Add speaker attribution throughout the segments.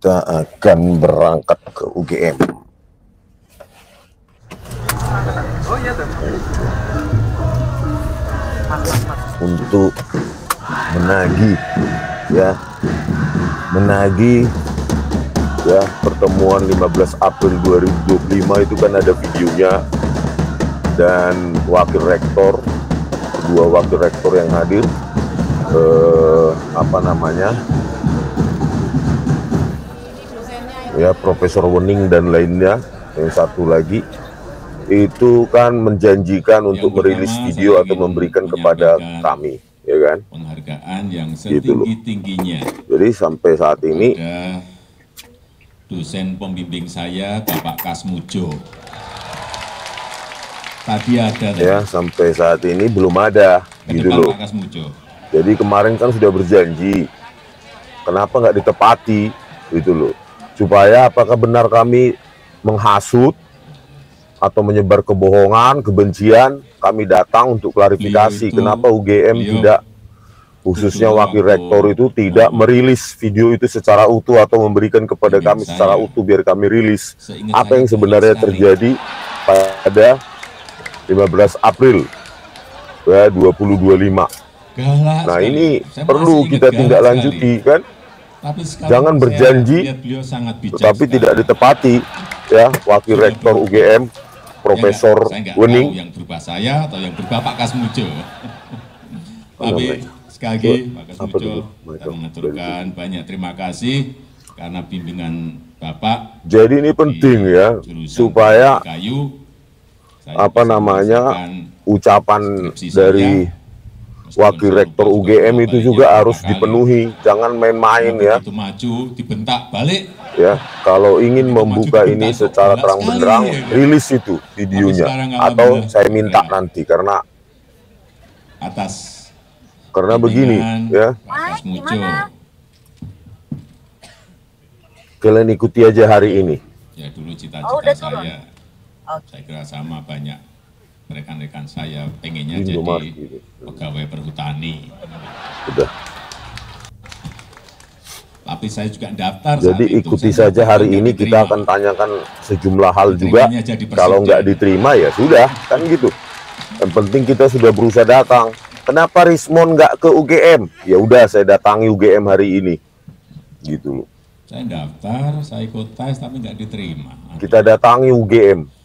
Speaker 1: kita akan berangkat ke UGM. Untuk menagih ya pertemuan 15 April 2025 itu kan ada videonya, dan wakil rektor, kedua wakil rektor yang hadir, Profesor Wening dan lainnya, yang satu lagi itu kan menjanjikan untuk merilis video atau memberikan kepada kami, ya kan?
Speaker 2: Penghargaan yang setinggi-tingginya.
Speaker 1: Jadi sampai saat ini
Speaker 2: ada dosen pembimbing saya, Bapak Kasmujo. Tadi ada.
Speaker 1: Ya, sampai saat ini belum ada, gitu loh.
Speaker 2: Bapak Kasmujo.
Speaker 1: Jadi kemarin kan sudah berjanji, kenapa nggak ditepati, gitu loh? Supaya apakah benar kami menghasut atau menyebar kebohongan, kebencian, kami datang untuk klarifikasi. Kenapa UGM tidak, khususnya wakil rektor itu tidak merilis video itu secara utuh atau memberikan kepada kami secara utuh biar kami rilis. Apa yang sebenarnya terjadi pada 15 April 2025. Nah, ini perlu kita tindak lanjuti, kan? Jangan berjanji tetapi tidak ditepati, ya. Wakil rektor UGM Profesor Wening
Speaker 2: yang berupa saya atau yang berupa Pak Kasmujo. Tapi sekali lagi Pak Kasmujo, kita mengaturkan banyak terima kasih karena bimbingan Bapak.
Speaker 1: Jadi ini penting ya, supaya ucapan dari wakil rektor UGM itu juga harus dipenuhi. Jangan main-main ya.
Speaker 2: Maju dibentak balik.
Speaker 1: Ya, kalau ingin membuka ini secara terang-benderang, rilis itu videonya, atau saya minta nanti, karena begini ya. Kalian ikuti aja hari ini.
Speaker 2: Ya, dulu cita-cita saya kira sama banyak rekan-rekan saya, pengennya jadi pegawai perhutani.
Speaker 1: Sudah.
Speaker 2: Tapi saya juga daftar.
Speaker 1: Jadi ikuti saja hari ini, kita akan tanyakan sejumlah hal juga. Kalau nggak diterima ya sudah, kan gitu. Yang penting kita sudah berusaha datang. Kenapa Rismon nggak ke UGM? Ya udah, saya datangi UGM hari ini, gitu loh.
Speaker 2: Saya daftar, saya ikut tes tapi nggak diterima.
Speaker 1: Kita datangi UGM.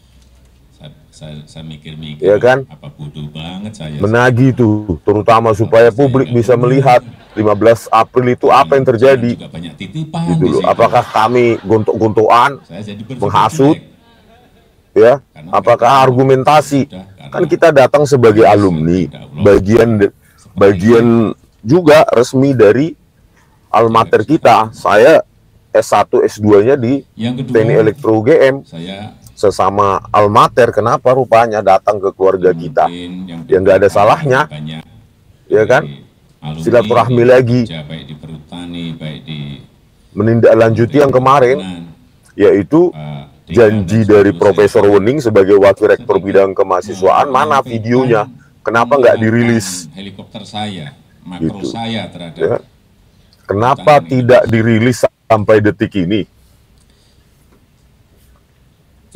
Speaker 2: Saya mikir-mikir,
Speaker 1: ya kan?
Speaker 2: Apa bodoh banget saya.
Speaker 1: Menagih itu, terutama supaya publik bisa melihat 15 April itu apa yang terjadi.
Speaker 2: Juga banyak titipan
Speaker 1: gitu loh. Apakah kami gontok-gontokan, menghasut, ya? Apakah argumentasi? Kan kita datang sebagai alumni, bagian juga resmi dari almater kita. Saya S1, S2-nya di Teknik Elektro UGM. Sesama almater, kenapa rupanya datang ke keluarga kita yang nggak ada salahnya, ya kan? Silaturahmi lagi, menindaklanjuti yang kemarin, yaitu janji dari Profesor Wening sebagai wakil rektor bidang kemahasiswaan. Mana videonya? Kenapa nggak dirilis?
Speaker 2: Helikopter saya, makro saya terhadap.
Speaker 1: Ya. Kenapa tidak dirilis sampai detik ini?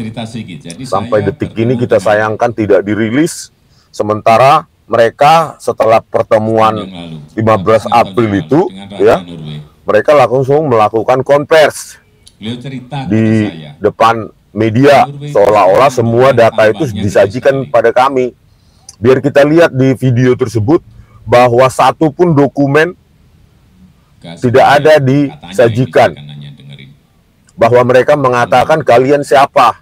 Speaker 2: Cerita sedikit. Jadi
Speaker 1: sampai detik ini kita sayangkan tidak dirilis, sementara mereka setelah pertemuan 15 April itu ya, mereka langsung melakukan konvers di depan media, seolah-olah semua data itu disajikan pada kami. Biar kita lihat di video tersebut bahwa satu pun dokumen tidak ada disajikan, bahwa mereka mengatakan kalian siapa.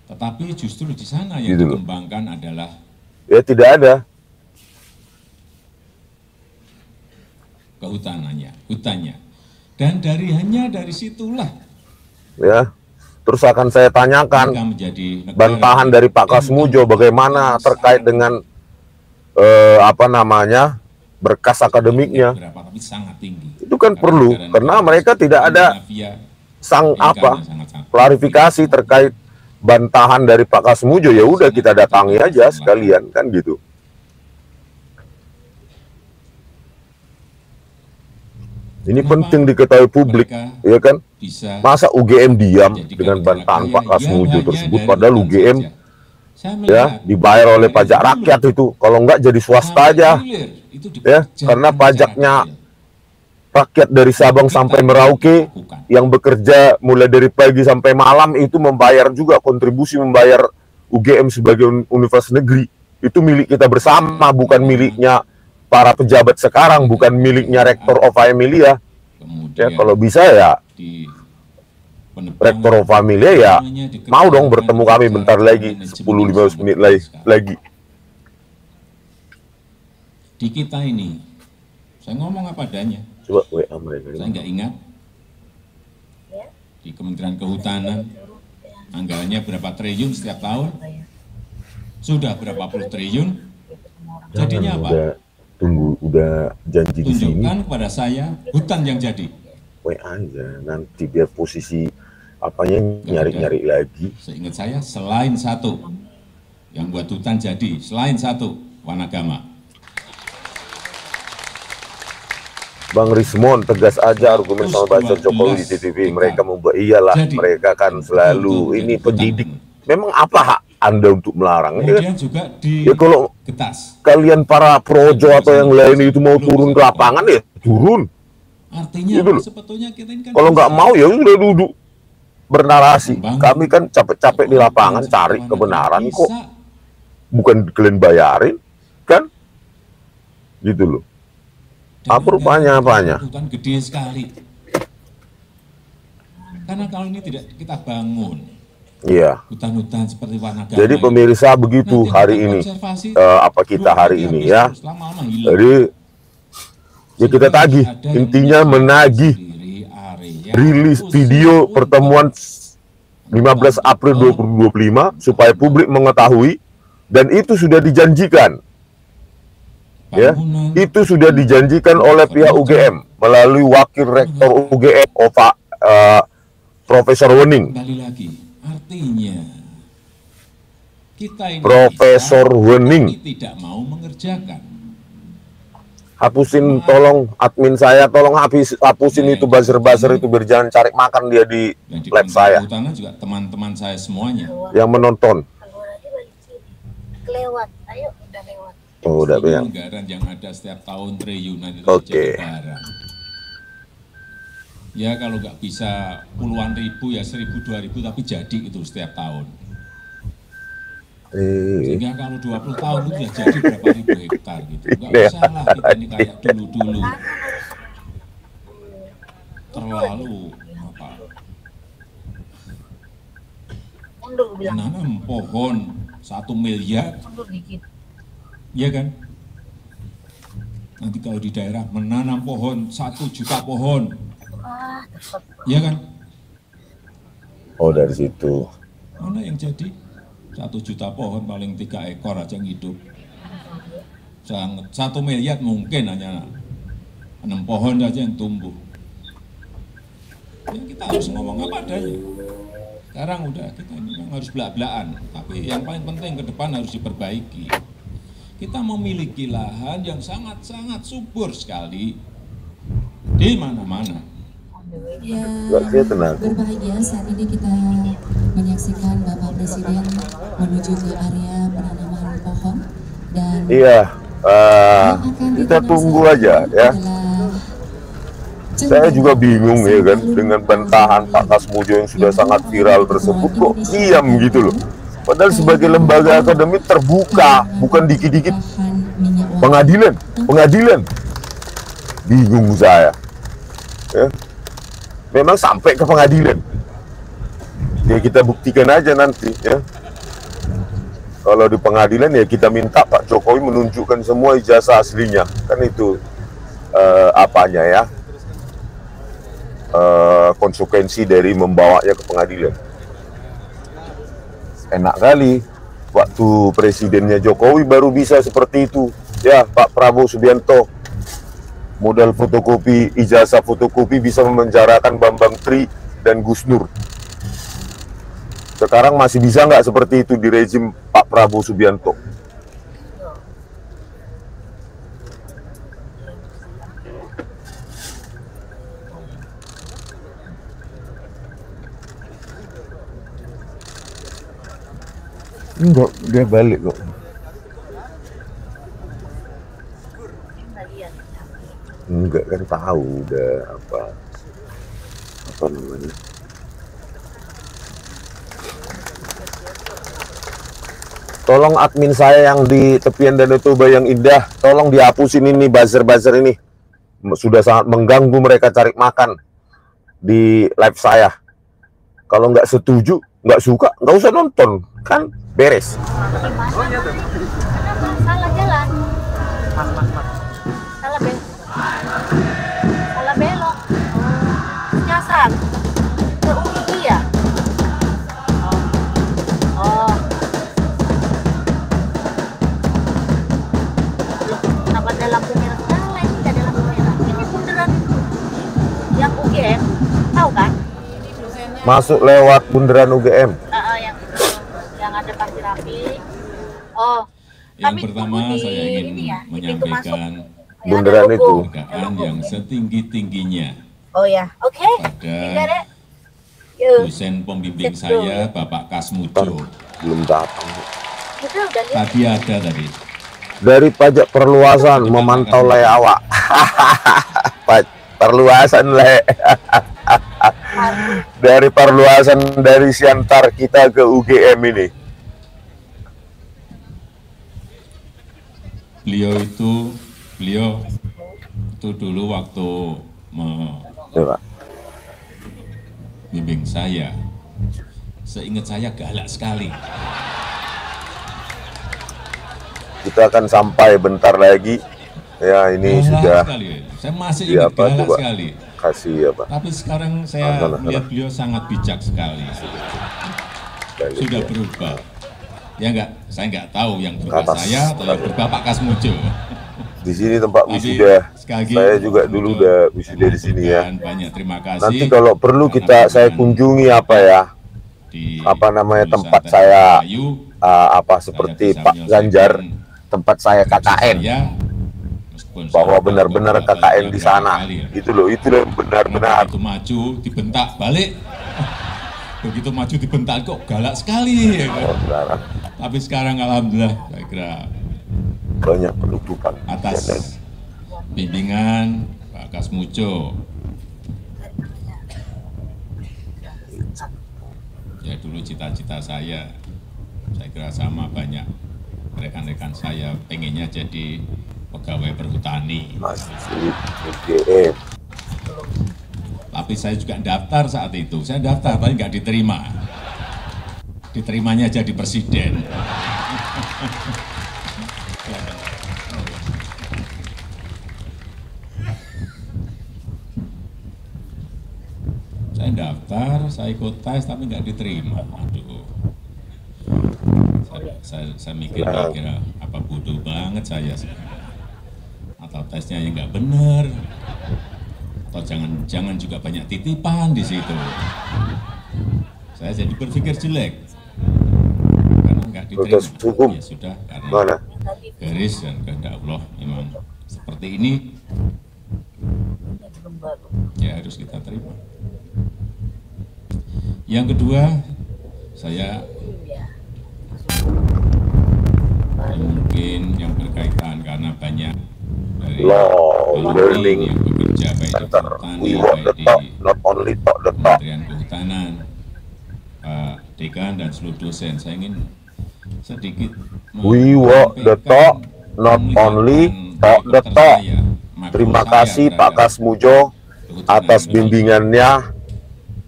Speaker 2: Tetapi justru di sana yang dikembangkan adalah
Speaker 1: ya tidak ada
Speaker 2: hutannya. Dan hanya dari situlah
Speaker 1: ya. Terus akan saya tanyakan bantahan dari Pak Kasmujo bagaimana terkait dengan berkas akademiknya. Itu kan perlu, karena mereka tidak ada klarifikasi terkait bantahan dari Pak Kasmujo. Ya udah, kita datangi aja sekalian, kan gitu. Ini penting diketahui publik, ya kan? Masa UGM diam dengan bantahan Pak Kasmujo tersebut, padahal UGM ya dibayar oleh pajak rakyat itu. Kalau enggak jadi swasta aja, ya, karena pajaknya rakyat dari Sabang sampai Merauke yang bekerja mulai dari pagi sampai malam itu membayar juga kontribusi, membayar UGM sebagai universitas negeri. Itu milik kita bersama, bukan miliknya para pejabat sekarang, bukan miliknya Rektor of Aemilia. Ya, kalau bisa ya Rektor of Aemilia ya mau dong bertemu kami bentar lagi, 10-15 menit lagi.
Speaker 2: Di kita ini, saya ngomong apa adanya.
Speaker 1: Coba WA mereka.
Speaker 2: Saya nggak ingat. Di Kementerian Kehutanan, anggarannya berapa triliun setiap tahun? Sudah berapa puluh triliun? Jadinya apa?
Speaker 1: Udah janji di sini.
Speaker 2: Tunjukkan kepada saya hutan yang jadi.
Speaker 1: WA aja, nanti biar posisi apanya nyari-nyari lagi.
Speaker 2: Seingat saya, selain satu yang buat hutan jadi, selain satu Wanagama.
Speaker 1: Bang Rismon tegas aja argumen sama Baca Jokowi di TV. Mereka membuat iyalah, mereka kan selalu ini pendidik. Memang apa hak Anda untuk melarang?
Speaker 2: Kemudian juga
Speaker 1: ya kalau kalian para projo atau yang lain itu mau turun ke lapangan ya turun.
Speaker 2: Artinya
Speaker 1: gitu
Speaker 2: sebetulnya kita ini kan
Speaker 1: kalau nggak mau ya udah duduk bernarasi. Kami kan capek-capek di lapangan cari kebenaran kok. Bukan kalian bayarin kan? Gitu loh. Apa rupanya apanya?
Speaker 2: Hutan gede sekali. Karena kalau ini tidak kita bangun.
Speaker 1: Iya.
Speaker 2: Hutan-hutan seperti Wanagama.
Speaker 1: Jadi pemirsa begitu hari ini, apa kita hari ini ya. Jadi ya kita tagih, intinya menagih rilis video pertemuan 15 April 2025 supaya publik mengetahui, dan itu sudah dijanjikan. Ya, itu sudah dijanjikan oleh pihak UGM melalui Wakil Rektor UGM, Profesor Wening.
Speaker 2: Kembali lagi, artinya kita ini
Speaker 1: Profesor Wening
Speaker 2: tidak mau mengerjakan.
Speaker 1: Hapusin, tolong admin saya, tolong hapusin itu buzzer-buzzer itu biar jangan cari makan dia di lab saya.
Speaker 2: Juga teman-teman saya semuanya
Speaker 1: yang menonton.
Speaker 3: Lewat, ayo udah lewat.
Speaker 1: Oh, udah banyak.
Speaker 2: Anggaran yang ada setiap tahun triliunan itu
Speaker 1: Oke.
Speaker 2: jadi barang. Ya kalau nggak bisa puluhan ribu ya 1.000, 2.000 tapi jadi itu setiap tahun. Sehingga kalau 20 tahun itu sudah jadi berapa ribu hektar gitu. Nggak usah lah kita ini kayak dulu-dulu. Terlalu apa? Menanam pohon 1 miliar. Iya kan? Nanti kalau di daerah menanam pohon 1 juta pohon. Iya kan?
Speaker 1: Oh, dari situ.
Speaker 2: Mana yang jadi? 1 juta pohon paling 3 ekor aja yang hidup. 1 miliar mungkin hanya 6 pohon saja yang tumbuh. Ya kita harus ngomong apa adanya. Sekarang udah kita memang harus belak-belakan. Tapi yang paling penting ke depan harus diperbaiki. Kita memiliki lahan yang sangat-sangat subur sekali di mana-mana.
Speaker 3: Ya,
Speaker 4: berbahagia saat ini kita menyaksikan Bapak Presiden menuju ke area penanaman pohon dan
Speaker 1: iya, kita tunggu aja ya. Saya juga bingung ya kan dengan bantahan Pak Kasmujo yang sudah sangat viral tersebut kok diam gitu loh. Padahal sebagai lembaga akademik terbuka, bukan dikit-dikit pengadilan. Bingung saya. Ya. Memang sampai ke pengadilan. Ya kita buktikan aja nanti ya. Kalau di pengadilan ya kita minta Pak Jokowi menunjukkan semua ijazah aslinya. Kan itu apanya ya. Konsekuensi dari membawanya ke pengadilan. Enak kali waktu presidennya Jokowi baru bisa seperti itu ya. Pak Prabowo Subianto modal fotokopi, ijazah fotokopi bisa memenjarakan Bambang Tri dan Gus Nur. Sekarang masih bisa nggak seperti itu di rezim Pak Prabowo Subianto? Enggak, dia balik kok.
Speaker 3: Nggak lihat.
Speaker 1: Enggak kan tahu udah apa namanya. Tolong admin saya yang di tepian Danau Toba yang indah, tolong dihapusin ini buzzer-buzzer ini. Sudah sangat mengganggu mereka cari makan di live saya. Kalau nggak setuju, nggak suka, nggak usah nonton, kan beres.
Speaker 3: Kenapa? Salah jalan. Salah belok. Salah belok. Nyasar. Ke UI ya? Oh. Kenapa ada lampu merah? Salah, ini nggak ada lampu merah. Ini bundaran yang UGM. Tahu kan?
Speaker 1: Masuk lewat bundaran UGM.
Speaker 3: Yang ada pasir api. Oh.
Speaker 2: Yang
Speaker 3: Tapi
Speaker 2: pertama
Speaker 3: tunggu di
Speaker 2: saya ingin
Speaker 3: ini ya, di pintu masuk.
Speaker 2: menyampaikan
Speaker 1: Bundaran
Speaker 3: ada
Speaker 1: itu.
Speaker 3: logo.
Speaker 2: penghargaan yang setinggi-tingginya
Speaker 3: Oh ya, oke.
Speaker 2: pada
Speaker 3: Tinggal deh. Yuk.
Speaker 2: dosen pembimbing
Speaker 3: Cek
Speaker 2: saya, Bapak Kasmujo.
Speaker 1: Belum datang.
Speaker 3: Kita udah lihat.
Speaker 2: Tadi ada tadi.
Speaker 1: Dari pajak perluasan memantau lewat. Perluasan le. Dari perluasan dari Siantar kita ke UGM ini.
Speaker 2: Beliau itu dulu waktu
Speaker 1: Coba.
Speaker 2: membimbing saya, seingat saya galak sekali.
Speaker 1: Kita akan sampai bentar lagi. Ya ini
Speaker 2: Galak
Speaker 1: sudah
Speaker 2: sekali. Saya masih
Speaker 1: Iya,
Speaker 2: ingat
Speaker 1: Pak,
Speaker 2: galak
Speaker 1: coba.
Speaker 2: sekali.
Speaker 1: kasih ya Pak.
Speaker 2: Tapi sekarang saya melihat beliau sangat bijak sekali. Sudah berubah. Ya enggak, saya enggak tahu yang berubah saya atau yang berubah Pak Kasmujo.
Speaker 1: Di sini tempat
Speaker 2: Tapi,
Speaker 1: wisuda.
Speaker 2: sekali lagi,
Speaker 1: Saya juga dulu udah wisuda di sini ya.
Speaker 2: Banyak terima kasih.
Speaker 1: Nanti kalau perlu saya kunjungi apa ya, apa namanya tempat saya, seperti Pak Ganjar, tempat saya KKN, bahwa benar-benar KKN di sana. Itu loh benar-benar.
Speaker 2: Begitu maju dibentak balik. Begitu maju dibentak kok galak sekali. Ya kan? Tapi sekarang alhamdulillah saya kira
Speaker 1: banyak pendudukan
Speaker 2: atas bimbingan Pak Kasmujo. Ya dulu cita-cita saya kira sama banyak rekan-rekan saya pengennya jadi pegawai perhutani. Tapi saya juga daftar saat itu. Saya daftar tapi nggak diterima. Diterimanya jadi presiden. Saya daftar, saya ikut tes tapi nggak diterima. Aduh. Saya mikir kira apa bodoh banget saya. Atau tesnya yang nggak benar. Atau jangan juga banyak titipan di situ. Saya jadi berpikir jelek. Karena nggak diterima. Ya sudah, karena garis dan kehendak Allah memang seperti ini. Ya harus kita terima. Yang kedua, saya mungkin yang berkaitan karena banyak dari
Speaker 1: learning
Speaker 2: yang bekerja baik di Perhutani, baik di Kementerian Kehutanan, Pak Dekan dan seluruh dosen. Saya ingin sedikit
Speaker 1: we walk the talk, not only talk the talk. Terima kasih Pak Kasmujo atas bimbingannya,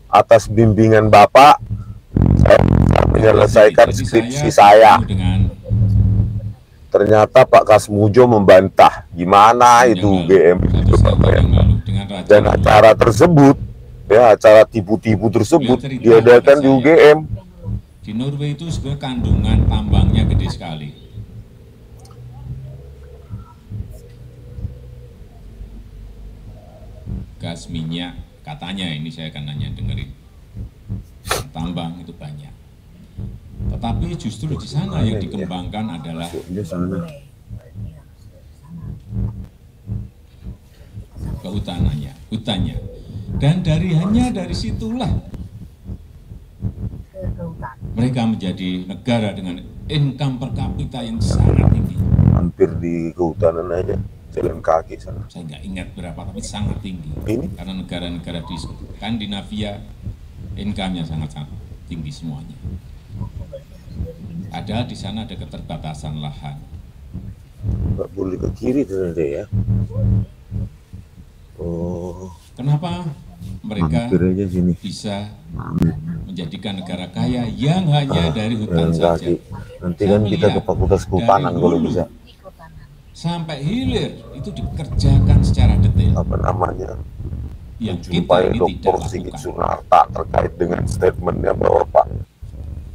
Speaker 1: atas bimbingan Bapak. Saya menyelesaikan skripsi saya. Ternyata Pak Kasmujo membantah gimana itu UGM dan acara tersebut, ya acara tipu-tipu tersebut diadakan di UGM.
Speaker 2: Di Norway itu sebenarnya kandungan tambangnya gede sekali. Gas minyak katanya, ini saya akan nanya dengerin, tambang itu banyak. Tetapi justru di sana yang dikembangkan adalah kehutanannya, hutannya. Dan hanya dari situlah mereka menjadi negara dengan income per kapita yang sangat tinggi.
Speaker 1: Hampir di kehutanan aja, jalan kaki sana.
Speaker 2: Saya nggak ingat berapa, tapi sangat tinggi.
Speaker 1: Ini?
Speaker 2: Karena negara-negara di Skandinavia income-nya sangat-sangat tinggi semuanya. Ada di sana ada keterbatasan lahan.
Speaker 1: Nggak boleh ke kiri ternyata ya. Oh,
Speaker 2: Kenapa mereka
Speaker 1: hampir aja sini.
Speaker 2: bisa menjadikan negara kaya yang hanya dari hutan
Speaker 1: Jalan
Speaker 2: saja?
Speaker 1: kaki. Nanti
Speaker 2: Saya
Speaker 1: kan kita ke
Speaker 2: melihat
Speaker 1: Fakultas Kehutanan
Speaker 2: dari
Speaker 1: kalau
Speaker 2: hulu
Speaker 1: bisa.
Speaker 2: sampai hilir itu dikerjakan secara detail.
Speaker 1: Apa namanya?
Speaker 2: Yang kita
Speaker 1: Menjumpai
Speaker 2: ini
Speaker 1: Dr.
Speaker 2: tidak
Speaker 1: Sigit
Speaker 2: lakukan.
Speaker 1: Sunarta terkait dengan statementnya bahwa Pak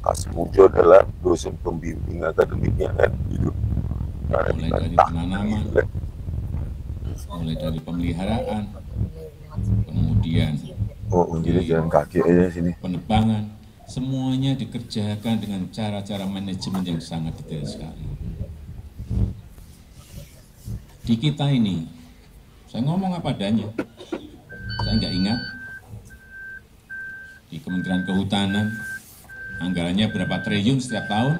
Speaker 1: Kasmujo adalah dosen pembimbing akademiknya kan gitu.
Speaker 2: Mulai dari penanaman, mulai dari pemeliharaan, kemudian
Speaker 1: Oh, jadi jalan kaki aja sini.
Speaker 2: penebangan, semuanya dikerjakan dengan cara-cara manajemen yang sangat detail sekali. Di kita ini, saya ngomong apa adanya, saya nggak ingat, di Kementerian Kehutanan, anggarannya berapa triliun setiap tahun,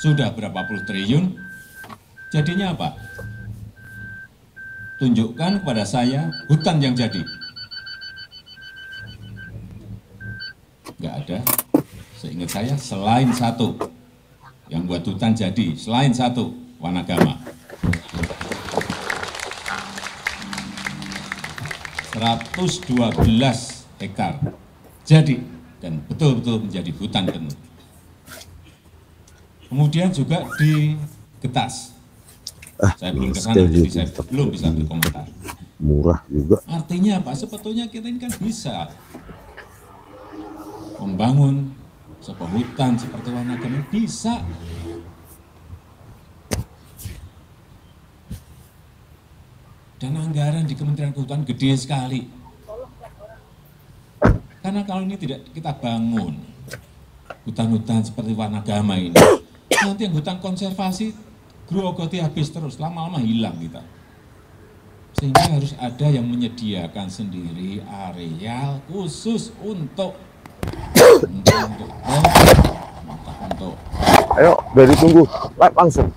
Speaker 2: sudah berapa puluh triliun, jadinya apa? Tunjukkan kepada saya hutan yang jadi. Nggak ada, seingat saya selain satu yang buat hutan jadi, selain satu, Wanagama. 112 hektar jadi dan betul-betul menjadi hutan penuh. Kemudian juga di Getas. Saya belum ke sana, jadi saya belum bisa berkomentar.
Speaker 1: Murah juga.
Speaker 2: Artinya apa? Sebetulnya kita ini kan bisa membangun sebuah hutan seperti Wanagama, bisa. Dan anggaran di Kementerian Kehutanan gede sekali. Karena kalau ini tidak kita bangun, hutan-hutan seperti Wanagama ini, nanti yang hutan konservasi grogoti habis terus, lama-lama hilang kita. Sehingga harus ada yang menyediakan sendiri areal khusus untuk
Speaker 1: Ayo, dari tunggu, live langsung.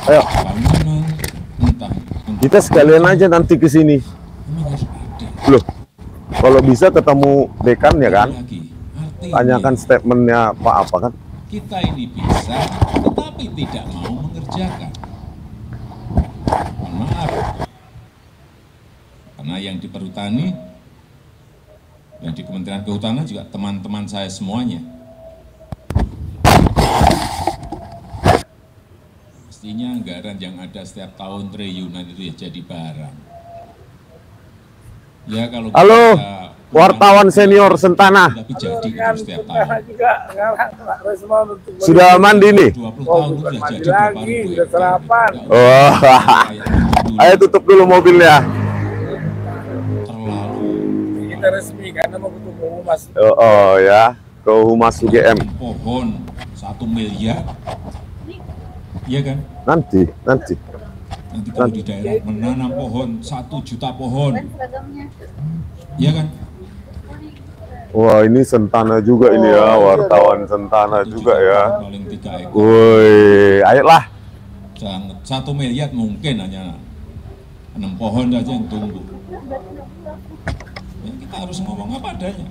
Speaker 1: Ayo,
Speaker 2: bangunan, entah untuk
Speaker 1: kita sekalian aja nanti ke sini.
Speaker 2: memang harus ada.
Speaker 1: Loh, kalau bisa ketemu dekan ya kan?
Speaker 2: Lagi, artinya
Speaker 1: Tanyakan statementnya Pak apa kan?
Speaker 2: kita ini bisa, tetapi tidak mau mengerjakan. Mohon maaf, karena yang di Perhutani, yang di Kementerian Kehutanan juga teman-teman saya semuanya. Mestinya anggaran yang ada setiap tahun triliunan itu ya jadi barang. Ya kalau
Speaker 1: Halo,
Speaker 2: kita
Speaker 1: wartawan senior Sentana.
Speaker 2: tapi jadi itu setiap tahun.
Speaker 1: Sudah mandi nih?
Speaker 2: 20 tahun itu sudah jadi berapa ribu hektar.
Speaker 1: Oh, ayo tutup dulu mobilnya.
Speaker 2: Terlalu
Speaker 5: Kita resmi karena mau ketemu Humas.
Speaker 1: Oh ya, ke Humas UGM.
Speaker 2: pohon 1 miliar, iya kan?
Speaker 1: Nanti.
Speaker 2: Nanti kalau di daerah menanam pohon 1 juta pohon, iya kan?
Speaker 1: Wah, ini Sentana juga ini ya, wartawan Sentana
Speaker 2: 1
Speaker 1: juga
Speaker 2: juta
Speaker 1: ya.
Speaker 2: pohon paling 3 ekor.
Speaker 1: Woi, ayolah.
Speaker 2: 1 miliar mungkin hanya 6 pohon saja yang tumbuh. Ya, kita harus ngomong apa adanya.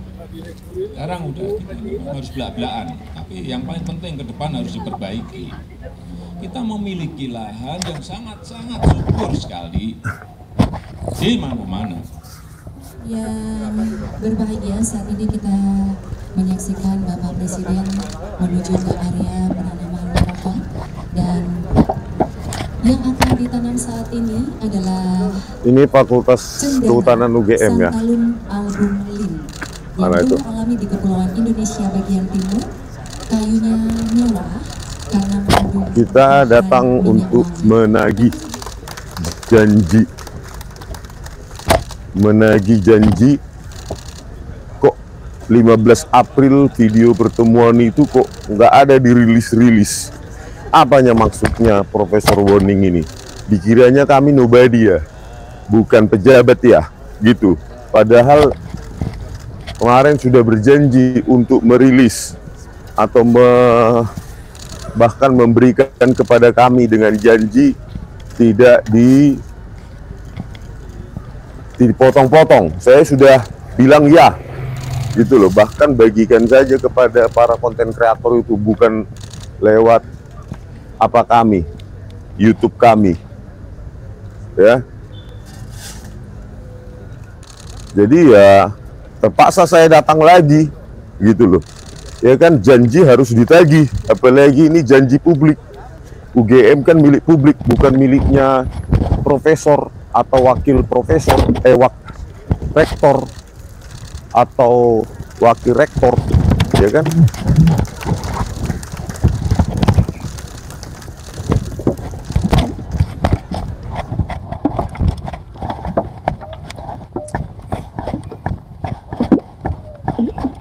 Speaker 2: Sekarang udah kita harus belak-belakan, tapi yang paling penting ke depan harus diperbaiki. Kita memiliki lahan yang sangat-sangat subur sekali di mana-mana.
Speaker 4: Yang berbahagia saat ini kita menyaksikan Bapak Presiden menuju ke area penanaman pohon, dan yang akan ditanam saat ini adalah
Speaker 1: Ini Fakultas Kehutanan UGM ya.
Speaker 4: Santalum album lim
Speaker 1: Mana
Speaker 4: yang
Speaker 1: itu?
Speaker 4: tumbuh alami di Kepulauan Indonesia bagian timur. Kayunya mewah karena mengandung
Speaker 1: Kita datang
Speaker 4: minyak
Speaker 1: untuk
Speaker 4: wangi.
Speaker 1: menagih janji. Kok 15 April video pertemuan itu kok nggak ada dirilis-rilis? Apanya maksudnya Profesor Woning ini? Dikiranya kami nobody ya, bukan pejabat ya, gitu. Padahal kemarin sudah berjanji untuk merilis atau bahkan memberikan kepada kami dengan janji tidak dipotong-potong. Saya sudah bilang ya, gitu loh. Bahkan bagikan saja kepada para konten kreator itu, bukan lewat apa kami, YouTube kami, ya. Jadi ya terpaksa saya datang lagi, gitu loh. Ya kan, janji harus ditagih, apalagi ini janji publik. UGM kan milik publik, bukan miliknya profesor atau wakil profesor, rektor atau wakil rektor, ya kan?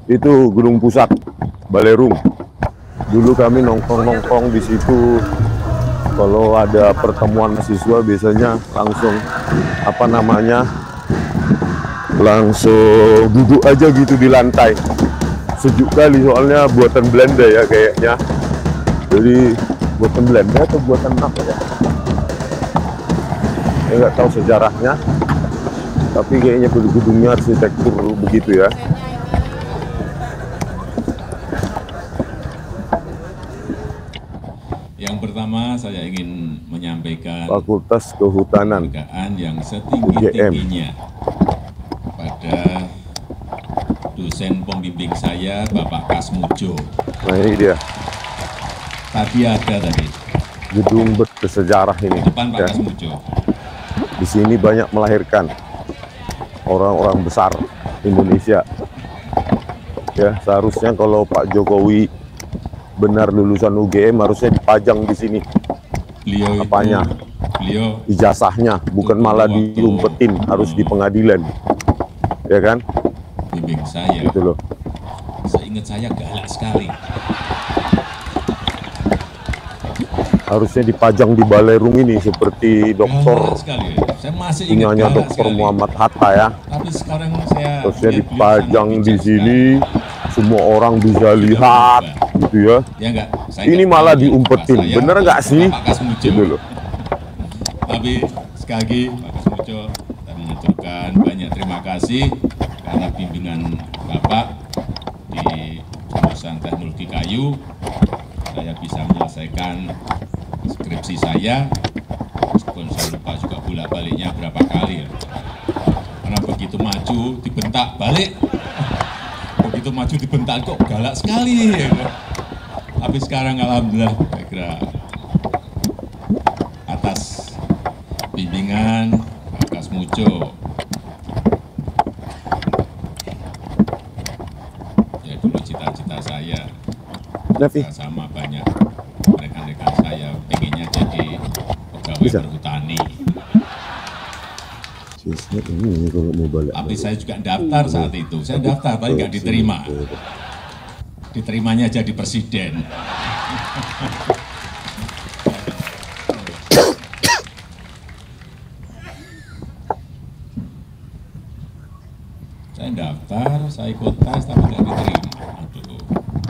Speaker 1: Itu Gunung Pusat, Balerung. Dulu kami nongkrong-nongkrong di situ. Kalau ada pertemuan mahasiswa biasanya langsung langsung duduk aja gitu di lantai. Sejuk kali soalnya buatan Belanda ya kayaknya. Jadi buatan Belanda atau buatan apa ya? Saya nggak tahu sejarahnya. Tapi kayaknya gedung-gedungnya arsitektur begitu ya.
Speaker 2: Yang pertama saya ingin menyampaikan
Speaker 1: Fakultas Kehutanan
Speaker 2: penghargaan yang setinggi-tingginya pada dosen pembimbing saya, Bapak Kasmujo.
Speaker 1: Nah ini dia
Speaker 2: Tadi
Speaker 1: gedung bersejarah ini
Speaker 2: depan Pak
Speaker 1: ya.
Speaker 2: Kasmujo.
Speaker 1: Di sini banyak melahirkan orang-orang besar Indonesia. Ya, seharusnya kalau Pak Jokowi benar lulusan UGM harusnya dipajang di sini.
Speaker 2: Beliau
Speaker 1: apanya?
Speaker 2: Beliau
Speaker 1: ijazahnya, bukan malah diumpetin harus di pengadilan. Ya kan?
Speaker 2: Bimbing saya.
Speaker 1: Gitu loh.
Speaker 2: Seingat saya galak sekali.
Speaker 1: Harusnya dipajang di Balerung ini seperti dokter punyanya Dokter Muhammad Hatta ya.
Speaker 2: Tapi sekarang saya
Speaker 1: harusnya dipajang di sini, semua orang bisa lihat gitu ya. Ini malah diumpetin, bener nggak sih? Gitu loh.
Speaker 2: Tapi sekali lagi Pak Kasmujo, saya mengaturkan banyak terima kasih karena bimbingan Bapak di jurusan teknologi kayu. Saya bisa menyelesaikan skripsi saya, meskipun saya lupa juga bolak-baliknya berapa kali ya. Karena begitu maju dibentak balik, begitu maju dibentak kok galak sekali ya. Tapi sekarang alhamdulillah saya kira atas bimbingan Pak Kasmujo, ya dulu cita-cita saya sama banyak rekan-rekan saya pengennya jadi pegawai perhutani. Tapi saya juga daftar saat itu, saya daftar tapi nggak diterima. Diterimanya jadi presiden. Saya daftar, saya ikut tes tapi nggak diterima.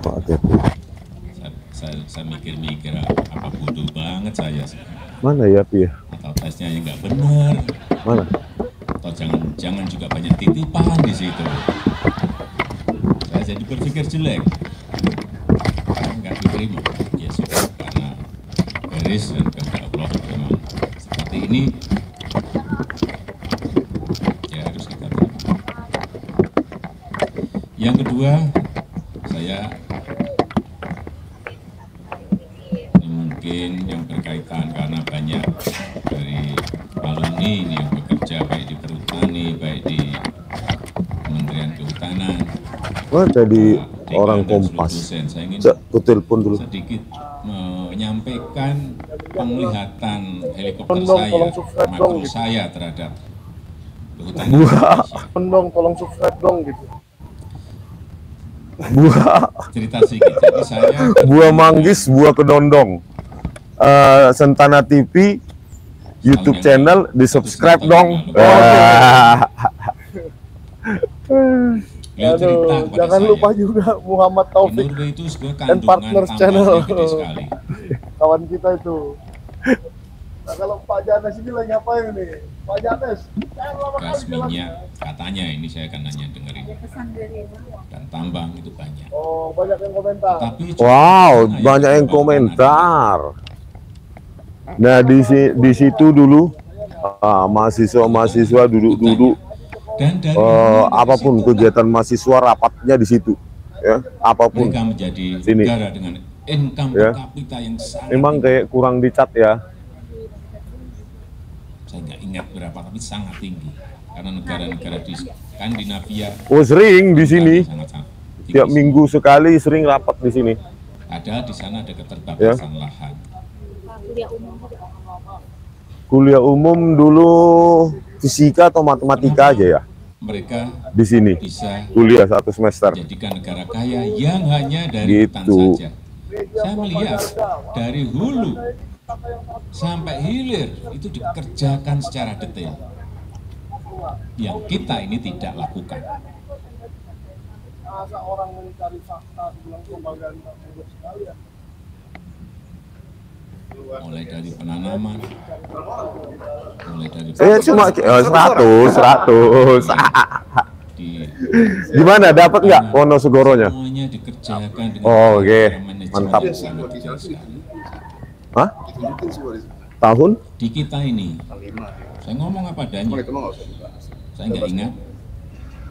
Speaker 2: Aduh. Saya mikir-mikir apa bodoh banget saya.
Speaker 1: Mana ya Pi?
Speaker 2: Atau tesnya yang nggak benar.
Speaker 1: Mana?
Speaker 2: Atau jangan juga banyak titipan di situ. Saya jadi berpikir jelek. Nggak diterima. Ya sudah, karena garis dan kehendak Allah memang seperti ini. Ya harus kita terima. Yang kedua, saya mungkin yang berkaitan karena banyak dari alumni ini yang bekerja baik di perhutani, baik di Kementerian Kehutanan.
Speaker 1: Wah, jadi orang Kompas.
Speaker 2: Saya ingin
Speaker 1: telepon dulu.
Speaker 2: sedikit menyampaikan penglihatan helikopter saya, makro saya terhadap kehutanan Indonesia.
Speaker 5: Tolong subscribe dong gitu.
Speaker 2: Cerita sedikit. Jadi saya
Speaker 1: Buah Manggis, Buah Kedondong. Sentana TV YouTube channel di subscribe dong.
Speaker 2: Beliau cerita kepada
Speaker 6: jangan
Speaker 2: saya,
Speaker 6: lupa juga Muhammad
Speaker 2: di
Speaker 6: Taufik
Speaker 2: Norway itu sebuah
Speaker 6: and
Speaker 2: kandungan
Speaker 6: Partners Channel.
Speaker 2: tambahnya gede sekali.
Speaker 6: Kawan kita itu. Nah, kalau Pak Janes ini lagi ngapain nih? Pak Janes,
Speaker 2: Gas minyak, katanya ini saya akan nanya dengerin. Dan tambang itu banyak.
Speaker 6: oh banyak yang komentar.
Speaker 2: Tapi
Speaker 1: Wow, banyak yang komentar. Nah, di situ dulu mahasiswa duduk-duduk,
Speaker 2: dan dari
Speaker 1: apapun kegiatan mahasiswa rapatnya di situ, ya, apapun.
Speaker 2: mereka menjadi
Speaker 1: Sini.
Speaker 2: negara dengan income
Speaker 1: Ya.
Speaker 2: per kapita yang sangat
Speaker 1: Memang
Speaker 2: tinggi.
Speaker 1: kayak kurang dicat ya.
Speaker 2: Saya nggak ingat berapa, tapi sangat tinggi. Karena negara-negara di Skandinavia
Speaker 1: Oh, sering di sini.
Speaker 2: sangat-sangat tinggi.
Speaker 1: Tiap minggu sekali sering rapat di sini.
Speaker 2: Ada di sana ada keterbatasan lahan.
Speaker 3: Kuliah umum.
Speaker 1: Kuliah umum dulu fisika atau matematika aja ya
Speaker 2: Mereka
Speaker 1: di sini.
Speaker 2: bisa
Speaker 1: Kuliah 1 semester.
Speaker 2: menjadikan negara kaya yang hanya dari hutan
Speaker 1: Gitu.
Speaker 2: saja. Saya melihat dari hulu sampai hilir itu dikerjakan secara detail. Yang kita ini tidak lakukan.
Speaker 6: Masa orang mencari fakta bilang propaganda bodoh sekali ya.
Speaker 2: Mulai dari penanaman, mulai dari
Speaker 1: Saya cuma 100.
Speaker 2: di
Speaker 1: Gimana, dapat nggak Wonosegoronya?
Speaker 2: semuanya dikerjakan dengan
Speaker 1: Oh, oke.
Speaker 2: manajemen
Speaker 1: Mantap.
Speaker 2: yang sangat detail sekali.
Speaker 1: Hah? Tahun?
Speaker 2: Di kita ini, saya ngomong apa adanya, saya nggak ingat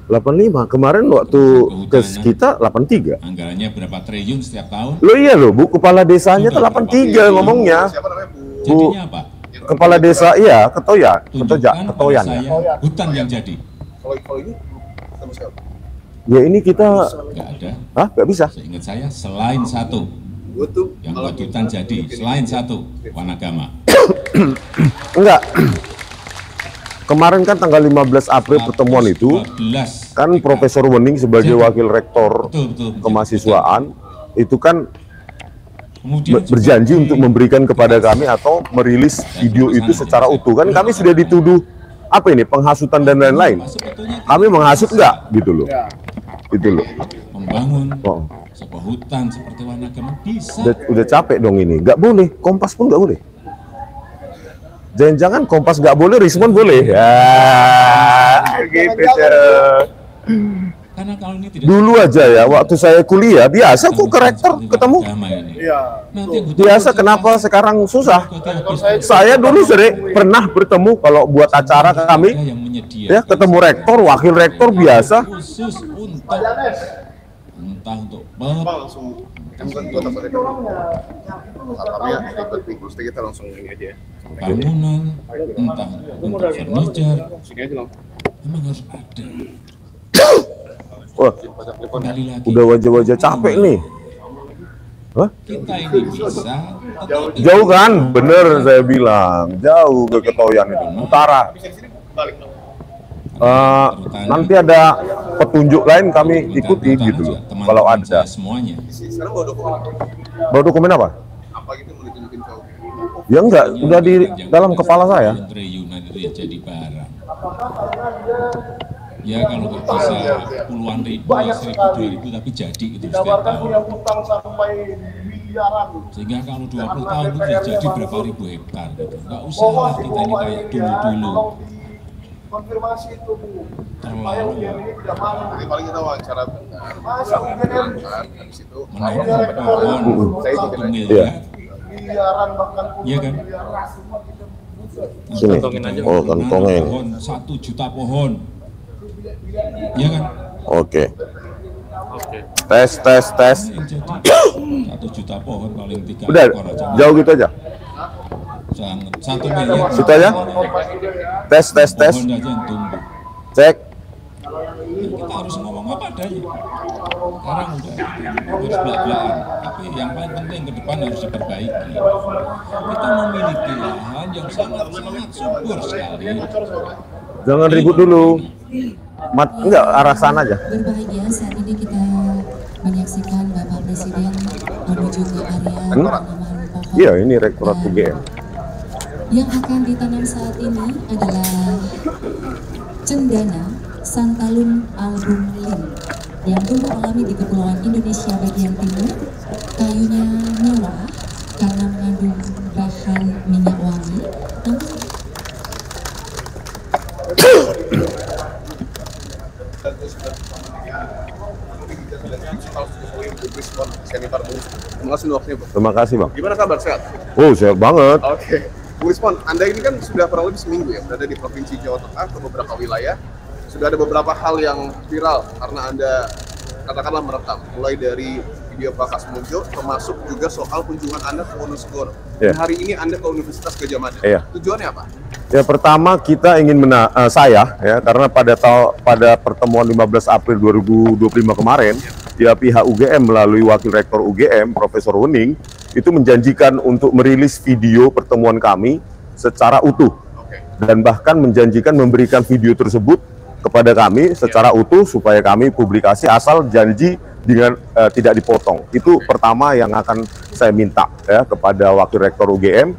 Speaker 1: 85. Kemarin waktu ke kita 83.
Speaker 2: anggarannya berapa triliun setiap tahun.
Speaker 1: Lo iya lo, Bu, kepala desanya tuh 83 ngomongnya. Bu,
Speaker 2: Jadinya apa?
Speaker 1: kepala desa iya, Ketoya,
Speaker 2: Tunjukkan pada
Speaker 1: Ketoyan ya.
Speaker 2: saya hutan yang jadi.
Speaker 5: Kalau ini sama sekali.
Speaker 1: Ya ini kita,
Speaker 2: Nggak ada.
Speaker 1: hah, nggak bisa.
Speaker 2: Seingat saya selain satu
Speaker 5: Gue tuh
Speaker 2: yang buat hutan jadi, selain satu Wanagama.
Speaker 1: Enggak. Kemarin kan tanggal 15 April pertemuan itu,
Speaker 2: 12
Speaker 1: kan Profesor Wening sebagai wakil rektor
Speaker 2: betul.
Speaker 1: kemahasiswaan itu kan
Speaker 2: Kemudian
Speaker 1: berjanji untuk memberikan kepada kami atau merilis video itu secara utuh. Kan kami sudah dituduh apa ini, penghasutan dan lain-lain.
Speaker 2: sebetulnya
Speaker 1: Kami menghasut nggak gitu loh. Gitu loh.
Speaker 2: membangun
Speaker 1: Oh,
Speaker 2: sebuah hutan seperti Wanagama bisa.
Speaker 1: udah capek dong ini. Nggak boleh, Kompas pun nggak boleh. Jangan-jangan Kompas nggak boleh, Rismon boleh. Ya, gitu ya.
Speaker 2: Karena kalau ini tidak
Speaker 1: Dulu aja ya, waktu saya kuliah biasa kok ke rektor ketemu.
Speaker 6: Iya.
Speaker 2: Nanti yang hutan
Speaker 1: Biasa,
Speaker 2: kecil
Speaker 1: kenapa sekarang susah?
Speaker 2: habis.
Speaker 1: Saya dulu sering pernah bertemu kalau buat acara
Speaker 2: Ada
Speaker 1: kami,
Speaker 2: yang menyediakan
Speaker 1: ya ketemu rektor, wakil rektor biasa.
Speaker 2: khusus untuk entah untuk
Speaker 5: langsung kan bukan buat apa deh. Atapnya ribet nih, terus kita langsung ini aja.
Speaker 2: bangunan, entah untuk furniture,
Speaker 5: Sini aja langsung.
Speaker 2: memang harus ada.
Speaker 1: Wah,
Speaker 2: Kembali lagi,
Speaker 1: udah wajah-wajah capek nih. Hah?
Speaker 2: kita ini bisa tetapi
Speaker 1: Jauh kan? Bener saya bilang, jauh ke Ketoyan itu, utara. Nanti ada petunjuk lain kami ikuti gitu loh, kalau ada.
Speaker 2: semuanya.
Speaker 5: Sekarang bawa dokumen
Speaker 1: Bawa dokumen apa?
Speaker 5: apa gitu mau ditunjukin kau?
Speaker 1: Ya enggak, udah di dalam kepala saya.
Speaker 2: Triliunan itu ya jadi barang. Ya kalau nggak bisa puluhan ribu, 1.000, 2.000 tapi jadi itu setiap tahun.
Speaker 6: Utang sampai miliaran.
Speaker 2: Sehingga kalau 20 tahun itu sudah jadi berapa ribu hektar gitu. Nggak usah lah kita ini kayak dulu-dulu.
Speaker 6: Konfirmasi itu Bu.
Speaker 2: Terlalu
Speaker 6: Ini tidak mau.
Speaker 5: Nanti paling kita wawancara bentar.
Speaker 6: Masa UGM
Speaker 5: Habis itu
Speaker 2: menambah pohon
Speaker 5: Saya
Speaker 2: 1
Speaker 5: ikutin aja.
Speaker 2: miliar.
Speaker 6: miliaran bahkan
Speaker 2: Iya kan?
Speaker 1: Sini. Oh, kantongin.
Speaker 2: Pohon 1 juta pohon. Iya kan?
Speaker 1: Oke. Tes.
Speaker 2: Yang jadi 1 juta pohon paling 3
Speaker 1: Udah,
Speaker 2: ekor aja.
Speaker 1: jauh gitu aja.
Speaker 2: Sangat 1 miliar.
Speaker 1: Situ aja. Tes.
Speaker 2: Pohon aja yang tumbuh.
Speaker 1: Cek.
Speaker 2: Kita harus ngomong apa adanya. Sekarang udah harus belak-belakan. Tapi yang paling penting ke depan harus diperbaiki. Kita memiliki lahan yang sangat subur sekali.
Speaker 1: Jangan ribut dulu. Enggak, arah sana aja.
Speaker 4: Berbahagia saat ini kita menyaksikan Bapak Presiden menuju ke area penanaman pohon.
Speaker 1: Iya, ini Rektorat UGM.
Speaker 4: Yang akan ditanam saat ini adalah cendana Santalum album Lin. yang tumbuh alami di Kepulauan Indonesia bagian timur. Kayunya mewah karena mengandung bahan minyak wangi.
Speaker 5: Terima kasih waktunya, Bang.
Speaker 1: Terima kasih, Bang.
Speaker 5: Gimana kabar, sehat?
Speaker 1: Oh, sehat banget.
Speaker 5: Oke. Bu Rismon, Anda ini kan sudah kurang lebih seminggu ya berada di Provinsi Jawa Tengah ke beberapa wilayah. Sudah ada beberapa hal yang viral karena Anda katakanlah merekam, mulai dari video Pak Kasmujo, termasuk juga soal kunjungan Anda ke Wonosobo.
Speaker 1: Yeah.
Speaker 5: Hari ini Anda ke Universitas Gadjah Mada.
Speaker 1: Yeah.
Speaker 5: Tujuannya apa?
Speaker 1: Ya, pertama kita ingin saya ya, karena pada pertemuan 15 April 2025 kemarin, ya pihak UGM melalui Wakil Rektor UGM Profesor Wening itu menjanjikan untuk merilis video pertemuan kami secara utuh. Dan bahkan menjanjikan memberikan video tersebut kepada kami secara utuh supaya kami publikasi, asal janji dengan tidak dipotong. Itu pertama yang akan saya minta ya kepada Wakil Rektor UGM.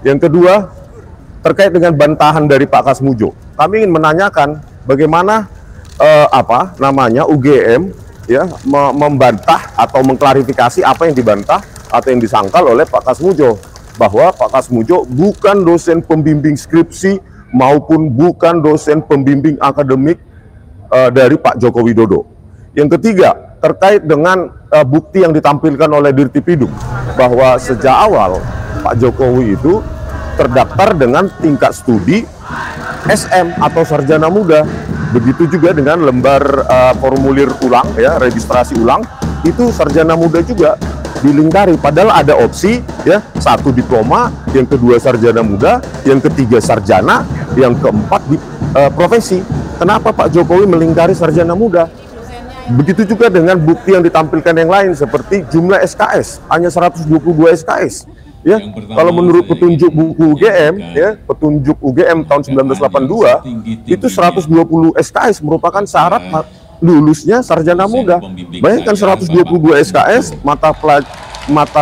Speaker 1: Yang kedua, terkait dengan bantahan dari Pak Kasmujo, kami ingin menanyakan bagaimana UGM ya membantah atau mengklarifikasi apa yang dibantah atau yang disangkal oleh Pak Kasmujo, bahwa Pak Kasmujo bukan dosen pembimbing skripsi maupun bukan dosen pembimbing akademik dari Pak Joko Widodo. Yang ketiga, terkait dengan bukti yang ditampilkan oleh Dirtipidum bahwa sejak awal Pak Jokowi itu terdaftar dengan tingkat studi SM atau sarjana muda. Begitu juga dengan lembar formulir ulang ya, registrasi ulang, itu sarjana muda juga dilingkari, padahal ada opsi ya, satu diploma, yang kedua sarjana muda, yang ketiga sarjana, yang keempat di profesi. Kenapa Pak Jokowi melingkari sarjana muda? Begitu juga dengan bukti yang ditampilkan yang lain seperti jumlah SKS, hanya 122 SKS. Ya, kalau menurut petunjuk buku UGM ya, petunjuk UGM tahun 1982 itu 120 SKS merupakan syarat lulusnya sarjana muda. Bayangkan 122 SKS, mata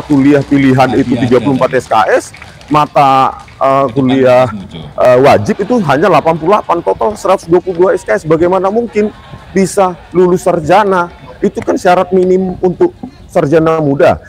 Speaker 1: kuliah pilihan itu 34 SKS, mata kuliah wajib itu hanya 88, total 122 SKS. Bagaimana mungkin bisa lulus sarjana? Itu kan syarat minim untuk sarjana muda.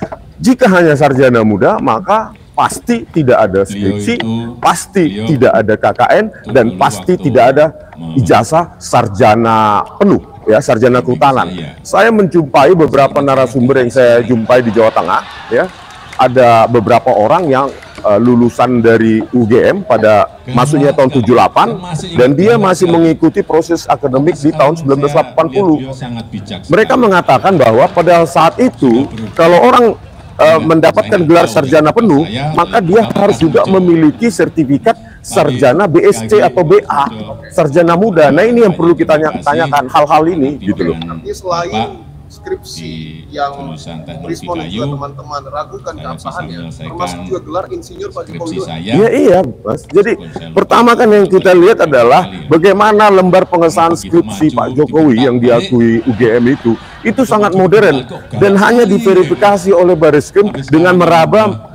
Speaker 1: Jika hanya sarjana muda, maka pasti tidak ada skripsi, pasti tidak ada KKN, dan pasti tidak ada ijazah sarjana penuh, ya, sarjana kehutanan. Saya menjumpai beberapa narasumber yang saya jumpai di Jawa Tengah, ya, ada beberapa orang yang lulusan dari UGM pada masuknya tahun 78 dan dia masih mengikuti proses akademik di tahun 1980. Mereka mengatakan bahwa pada saat itu kalau orang mendapatkan gelar sarjana penuh, maka dia harus juga memiliki sertifikat sarjana BSc atau BA, sarjana muda. Nah, ini yang perlu kita tanyakan, hal-hal ini gitu loh.
Speaker 5: Nanti selain skripsi yang Rismon juga teman-teman ragukan keabsahannya, termasuk juga gelar insinyur Pak Jokowi.
Speaker 1: Iya, Mas. Jadi pertama kan yang kita lihat adalah bagaimana lembar pengesahan skripsi Pak Jokowi yang diakui UGM itu sangat modern dan hanya diverifikasi oleh Bariskim dengan meraba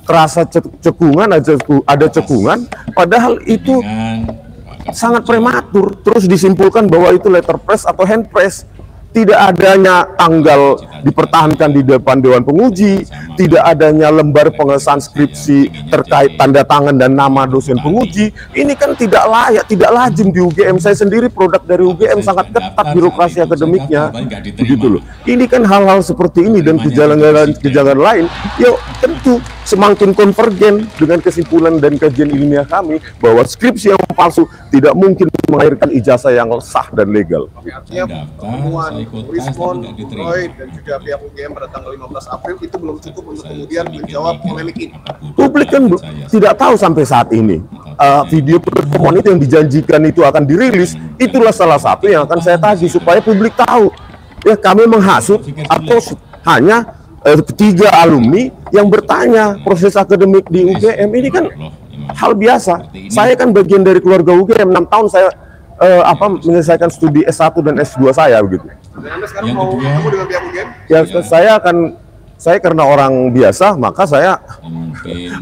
Speaker 1: terasa cekungan, ada cekungan, padahal itu sangat prematur. Terus disimpulkan bahwa itu letterpress atau handpress. Tidak adanya tanggal dipertahankan di depan Dewan Penguji, tidak adanya lembar pengesahan skripsi terkait tanda tangan dan nama dosen penguji. Ini kan tidak layak, tidak lazim di UGM. Saya sendiri produk dari UGM, sangat ketat birokrasi akademiknya, begitu loh. Ini kan hal-hal seperti ini dan kejanggalan lain, ya tentu semakin konvergen dengan kesimpulan dan kajian ilmiah kami bahwa skripsi yang palsu tidak mungkin melahirkan ijazah yang sah dan legal.
Speaker 5: Artinya pertemuan Rismon, Roy, dan juga pihak UGM pada tanggal 15 April itu belum cukup untuk kemudian menjawab polemik ini.
Speaker 1: Publik kan tidak tahu sampai saat ini. Video pertemuan itu yang dijanjikan itu akan dirilis, itulah salah satu yang akan saya tagih supaya publik tahu. Ya, kami menghasut atau hanya ketiga alumni yang bertanya proses akademik di UGM ini kan hal biasa. Saya kan bagian dari keluarga UGM, 6 tahun saya menyelesaikan studi S1 dan S2 saya begitu.
Speaker 5: Dan Anda sekarang mau ketemu dengan pihak UGM?
Speaker 1: Ya, saya karena orang biasa, maka saya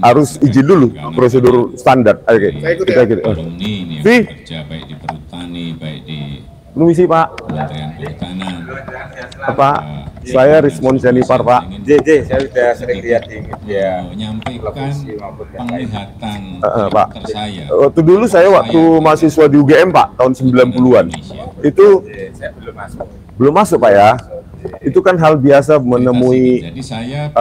Speaker 1: harus izin dulu prosedur standar. Oke,
Speaker 5: saya ikut
Speaker 1: kita
Speaker 5: ya.
Speaker 1: ikut.
Speaker 2: Baik di perhutani, baik di
Speaker 1: Permisi Pak.
Speaker 2: Kementerian Kehutanan.
Speaker 1: Apa? Saya Rismon Jennifer Pak.
Speaker 7: JJ, saya sudah sering lihat di media.
Speaker 2: Menyampaikan penglihatan
Speaker 1: Pak.
Speaker 2: saya.
Speaker 1: Waktu dulu saya waktu mahasiswa di UGM Pak, tahun 90-an. Itu
Speaker 7: Saya belum masuk.
Speaker 1: belum masuk Pak ya. Itu kan hal biasa menemui
Speaker 2: Jadi saya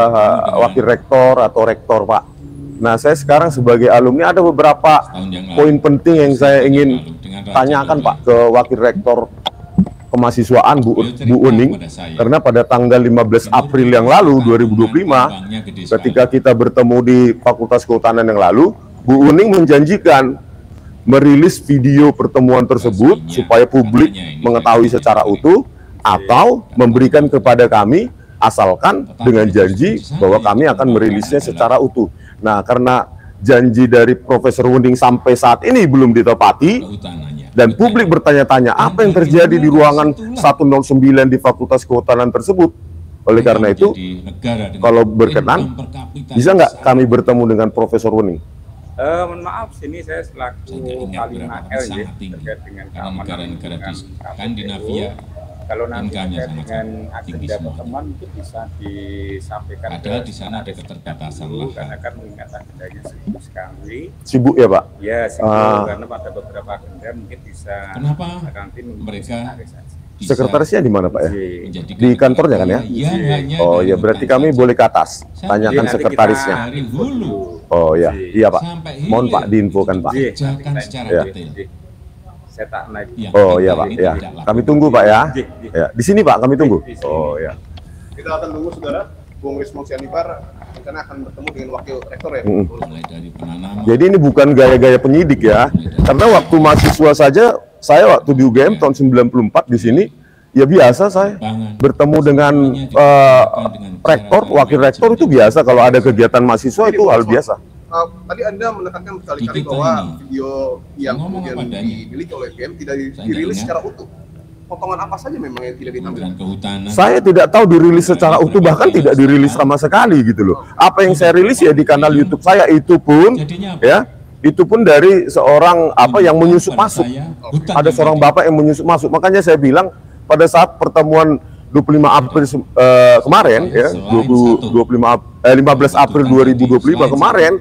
Speaker 1: wakil rektor atau rektor Pak. Nah saya sekarang sebagai alumni ada beberapa poin penting yang saya ingin tanyakan Pak ke wakil rektor kemahasiswaan Bu Uning, karena pada tanggal 15 April yang lalu 2025 ketika kita bertemu di Fakultas Kehutanan yang lalu, Bu Uning menjanjikan merilis video pertemuan tersebut supaya publik mengetahui secara utuh atau memberikan kepada kami asalkan dengan janji bahwa kami akan merilisnya secara utuh. Nah, karena janji dari Profesor Uning sampai saat ini belum ditepati dan publik bertanya-tanya apa yang terjadi di ruangan 109 di Fakultas Kehutanan tersebut. Oleh karena itu, kalau berkenan, bisa nggak kami bertemu dengan Profesor Uning?
Speaker 7: Mohon maaf, sini saya selaku Panglima L ya, terkait dengan keamanan
Speaker 2: negara-negara di Skandinavia.
Speaker 7: Kalau nanti
Speaker 2: Angkanya
Speaker 7: terkait
Speaker 2: sangat
Speaker 7: dengan
Speaker 2: tinggi
Speaker 7: agenda
Speaker 2: semua.
Speaker 7: pertemuan mungkin bisa disampaikan.
Speaker 2: Padahal di sana ada keterbatasan
Speaker 7: dulu,
Speaker 2: lahan.
Speaker 7: karena kan mengingat agendanya sibuk sekali.
Speaker 1: Sibuk ya Pak?
Speaker 7: Ya, sibuk karena pada beberapa agenda mungkin bisa.
Speaker 2: Kenapa
Speaker 7: nanti
Speaker 2: mereka bisa
Speaker 1: Sekretarisnya di mana Pak ya?
Speaker 2: menjadikan
Speaker 1: Di kantornya kan ya?
Speaker 2: yang hanya
Speaker 1: Oh
Speaker 2: dari
Speaker 1: ya, berarti
Speaker 2: hutan
Speaker 1: kami
Speaker 2: saja.
Speaker 1: boleh ke atas, tanyakan
Speaker 7: nanti
Speaker 1: sekretarisnya.
Speaker 2: Dari hulu
Speaker 1: Oh ya, iya Pak.
Speaker 2: sampai
Speaker 1: Mohon
Speaker 2: hilir
Speaker 1: Pak diinfokan Pak.
Speaker 2: dikerjakan secara
Speaker 1: Ya.
Speaker 2: detail.
Speaker 7: saya tak naik.
Speaker 2: Yang
Speaker 1: Oh
Speaker 2: kita
Speaker 1: ya Pak,
Speaker 2: ini
Speaker 1: ya.
Speaker 2: tidak lakukan.
Speaker 1: Kami tunggu Pak ya.
Speaker 7: Ji.
Speaker 1: Ya, di sini Pak, kami tunggu. Oh ya.
Speaker 5: Kita akan tunggu saudara, Bung Rismon Jennifer rencana akan bertemu dengan wakil rektor ya.
Speaker 2: Mulai dari penanaman.
Speaker 1: Jadi ini bukan gaya-gaya penyidik ya. Karena waktu mahasiswa saja, saya waktu di UGM tahun 94 di sini, ya biasa saya bertemu dengan rektor, wakil rektor itu biasa. Kalau ada kegiatan mahasiswa itu hal biasa.
Speaker 5: Tadi Anda menekankan berkali-kali bahwa video yang kemudian dimiliki oleh UGM tidak dirilis secara utuh. Potongan apa saja memang yang tidak ditampilkan?
Speaker 2: Kehutanan.
Speaker 1: Saya tidak tahu dirilis secara utuh, bahkan tidak dirilis sama sekali gitu loh. Apa yang saya rilis ya di kanal YouTube saya, itu pun ya, itu pun dari seorang apa yang menyusup masuk. Ada seorang bapak yang menyusup masuk. Makanya saya bilang pada saat pertemuan 25 April kemarin ya, 15 April 2025 kemarin,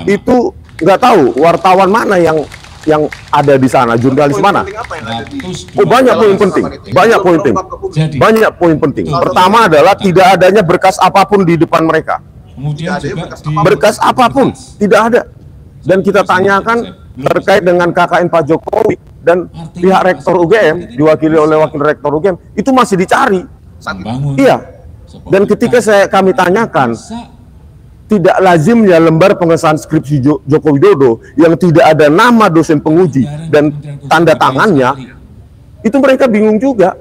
Speaker 1: itu nggak tahu wartawan mana yang ada di sana, jurnalis mana. Oh banyak poin penting, banyak poin penting, banyak poin penting. Pertama adalah tidak adanya berkas apapun di depan mereka.
Speaker 2: Kemudian juga
Speaker 1: Berkas apapun tidak ada. Dan kita tanyakan terkait dengan KKN Pak Jokowi dan pihak rektor UGM diwakili oleh wakil rektor UGM itu masih dicari.
Speaker 2: membangun.
Speaker 1: Iya. Dan ketika kami tanyakan, tidak lazimnya lembar pengesahan skripsi Joko Widodo yang tidak ada nama dosen penguji dan tanda tangannya, itu mereka bingung juga.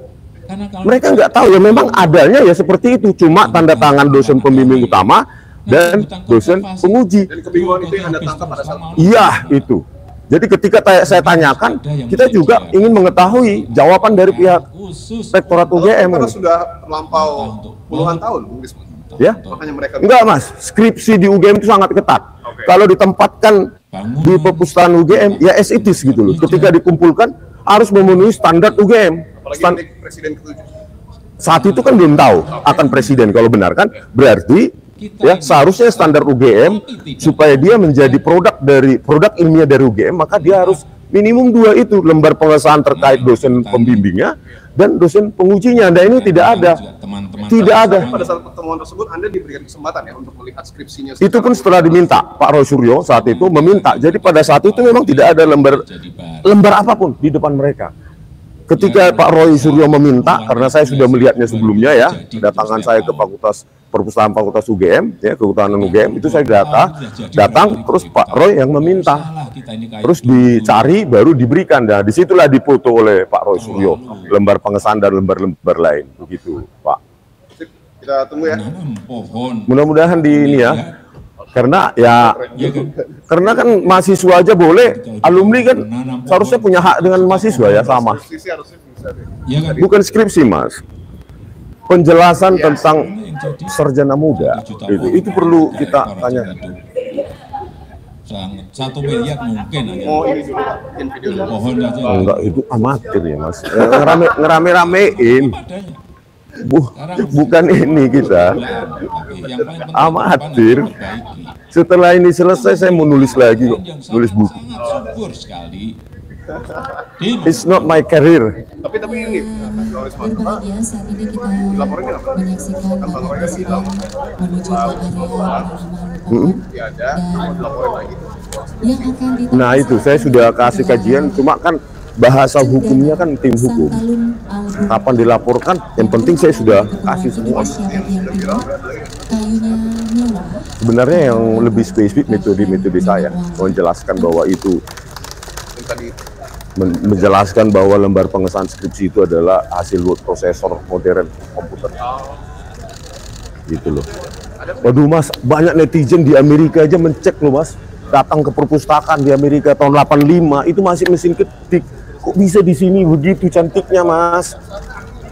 Speaker 1: Mereka nggak tahu ya, memang adanya ya seperti itu, cuma tanda tangan dosen pembimbing utama dan dosen penguji.
Speaker 5: Dan kebingungan itu yang Anda tangkap pada saat
Speaker 1: Iya itu. Jadi ketika saya tanyakan, kita juga ingin mengetahui jawaban dari pihak Rektorat UGM.
Speaker 5: karena sudah terlampau puluhan tahun, Bung Rismon.
Speaker 1: Ya,
Speaker 5: Makanya mereka
Speaker 1: enggak Mas, skripsi di UGM itu sangat ketat. Kalau ditempatkan di perpustakaan UGM, ya as it is gitu loh. Ketika dikumpulkan harus memenuhi standar UGM.
Speaker 5: apalagi milik Presiden ke-7.
Speaker 1: Saat itu kan belum tahu akan presiden, kalau benar kan, berarti ya seharusnya standar UGM supaya dia menjadi produk ilmiah dari UGM, maka dia harus minimum 2 itu, lembar pengesahan terkait dosen pembimbingnya dan dosen pengujinya. Dan ini tidak ada. Tidak ada.
Speaker 5: Pada saat pertemuan tersebut Anda diberikan kesempatan ya untuk melihat skripsinya.
Speaker 1: Itu pun setelah diminta, Pak Roy Suryo saat itu meminta. Jadi pada saat itu memang tidak ada lembar apapun di depan mereka. Ketika Pak Roy Suryo meminta, karena saya sudah melihatnya sebelumnya ya, kedatangan saya ke perpustakaan Fakultas UGM, ya Kehutanan UGM, itu saya datang, terus Pak Roy yang meminta, terus dicari baru diberikan. Nah disitulah dipoto oleh Pak Roy Suryo, lembar pengesahan dan lembar-lembar lain, begitu Pak.
Speaker 5: Kita tunggu ya.
Speaker 1: Mudah-mudahan di ini ya, karena kan mahasiswa aja boleh, alumni kan seharusnya punya hak dengan mahasiswa ya, sama.
Speaker 5: Skripsi harusnya bisa deh.
Speaker 1: Bukan skripsi Mas, penjelasan tentang sarjana muda itu perlu kita tanya.
Speaker 2: 1 miliar mungkin hanya.
Speaker 5: Oh ini dulu Pak, bikin video dulu.
Speaker 2: Pohon aja.
Speaker 1: Enggak, itu amatir ya mas. Ngerame-ramein.
Speaker 2: Padanya.
Speaker 1: Bukan ini kita.
Speaker 2: Tapi yang paling penting
Speaker 1: Amatir.
Speaker 2: ke depan harus diperbaiki.
Speaker 1: Setelah ini selesai saya mau nulis lagi kok,
Speaker 2: Yang
Speaker 1: nulis buku.
Speaker 2: sangat subur sekali.
Speaker 1: It's not my career.
Speaker 5: Tapi ini kalau
Speaker 4: Berbahagia saat ini kita
Speaker 5: dilaporin apa?
Speaker 4: menyaksikan Bapak Presiden menuju ke area penanaman
Speaker 1: Mm-mm.
Speaker 5: Ya ada, mau dilaporin lagi.
Speaker 4: yang akan ditangkap.
Speaker 1: Nah itu saya sudah kasih kajian, cuma kan bahasa hukumnya kan tim hukum. Kapan dilaporkan? Yang penting saya sudah kasih semua.
Speaker 4: Kayunya murah.
Speaker 1: Sebenarnya yang lebih spesifik metode-metode saya menjelaskan bahwa itu
Speaker 5: Yang tadi
Speaker 1: menjelaskan bahwa lembar pengesahan skripsi itu adalah hasil word processor modern komputer. Gitu loh. Waduh mas, banyak netizen di Amerika aja mencek loh mas. Datang ke perpustakaan di Amerika tahun 85 itu masih mesin ketik. Kok bisa di sini begitu cantiknya mas?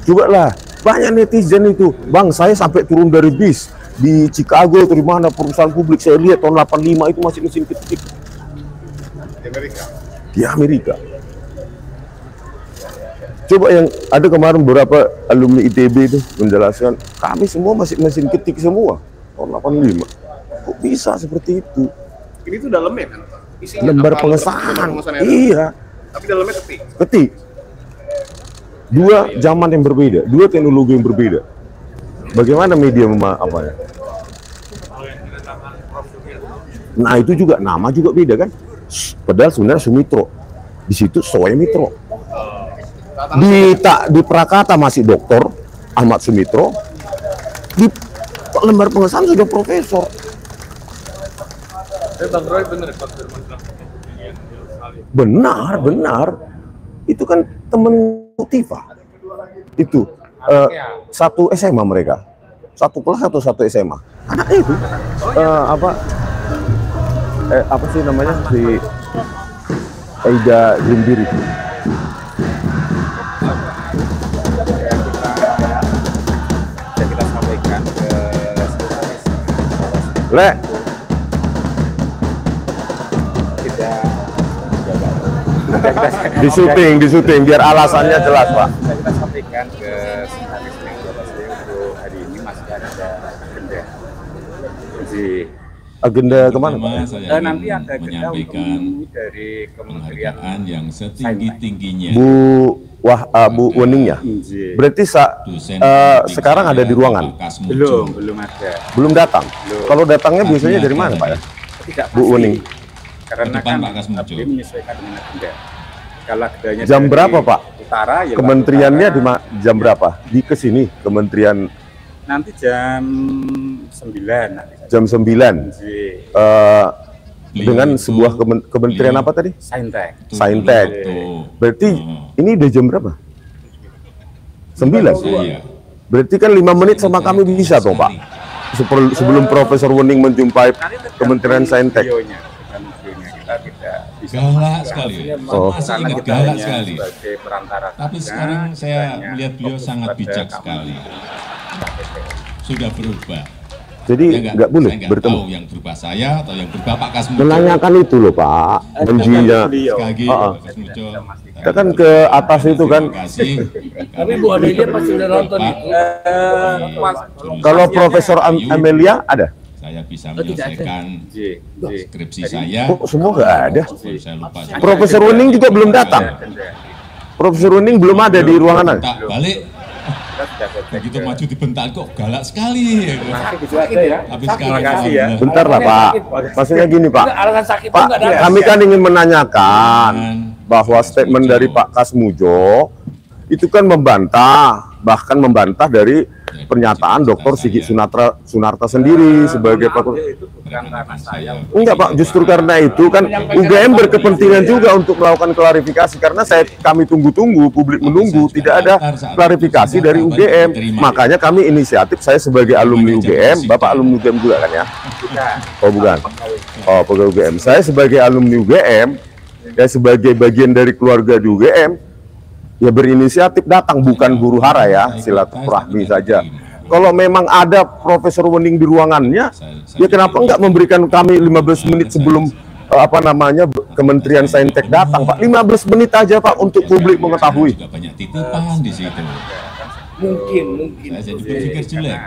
Speaker 1: Coba lah, banyak netizen itu. Bang, saya sampai turun dari bis di Chicago atau di mana perusahaan publik, saya lihat tahun 85 itu masih mesin ketik
Speaker 5: di Amerika.
Speaker 1: di Amerika. Coba yang ada kemarin beberapa alumni ITB itu menjelaskan, kami semua masih mesin ketik semua tahun 85. Kok bisa seperti itu?
Speaker 5: Ini tuh dalamnya kan? Isinya
Speaker 1: Lembar
Speaker 5: apa?
Speaker 1: pengesahan.
Speaker 5: Lembar pengesahan itu.
Speaker 1: Iya,
Speaker 5: Tapi dalamnya ketik.
Speaker 1: ketik. Dua zaman yang berbeda, dua teknologi yang berbeda. Bagaimana media apa ya? Nah itu juga nama juga beda kan? Padahal sebenarnya Sumitro, di situ Soemitro. Di Prakata masih Doktor Ahmad Sumitro, di lembar pengesahan sudah profesor.
Speaker 6: Bang Roy bener Pak Firman.
Speaker 1: Benar. Itu kan temen Tifa. Itu satu SMA mereka, satu kelas atau satu SMA. Anaknya itu apa sih namanya, si Aida Jimbir itu.
Speaker 7: Kita sampaikan ke
Speaker 1: Le, di syuting biar alasannya jelas Pak.
Speaker 7: kita sampaikan ke sekretaris yang untuk hari ini masih ada agenda. Jadi
Speaker 1: Agenda kemana Pak?
Speaker 2: Pertama, saya ingin
Speaker 7: nanti ada agenda
Speaker 2: menyampaikan
Speaker 7: untuk dari Kementerian
Speaker 2: penghargaan yang setinggi-tingginya.
Speaker 1: Bu Wening ya? Berarti
Speaker 2: Dosen
Speaker 1: sekarang ada di ruangan?
Speaker 2: Pak Kasmujo.
Speaker 7: belum ada.
Speaker 1: Belum datang? Kalau datangnya biasanya dari mana Pak ya?
Speaker 7: Tidak
Speaker 1: Bu
Speaker 7: pasti.
Speaker 1: Wening.
Speaker 7: Karena
Speaker 2: Depan
Speaker 7: kan
Speaker 2: Pak Kasmujo.
Speaker 7: abdi menyesuaikan dengan agenda. Kalau agendanya
Speaker 1: Jam
Speaker 7: dari
Speaker 1: berapa, Pak?
Speaker 7: Utara ya.
Speaker 1: Kementeriannya
Speaker 7: Utara.
Speaker 1: jam berapa? Di kesini Kementerian
Speaker 7: Nanti jam 9 nanti.
Speaker 1: jam 9.
Speaker 7: Jadi
Speaker 1: Dengan sebuah kementerian apa tadi?
Speaker 7: Saintek.
Speaker 1: Saintek. Berarti ini udah jam berapa? 9.
Speaker 2: Saya
Speaker 1: Berarti kan 5 menit sama kami bisa toh Pak? Sebelum Profesor Wening menjumpai Kementerian Saintek.
Speaker 7: Videonya, bukan videonya kita tidak bisa.
Speaker 2: galak sekali.
Speaker 1: Oh.
Speaker 2: Masih
Speaker 7: Karena
Speaker 2: ingat
Speaker 7: kita
Speaker 2: galak
Speaker 7: hanya
Speaker 2: sekali.
Speaker 7: sebagai perantara
Speaker 2: Tapi
Speaker 7: saja,
Speaker 2: sekarang saya
Speaker 7: hanya
Speaker 2: melihat beliau
Speaker 7: fokus
Speaker 2: sangat
Speaker 7: pada
Speaker 2: bijak
Speaker 7: keamanan.
Speaker 2: sekali. Sudah berubah.
Speaker 1: Jadi
Speaker 2: Saya
Speaker 1: nggak boleh
Speaker 2: saya nggak
Speaker 1: bertemu.
Speaker 2: tahu yang berubah saya atau yang berubah Pak Kasmujo.
Speaker 1: Menanyakan itu loh Pak, janjinya.
Speaker 2: Sekali lagi
Speaker 1: Ah, ah.
Speaker 2: Pak Kasmujo.
Speaker 1: Kita kan ke atas itu kan.
Speaker 2: Terima kasih.
Speaker 6: Tapi Bu Adelia pasti udah nonton
Speaker 2: Pak,
Speaker 6: itu.
Speaker 1: Kalau Profesor Amelia ada?
Speaker 2: saya bisa menyelesaikan skripsi saya.
Speaker 1: Kok semua nggak ada?
Speaker 2: Saya lupa.
Speaker 1: Profesor Wening juga belum datang. Profesor Wening belum ada di ruangan.
Speaker 2: Tak balik. Begitu maju dibentak kok galak sekali.
Speaker 7: Itu ada ya.
Speaker 2: Tapi
Speaker 7: Terima
Speaker 2: sekarang
Speaker 7: kasih ya.
Speaker 2: alhamdulillah.
Speaker 1: Bentar lah Pak. Maksudnya gini Pak.
Speaker 6: Alasan sakit
Speaker 1: Pak,
Speaker 6: enggak ada.
Speaker 1: kami kan ingin menanyakan bahwa statement dari Pak Kasmujo itu kan bahkan membantah dari pernyataan Dr. Sigit Sunarta sendiri sebagai Pak.
Speaker 7: Itu bukan karena saya.
Speaker 1: Enggak Pak, justru karena itu kan UGM berkepentingan juga untuk melakukan klarifikasi karena kami tunggu-tunggu, publik menunggu, tidak ada klarifikasi dari UGM. Makanya kami inisiatif, saya sebagai alumni UGM, Bapak alumni UGM juga kan ya? Oh bukan. Oh pegawai UGM. Saya sebagai alumni UGM, ya sebagai bagian dari keluarga di UGM, ya berinisiatif datang, bukan huru hara ya, silaturahmi saja. Kalau memang ada Profesor Wening di ruangannya, ya kenapa enggak memberikan kami 15 menit sebelum apa namanya Kementerian Saintek datang Pak, 15 menit aja Pak untuk publik mengetahui.
Speaker 2: Juga banyak titipan di situ.
Speaker 7: Mungkin
Speaker 2: Saya jadi berpikir jelek.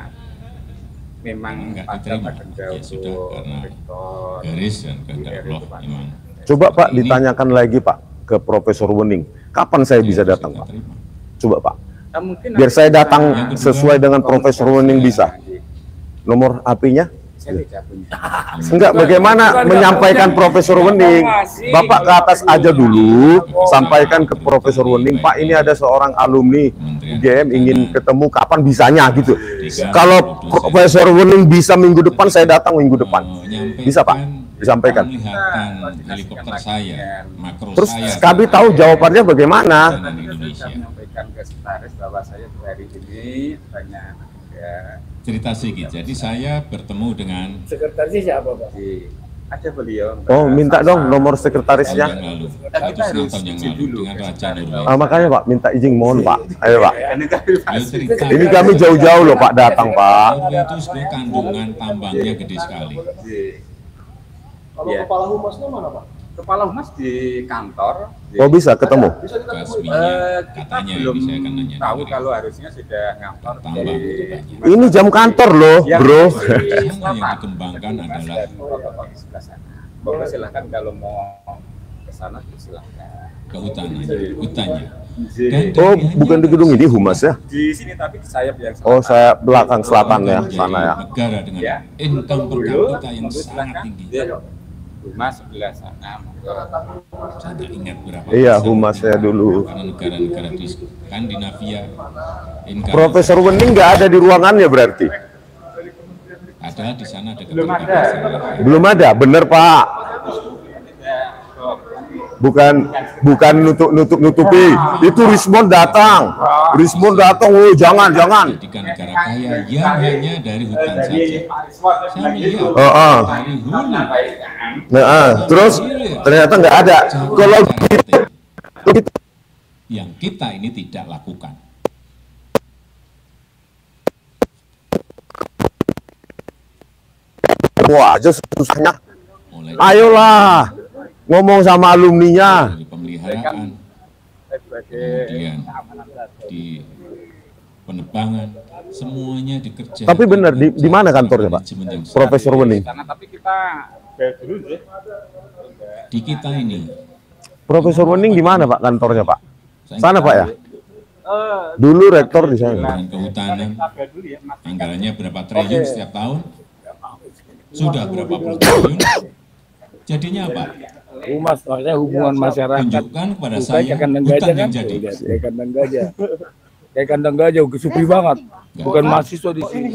Speaker 7: memang
Speaker 2: Enggak
Speaker 7: pada
Speaker 2: diterima.
Speaker 7: agenda
Speaker 2: Ya sudah,
Speaker 7: untuk
Speaker 2: karena
Speaker 7: rektor
Speaker 2: garis dan kehendak Allah memang.
Speaker 1: Coba Pak
Speaker 2: Ini
Speaker 1: ditanyakan lagi Pak ke Profesor Wening, kapan saya bisa
Speaker 2: harus
Speaker 1: datang
Speaker 2: kita
Speaker 1: Pak?
Speaker 2: terima.
Speaker 1: Coba Pak,
Speaker 7: mungkin
Speaker 1: biar saya datang
Speaker 2: Yang kedua,
Speaker 1: sesuai dengan Profesor Wening bisa. Nomor HP-nya?
Speaker 7: saya tidak punya.
Speaker 1: Enggak, bagaimana menyampaikan Profesor Wening? Bapak ke atas aja dulu, sampaikan ke Profesor Wening, Pak ini ada seorang alumni UGM ingin ketemu, kapan bisanya gitu. Kalau Profesor Wening bisa minggu depan, saya datang minggu depan. Bisa Pak, disampaikan.
Speaker 2: Penglihatan helikopter saya, makro
Speaker 1: Terus
Speaker 2: saya.
Speaker 1: kami tahu jawabannya bagaimana.
Speaker 2: Perjalanan Indonesia.
Speaker 7: Saya menyampaikan ke sekretaris bahwa saya hari ini banyak ya
Speaker 2: Cerita sedikit. Jadi saya bertemu dengan
Speaker 8: Sekretarisnya siapa, Pak?
Speaker 7: ada beliau.
Speaker 1: Oh, minta dong nomor
Speaker 2: tahun
Speaker 1: sekretarisnya.
Speaker 2: yang lalu.
Speaker 7: Kita
Speaker 2: Itu setengah
Speaker 7: harus
Speaker 2: tahun yang
Speaker 7: izin
Speaker 2: lalu
Speaker 7: dulu
Speaker 2: dengan
Speaker 7: ke
Speaker 2: Raja
Speaker 7: sekretaris.
Speaker 2: Norway.
Speaker 1: Makanya Pak, minta izin mohon Pak. Ayo Pak.
Speaker 2: Beliau cerita.
Speaker 1: Ini kami jauh-jauh loh Pak datang Pak.
Speaker 2: Norway itu sebenarnya kandungan tambangnya gede sekali.
Speaker 6: Kalau
Speaker 7: Iya.
Speaker 6: kepala humasnya mana Pak?
Speaker 7: Kepala humas di kantor.
Speaker 1: Oh bisa ketemu?
Speaker 6: Bisa kita temui.
Speaker 2: Basminya
Speaker 7: Kita
Speaker 2: katanya
Speaker 7: belum
Speaker 2: ini saya akan nanya.
Speaker 7: tahu kalau harusnya sudah ngantor
Speaker 2: Tambah banyak.
Speaker 1: Ini jam kantor loh bro.
Speaker 2: Sana yang dikembangkan adalah
Speaker 7: protokol di sebelah sana. Bapak silahkan kalau mau ke sana silahkan.
Speaker 2: hutannya.
Speaker 1: Oh bukan di gedung ini humas ya?
Speaker 7: Di sini tapi sayap yang
Speaker 1: Oh saya belakang selatan ya, sana ya.
Speaker 2: Negara dengan
Speaker 7: Ya.
Speaker 2: income per
Speaker 7: Dulu,
Speaker 2: kapita yang
Speaker 7: monggo
Speaker 2: sangat
Speaker 7: silakan.
Speaker 2: tinggi.
Speaker 7: Ya. Humas sebelah sana.
Speaker 2: Saya tak ingat berapa.
Speaker 1: Iya
Speaker 2: persen.
Speaker 1: humas saya dulu.
Speaker 2: Karena negara-negara di Skandinavia, income
Speaker 1: Profesor Wening nggak ada di ruangannya berarti?
Speaker 2: ada di sana ada
Speaker 7: Belum ada.
Speaker 2: keterlibatan.
Speaker 1: Belum ada, bener Pak. Bukan nutupi. Itu Rismond datang. Oh jangan.
Speaker 2: Jadikan negara kaya yang hanya dari hutan saja. Saya melihat
Speaker 1: Oh.
Speaker 2: dari hulu.
Speaker 1: Nah, terus ternyata nggak ada. Kalau gitu,
Speaker 2: Yang kita ini tidak lakukan.
Speaker 1: wah aja susahnya.
Speaker 2: Mulai
Speaker 1: Ayolah ngomong sama alumninya.
Speaker 2: dari pemeliharaan, kemudian di penebangan, semuanya dikerjakan.
Speaker 1: Tapi benar di mana kantornya Pak?
Speaker 2: Manajemen yang
Speaker 1: Profesor Wening.
Speaker 7: Karena tapi kita dulu deh.
Speaker 2: di kita ini.
Speaker 1: Profesor Wening di mana Pak kantornya Pak?
Speaker 2: Saya
Speaker 1: Sana Pak ya? Dulu rektor di sana.
Speaker 2: dengan kehutanan, anggarannya berapa triliun setiap tahun? Sudah berapa puluh triliun? Jadinya apa?
Speaker 8: Humas, maksudnya hubungan masyarakat.
Speaker 2: Tunjukkan kepada
Speaker 8: Bukan
Speaker 2: saya
Speaker 8: kayak kandang
Speaker 2: hutan
Speaker 8: gajah
Speaker 2: yang
Speaker 8: kan?
Speaker 2: jadi.
Speaker 8: Kayak kandang gajah. Kayak kandang gajah, sepi banget. Bukan mahasiswa di sini.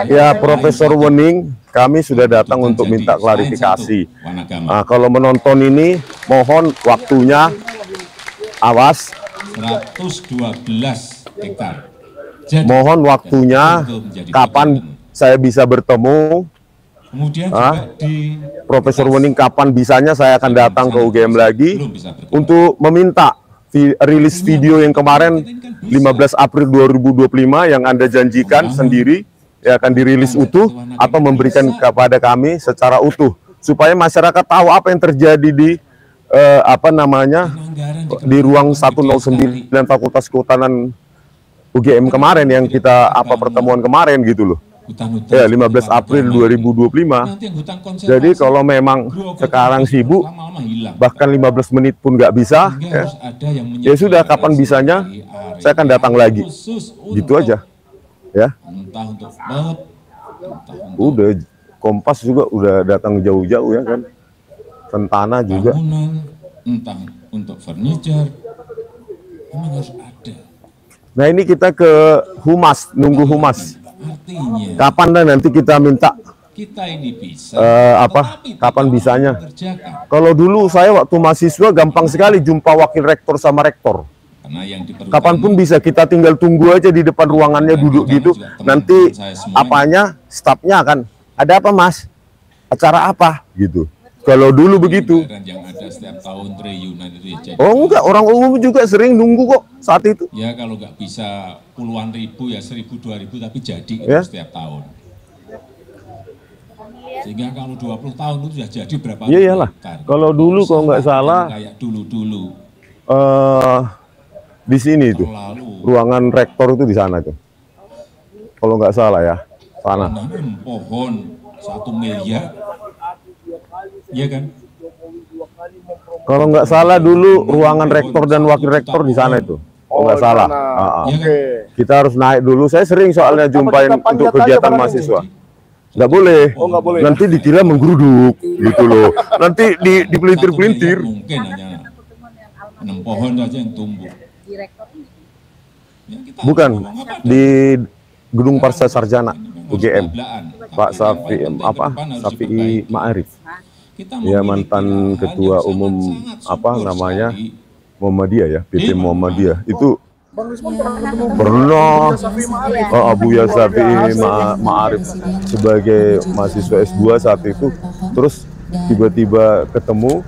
Speaker 1: Ya Profesor Wening, kami sudah datang untuk minta klarifikasi. Nah, kalau menonton ini, mohon waktunya, awas,
Speaker 2: 112 hektar. Jadi,
Speaker 1: mohon waktunya,
Speaker 2: itu menjadi
Speaker 1: kapan
Speaker 2: komitmen.
Speaker 1: saya bisa bertemu,
Speaker 2: Kemudian
Speaker 1: Ah,
Speaker 2: juga di
Speaker 1: Profesor Wening kapan bisanya saya akan datang ke UGM lagi
Speaker 2: belum bisa bergerak.
Speaker 1: untuk meminta rilis video yang kemarin 15 April 2025 yang Anda janjikan sendiri ya akan dirilis utuh atau memberikan kepada kami secara utuh supaya masyarakat tahu apa yang terjadi di apa namanya
Speaker 2: Anggaran
Speaker 1: di ruang
Speaker 2: dikeluarkan
Speaker 1: 109 Fakultas Kehutanan UGM kemarin yang kita pertemuan kemarin gitu loh.
Speaker 2: hutan-hutan
Speaker 1: Ya 15 April 2025.
Speaker 2: Nanti yang hutan konservasi,
Speaker 1: Jadi kalau memang sekarang sibuk
Speaker 2: lama-lama hilang.
Speaker 1: bahkan 15 menit pun nggak bisa
Speaker 2: Sehingga
Speaker 1: ya,
Speaker 2: harus ada yang
Speaker 1: ya sudah
Speaker 2: menyediakan
Speaker 1: kapan bisanya
Speaker 2: area
Speaker 1: saya akan datang lagi
Speaker 2: khusus untuk
Speaker 1: gitu aja ya.
Speaker 2: entah untuk laut, entah untuk
Speaker 1: Udah Kompas juga udah datang jauh-jauh ya kan, Sentana juga.
Speaker 2: bangunan, entah untuk furniture, memang harus ada.
Speaker 1: Nah ini kita ke humas, nunggu humas.
Speaker 2: Artinya
Speaker 1: Kapan dah nanti kita minta
Speaker 2: kita ini bisa,
Speaker 1: apa?
Speaker 2: tetapi
Speaker 1: Kapan
Speaker 2: tidak
Speaker 1: bisanya?
Speaker 2: mengerjakan.
Speaker 1: Kalau dulu saya waktu mahasiswa gampang sekali jumpa wakil rektor sama rektor.
Speaker 2: Karena yang diperlukan
Speaker 1: Kapanpun bisa, kita tinggal tunggu aja di depan ruangannya duduk gitu. Nanti apanya, stafnya akan ada apa Mas? Acara apa? Gitu. Kalau dulu begitu.
Speaker 2: anggaran yang ada setiap tahun triliunan itu ya jadi.
Speaker 1: Oh enggak, orang umum juga sering nunggu kok saat itu.
Speaker 2: Ya kalau nggak bisa puluhan ribu ya 1.000 2.000 tapi jadi itu
Speaker 1: Ya.
Speaker 2: setiap tahun. Sehingga kalau 20 tahun itu sudah jadi berapa?
Speaker 1: Iya iyalah. Kalau dulu kalau nggak salah
Speaker 2: kayak dulu-dulu.
Speaker 1: Di sini itu ruangan rektor itu di sana tuh. Kalau nggak salah ya, sana.
Speaker 2: Pohon 1 miliar, iya kan?
Speaker 1: Kalau nggak salah dulu ruangan rektor dan wakil rektor di sana itu. Kalau nggak salah. Kita harus naik dulu. Saya sering soalnya jumpain untuk kegiatan mahasiswa. Nggak boleh.
Speaker 6: Nggak boleh.
Speaker 1: Nanti dikira menggeruduk gitu loh. Nanti dipelintir-pelintir.
Speaker 2: Mungkin hanya 6 pohon saja yang tumbuh. Ya,
Speaker 1: bukan di Gedung Parsha Sarjana UGM, Pak Safi'i Ma'arif. Ya, mantan ketua umum Muhammadiyah ya, PP Muhammadiyah itu pernah Buya Safi'i Ma'arif sebagai mahasiswa S2 saat itu, terus tiba-tiba ketemu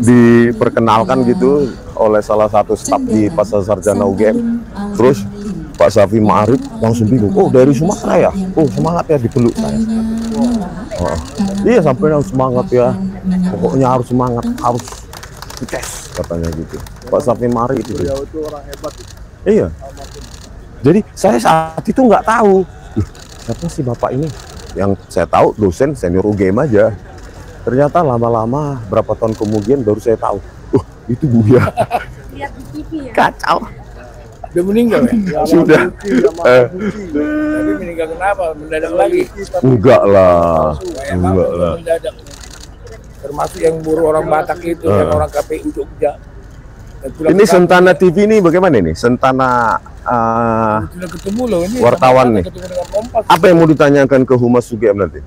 Speaker 1: diperkenalkan gitu oleh salah satu staf di Parsha Sarjana UGM. Terus Pak Safi'i Ma'arif langsung bingung, oh dari Sumatera ya, oh semangat ya, dipeluk saya. Iya sampai yang semangat ya, pokoknya harus semangat, harus sukses katanya gitu. Pak Safi'i Ma'arif itu.
Speaker 6: Beliau itu orang hebat.
Speaker 1: Iya. Jadi saya saat itu nggak tahu, siapa sih bapak ini? Yang saya tahu dosen senior UGM aja. Ternyata lama-lama berapa tahun kemudian baru saya tahu, itu Buya.
Speaker 3: Lihat di TV ya.
Speaker 1: Kacau.
Speaker 8: Udah meninggal ya?
Speaker 1: Sudah.
Speaker 8: Tapi meninggal kenapa? Mendadak lagi?
Speaker 1: Enggak lah. Enggak lah.
Speaker 8: Mendadak. Termasuk yang buruh orang Batak itu, yang orang KPU Jogja.
Speaker 1: Ini Sentana TV ini bagaimana nih? Sentana
Speaker 8: sudah ketemu loh ini.
Speaker 1: Wartawan nih. Apa yang mau ditanyakan ke Humas UGM nanti?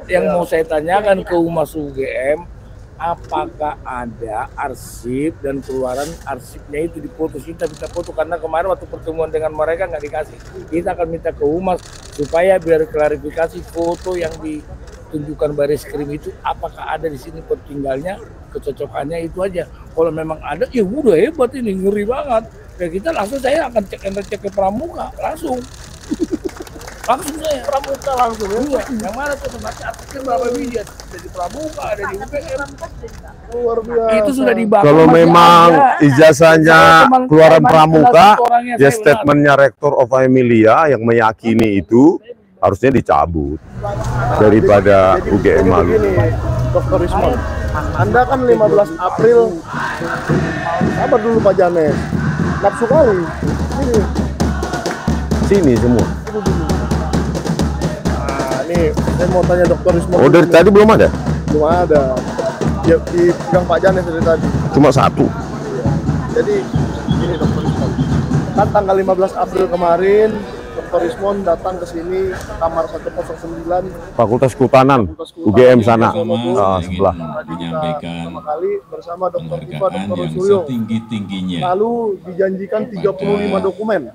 Speaker 8: Yang mau saya tanyakan ke Humas UGM, apakah ada arsip dan keluaran arsipnya itu dipoto? Kita minta foto karena kemarin waktu pertemuan dengan mereka nggak dikasih. Kita akan minta ke Humas supaya biar klarifikasi foto yang ditunjukkan Bareskrim itu apakah ada di sini pertinggalnya, kecocokannya itu aja. Kalau memang ada, ya udah hebat ini, ngeri banget. Ya kita langsung, saya akan cek ke Pramuka langsung. Langsung saya Pramuka langsung ya. Yang mana tuh baca artikel berapa biji ada di Pramuka, ada di UGM.
Speaker 6: Luar biasa.
Speaker 8: Itu sudah dibakar.
Speaker 1: Kalau memang ijazahnya keluaran Pramuka, ya statementnya Rektor of Emilia yang meyakini itu harusnya dicabut daripada UGM malu.
Speaker 6: Dr. Rismon, Anda kan 15 April, apa dulu Pak Janes? Nafsu kali.
Speaker 1: Sini semua.
Speaker 6: Nih, saya mau tanya Dr. Rismon.
Speaker 1: Oh, dari tadi belum ada?
Speaker 6: Belum ada. Ya, dipegang Pak Janes dari tadi.
Speaker 1: Cuma satu.
Speaker 6: Jadi, ini Dr. Rismon. Kan tanggal 15 April kemarin, Dr. Rismon datang ke sini, kamar 109.
Speaker 1: Fakultas Kehutanan, UGM sana, sebelah.
Speaker 2: Menyampaikan
Speaker 6: kali bersama Dr. Tifa,
Speaker 2: penghargaan
Speaker 6: Dr.
Speaker 2: yang
Speaker 6: Suryo.
Speaker 2: setinggi-tingginya.
Speaker 6: Lalu dijanjikan 35 dokumen.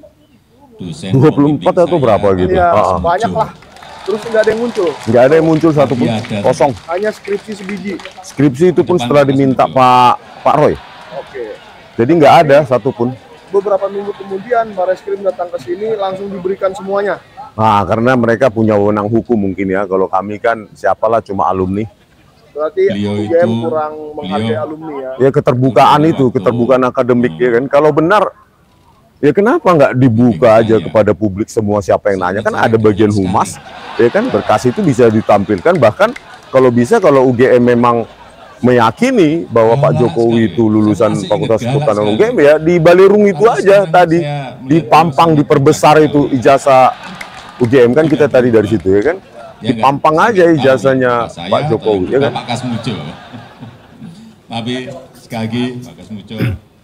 Speaker 1: 24 atau berapa gitu?
Speaker 6: Iya, banyak lah. Terus nggak ada yang muncul.
Speaker 1: Nggak ada yang muncul satupun, kosong.
Speaker 6: Hanya skripsi sebiji.
Speaker 1: Skripsi itu pun setelah diminta Pak Roy.
Speaker 6: Oke.
Speaker 1: Jadi nggak ada satupun.
Speaker 6: Beberapa minggu kemudian Bareskrim datang ke sini langsung diberikan semuanya.
Speaker 1: Nah, karena mereka punya wewenang hukum mungkin ya. Kalau kami kan siapalah cuma alumni.
Speaker 6: Berarti UGM kurang menghargai alumni ya.
Speaker 1: Ya keterbukaan itu, keterbukaan akademik ya kan. Kalau benar, ya kenapa nggak dibuka aja kepada publik semua siapa yang nanya? Kan ada bagian humas, ya kan berkas itu bisa ditampilkan. Bahkan kalau bisa, kalau UGM memang meyakini bahwa Pak Jokowi itu lulusan Fakultas Kehutanan UGM, ya di Balirung itu aja tadi dipampang, diperbesar itu ijazah UGM kan, kita tadi dari situ ya kan, dipampang aja ijazahnya Pak Jokowi ya kan.
Speaker 2: Pak Kasmujo. Tapi sekali lagi Pak Kasmujo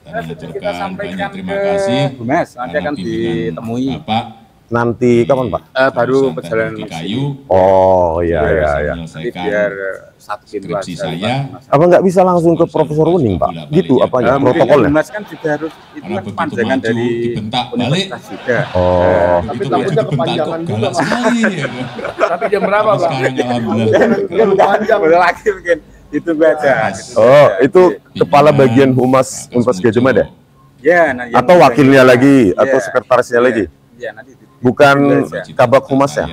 Speaker 2: mengaturkan banyak terima kasih.
Speaker 7: Bu Mes, nanti akan ditemui.
Speaker 2: Bapak
Speaker 1: nanti kapan Pak?
Speaker 7: Baru perjalanan
Speaker 2: di kayu.
Speaker 1: Oh iya iya iya.
Speaker 7: Nanti biar satu
Speaker 2: skripsi saya.
Speaker 1: Apa nggak bisa langsung ke Profesor Wening Pak? Gitu apanya protokolnya?
Speaker 7: Mas kan juga harus itu kan panjangan dari universitas juga.
Speaker 1: Oh.
Speaker 6: Tapi takutnya kepanjangan juga Mas.
Speaker 8: Tapi jam berapa Pak?
Speaker 2: Sekarang alhamdulillah.
Speaker 6: Panjang.
Speaker 7: Boleh lagi mungkin itu aja.
Speaker 1: Oh itu kepala bagian humas Universitas Gadjah Mada?
Speaker 7: Ya.
Speaker 1: Atau wakilnya lagi atau sekretarisnya lagi?
Speaker 7: Ya nanti.
Speaker 1: Bukan kabak humas ya?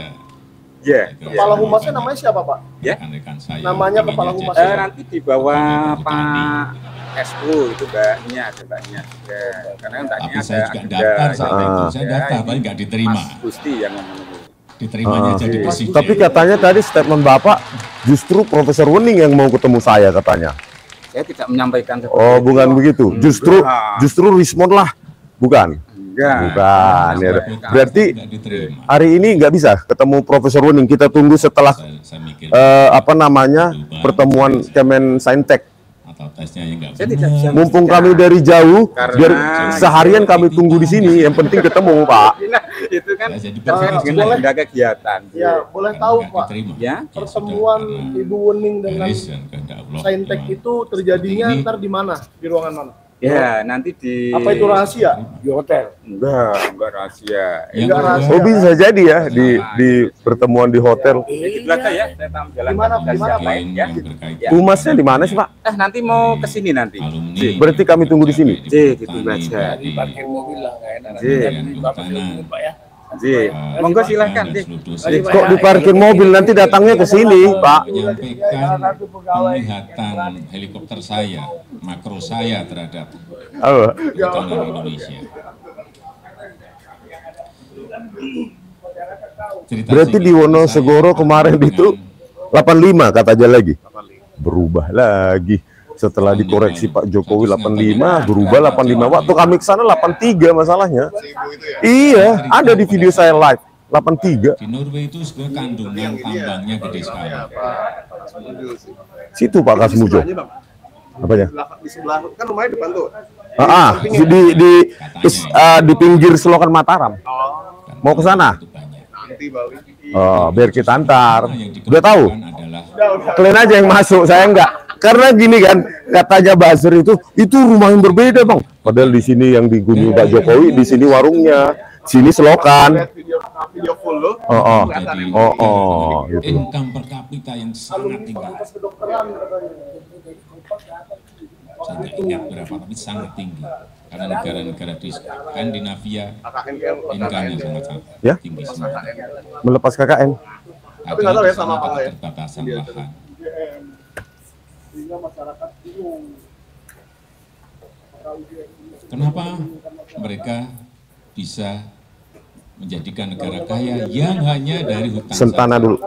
Speaker 7: Ya.
Speaker 6: Kepala humasnya namanya siapa, Pak?
Speaker 7: Ya.
Speaker 2: Rekan-rekan saya.
Speaker 6: Namanya kepala humas.
Speaker 7: Nanti di bawah Pak S10 itu mbaknya, ada mbaknya juga. Karena kan tadinya
Speaker 2: Tapi saya juga daftar saat itu. Saya daftar, tapi nggak diterima.
Speaker 7: Mas Gusti yang ngomong.
Speaker 2: Diterimanya jadi presiden.
Speaker 1: Tapi katanya tadi statement Bapak justru Profesor Wening yang mau ketemu saya katanya.
Speaker 7: Saya tidak menyampaikan seperti
Speaker 1: Oh,
Speaker 7: itu.
Speaker 1: bukan begitu. Justru Rismond lah. Bukan.
Speaker 7: Enggak.
Speaker 1: Bukan. Ya. Berarti
Speaker 2: Nggak diterima.
Speaker 1: hari ini nggak bisa ketemu Profesor Wening. Kita tunggu setelah
Speaker 2: Saya mikir
Speaker 1: pertemuan Kemensaintek.
Speaker 2: atau tesnya yang nggak
Speaker 7: Saya tidak bisa.
Speaker 1: Mumpung kami dari jauh,
Speaker 7: Karena
Speaker 1: biar seharian kami tunggu di sini. Yang penting ketemu, Pak.
Speaker 7: Nah, itu kan
Speaker 2: Saya jadi
Speaker 7: terkait dengan
Speaker 6: boleh.
Speaker 7: agenda kegiatan.
Speaker 6: Ya, boleh
Speaker 2: Karena
Speaker 6: tahu,
Speaker 2: nggak
Speaker 6: Pak.
Speaker 2: diterima.
Speaker 7: Ya.
Speaker 6: Pertemuan Ibu Wening dengan
Speaker 2: Beres dan kehendak Allah.
Speaker 6: Saintek
Speaker 2: Memang
Speaker 6: itu terjadinya
Speaker 2: seperti ini.
Speaker 6: ntar di mana? Di ruangan mana?
Speaker 7: Ya, nanti di
Speaker 6: Apa itu rahasia?
Speaker 8: Di hotel.
Speaker 7: Enggak rahasia.
Speaker 2: Yang
Speaker 6: Enggak
Speaker 2: kedua,
Speaker 6: rahasia.
Speaker 1: Oh, bisa jadi ya di pertemuan di hotel.
Speaker 7: Di belakang ya, saya tahu jalan.
Speaker 6: Gimana,
Speaker 7: dan
Speaker 6: gimana,
Speaker 7: yang
Speaker 6: Pak?
Speaker 7: lain ya.
Speaker 2: yang berkaitan
Speaker 7: Ya.
Speaker 1: Humasnya di mana sih, Pak?
Speaker 7: Nanti mau ke sini nanti.
Speaker 2: alumni.
Speaker 7: Ji,
Speaker 1: berarti kami tunggu di sini.
Speaker 7: Ji, gitu aja.
Speaker 8: Di parkir mobil lah, nggak enak.
Speaker 7: Ji.
Speaker 8: Nanti Bapak umum, Pak ya.
Speaker 7: Ji, monggo silahkan, Ji.
Speaker 1: Kok di parkir mobil nanti datangnya ke sini, Pak?
Speaker 2: Menyampaikan penglihatan helikopter saya, makro saya terhadap
Speaker 1: Oh.
Speaker 2: pertahanan Indonesia. Cerita
Speaker 1: Berarti
Speaker 2: singkat
Speaker 1: di Wonosegoro
Speaker 2: saya
Speaker 1: kemarin
Speaker 2: dengan
Speaker 1: itu 85 katanya lagi. Berubah lagi. Setelah dikoreksi Pak Jokowi 85, berubah 85. Waktu kami ke sana 83 masalahnya. Iya, ada di video saya live. 83.
Speaker 2: di Norway itu sebenarnya kandungan tambangnya gede sekali.
Speaker 1: Situ Pak Kasmujo.
Speaker 5: Sebelahnya, Bang.
Speaker 1: Apanya?
Speaker 5: Di sebelah kan rumahnya depan tuh.
Speaker 1: Di pinggir selokan Mataram. Mau ke sana?
Speaker 2: Itu banyak.
Speaker 5: Nanti Bali.
Speaker 1: Oh, biar kita antar.
Speaker 2: Yang
Speaker 1: Udah tahu?
Speaker 2: dikemukakan adalah
Speaker 1: Kalian aja yang masuk, saya enggak. Karena gini kan, katanya buzzer itu rumah yang berbeda, Bang. Padahal di sini yang dikunjungi Pak Jokowi, di sini warungnya, sini selokan.
Speaker 5: Video full lo.
Speaker 2: jadi
Speaker 1: Gitu.
Speaker 2: income per kapita yang sangat tinggi. Saya nggak ingat berapa, tapi sangat tinggi. Karena negara-negara di Skandinavia income-nya sangat
Speaker 1: Ya?
Speaker 2: tinggi semua.
Speaker 1: Melepas KKN.
Speaker 5: Tapi nggak tahu ya sama apa nggak ya?
Speaker 2: Keterbatasan lahan. Kenapa mereka bisa menjadikan negara kaya yang hanya dari hutan
Speaker 1: Sentana
Speaker 2: saja?
Speaker 1: dulu.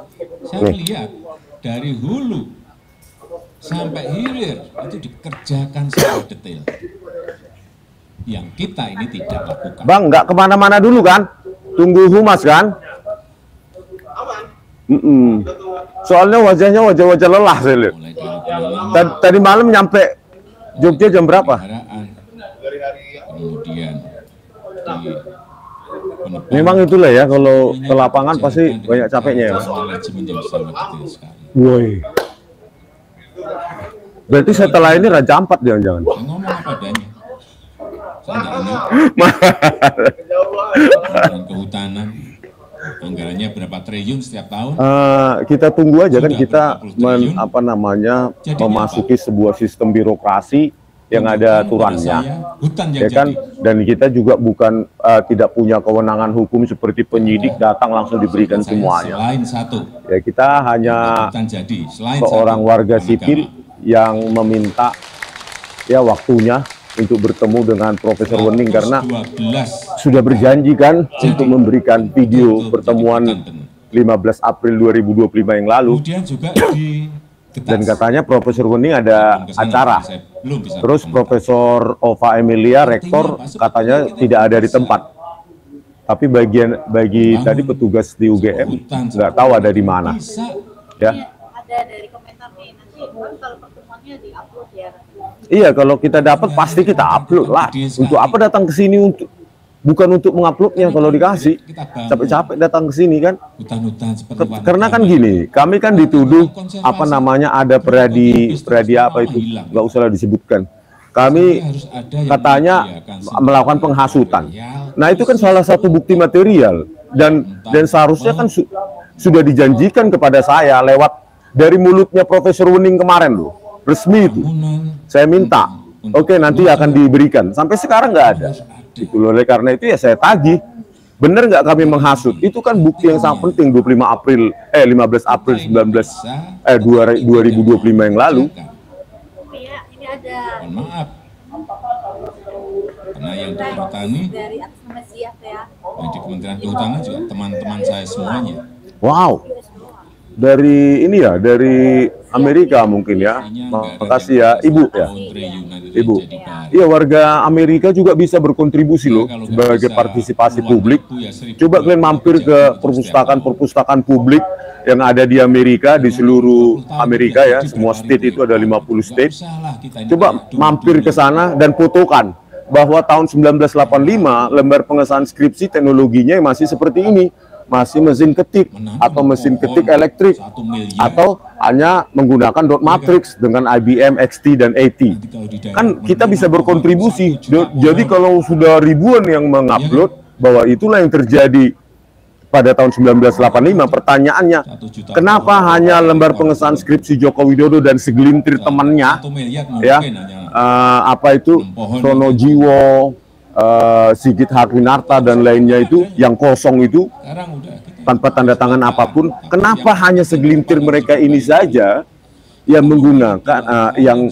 Speaker 2: Saya
Speaker 1: Nih.
Speaker 2: melihat dari hulu sampai hilir itu dikerjakan secara detail. Yang kita ini tidak lakukan.
Speaker 1: Bang, nggak kemana-mana dulu kan? Tunggu humas kan? Soalnya wajahnya wajah-wajah lelah saya lihat.
Speaker 2: Mulai dari penanganan
Speaker 1: Tadi malam nyampe Jogja jam berapa?
Speaker 2: kendaraan, kemudian di penebangan.
Speaker 1: Memang itulah ya, kalau ke lapangan pasti banyak capeknya ya, Pak.
Speaker 2: Manajemen yang sangat detail sekali.
Speaker 1: Woi. Berarti setelah ini Raja Ampat jangan-jangan.
Speaker 2: Saya ngomong apa adanya. Saya nggak ingat. Dan kehutanan anggarannya berapa triliun setiap tahun?
Speaker 1: Kita tunggu aja kan,
Speaker 2: Sudah
Speaker 1: kita
Speaker 2: berapa puluh triliun. Jadinya
Speaker 1: memasuki sebuah sistem birokrasi yang ada aturannya,
Speaker 2: Hutan yang
Speaker 1: ya kan?
Speaker 2: jadi.
Speaker 1: Dan kita juga bukan tidak punya kewenangan hukum seperti penyidik datang langsung diberikan
Speaker 2: Saya
Speaker 1: semuanya.
Speaker 2: Selain satu,
Speaker 1: Ya kita hanya
Speaker 2: hutan jadi. Selain
Speaker 1: seorang
Speaker 2: satu,
Speaker 1: warga
Speaker 2: agama.
Speaker 1: sipil yang meminta ya waktunya untuk bertemu dengan Profesor Wening karena
Speaker 2: 12
Speaker 1: sudah berjanji kan untuk memberikan video pertemuan 15 April 2025 yang lalu,
Speaker 2: Kemudian juga di
Speaker 1: dan katanya Profesor Wening ada acara. Terus Profesor Ova Emilia rektor katanya tidak ada di tempat. Tapi bagi tadi petugas di UGM nggak tahu ada di mana. Ya.
Speaker 3: Ada dari komentarnya nanti kalau pertemuannya di-upload ya.
Speaker 1: Iya, kalau kita dapat pasti kita upload lah. Untuk apa datang ke sini bukan untuk menguploadnya kalau dikasih. Capek-capek datang ke sini kan.
Speaker 2: Hutan-hutan seperti
Speaker 1: Karena kan gini, kami kan dituduh ada pradi apa itu, nggak usah disebutkan. Kami katanya melakukan penghasutan. Nah itu kan salah satu bukti material dan seharusnya kan sudah dijanjikan kepada saya lewat dari mulutnya Profesor Wening kemarin loh, resmi itu. Saya minta, oke nanti akan diberikan. Sampai sekarang nggak ada. Itu oleh karena itu ya saya tagih Benar nggak kami menghasut? Itu kan bukti yang sangat penting 15 April 2025 yang lalu.
Speaker 3: Iya, ini ada.
Speaker 2: Mohon maaf. Karena yang di Perhutani,
Speaker 3: Dari atas nama siap ya.
Speaker 2: yang di Kementerian Kehutanan juga teman-teman saya semuanya.
Speaker 1: Wow. Dari ini ya, dari Amerika mungkin ya. Makasih ya, Ibu ya. Ibu. Iya, warga Amerika juga bisa berkontribusi loh sebagai partisipasi publik. Coba kalian mampir ke perpustakaan publik yang ada di Amerika, di seluruh Amerika ya, semua state itu ada 50 state. Coba mampir ke sana dan fotokan bahwa tahun 1985 lembar pengesahan skripsi teknologinya masih seperti ini. Masih mesin ketik atau mesin ketik elektrik atau hanya menggunakan dot matrix dengan IBM XT dan AT. Kan kita bisa berkontribusi. Jadi kalau sudah ribuan yang mengupload bahwa itulah yang terjadi pada tahun 1985, pertanyaannya kenapa hanya lembar pengesahan skripsi Joko Widodo dan segelintir temannya ya apa itu Sono Jiwo, Sigit Harwinarta dan lainnya itu yang kosong itu tanpa tanda tangan apapun, kenapa hanya segelintir mereka ini saja yang menggunakan yang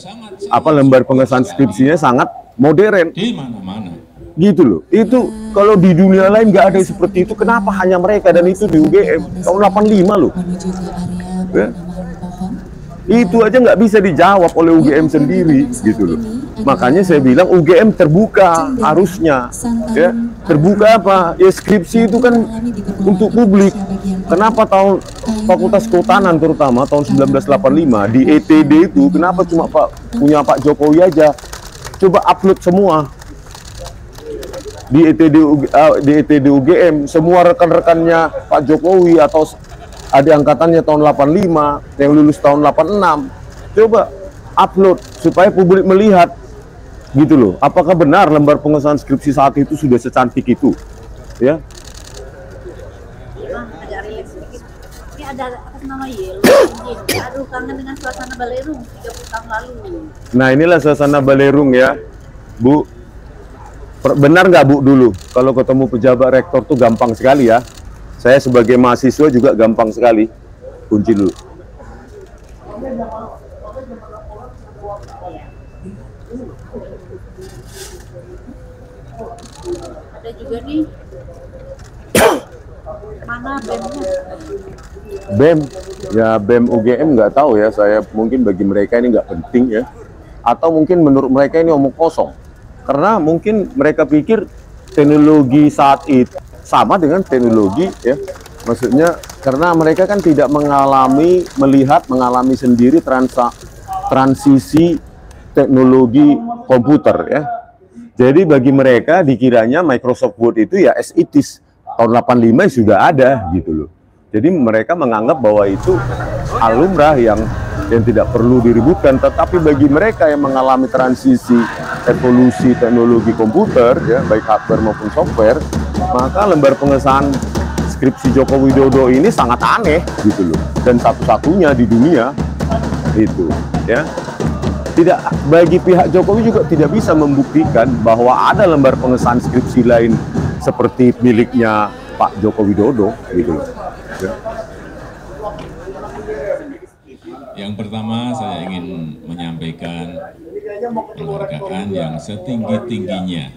Speaker 1: lembar pengesahan skripsinya sangat modern
Speaker 2: Di mana-mana.
Speaker 1: gitu loh. Itu kalau di dunia lain nggak ada yang seperti itu, kenapa hanya mereka, dan itu di UGM tahun 85 loh ya? Itu aja nggak bisa dijawab oleh UGM sendiri gitu loh. Makanya saya bilang UGM terbuka harusnya ya. Terbuka apa? Ya skripsi itu kan untuk publik. Kenapa Fakultas Kehutanan terutama tahun 1985 di ETD itu kenapa cuma punya Pak Jokowi aja? Coba upload semua di ETD UGM, semua rekan-rekannya Pak Jokowi atau adik angkatannya tahun 85 yang lulus tahun 86, coba upload supaya publik melihat gitu loh, apakah benar lembar pengesahan skripsi saat itu sudah secantik itu ya.
Speaker 3: Agak relax sedikit. Ini ada atas nama Yelo. Aduh, kangen dengan suasana Balerung 30 tahun lalu.
Speaker 1: Nah inilah suasana Balerung ya Bu. Benar nggak Bu dulu kalau ketemu pejabat rektor tuh gampang sekali ya. Saya sebagai mahasiswa juga gampang sekali. Kunci dulu.
Speaker 3: Ada juga nih. Mana BEM-nya?
Speaker 1: BEM, ya BEM UGM nggak tahu ya. Saya mungkin bagi mereka ini nggak penting ya. Atau mungkin menurut mereka ini omong kosong. Karena mungkin mereka pikir teknologi saat itu sama dengan teknologi ya. Maksudnya karena mereka kan tidak mengalami sendiri transisi teknologi komputer ya. Jadi bagi mereka dikiranya Microsoft Word itu ya as it is, tahun 85 sudah ada gitu loh. Jadi mereka menganggap bahwa itu alumrah yang tidak perlu diributkan. Tetapi bagi mereka yang mengalami transisi evolusi teknologi komputer ya, baik hardware maupun software, maka lembar pengesahan skripsi Joko Widodo ini sangat aneh gitu loh, dan satu-satunya di dunia itu ya. Tidak, bagi pihak Jokowi juga tidak bisa membuktikan bahwa ada lembar pengesahan skripsi lain seperti miliknya Pak Joko Widodo gitu loh ya.
Speaker 2: Yang pertama saya ingin menyampaikan penghargaan yang setinggi-tingginya.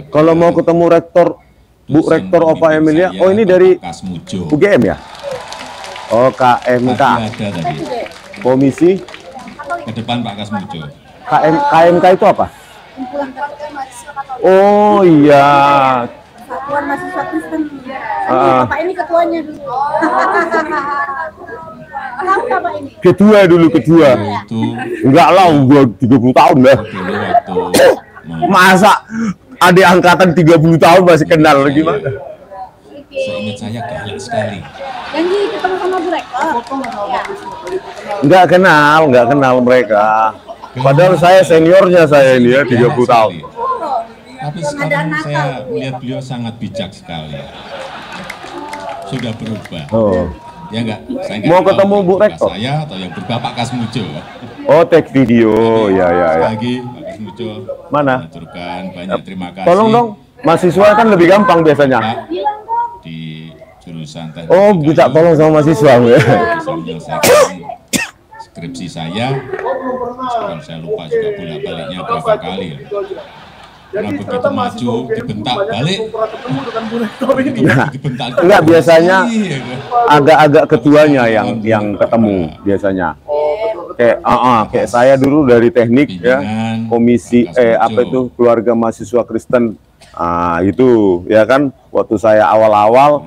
Speaker 1: Kalau mau ketemu rektor, Bu Rektor Opa Emilia, oh ini dari UGM ya? Oh KMK.
Speaker 2: Ada tadi.
Speaker 1: Komisi
Speaker 2: Ke depan Pak Kasmujo.
Speaker 1: KMK itu apa?
Speaker 3: Kumpulan mahasiswa Katolik.
Speaker 1: Oh iya.
Speaker 3: Satuan Mahasiswa Kristen. Bapak ini ketuanya dulu. Tahu Bapak ini?
Speaker 1: Ketua dulu, ketua.
Speaker 2: Itu
Speaker 1: Enggak lah, gua 30 tahun dah.
Speaker 2: dulu waktu
Speaker 1: Masa adik angkatan 30 tahun masih kenal gimana?
Speaker 2: seingat saya galak sekali.
Speaker 3: Yang di ketemu sama Bu Rektor. Ya.
Speaker 1: Enggak kenal mereka. Padahal saya seniornya saya ini ya, 30 tahun.
Speaker 2: Tapi sekarang saya melihat beliau sangat bijak sekali. Sudah berubah.
Speaker 1: Oh.
Speaker 2: Ya enggak? Saya enggak
Speaker 1: Mau
Speaker 2: tahu
Speaker 1: ketemu Bu
Speaker 2: berubah
Speaker 1: Rektor?
Speaker 2: Saya atau yang berubah Pak Kasmujo.
Speaker 1: Oh, take video. Ya.
Speaker 2: Lagi Pak Kasmujo
Speaker 1: Mana?
Speaker 2: mengaturkan banyak terima kasih.
Speaker 1: Tolong dong, Mahasiswa kan lebih gampang biasanya.
Speaker 2: Pak, di jurusan teknik.
Speaker 1: Oh, minta tolong sama mahasiswa ya.
Speaker 2: Bisa menyelesaikan skripsi saya. Kalau saya lupa juga bolak-baliknya berapa kali ya. Kalau begitu maju dibentak balik.
Speaker 1: Enggak, biasanya agak-agak ketuanya yang ketemu biasanya. Kayak saya dulu dari teknik ya, komisi apa itu keluarga mahasiswa Kristen. Itu ya kan waktu saya awal-awal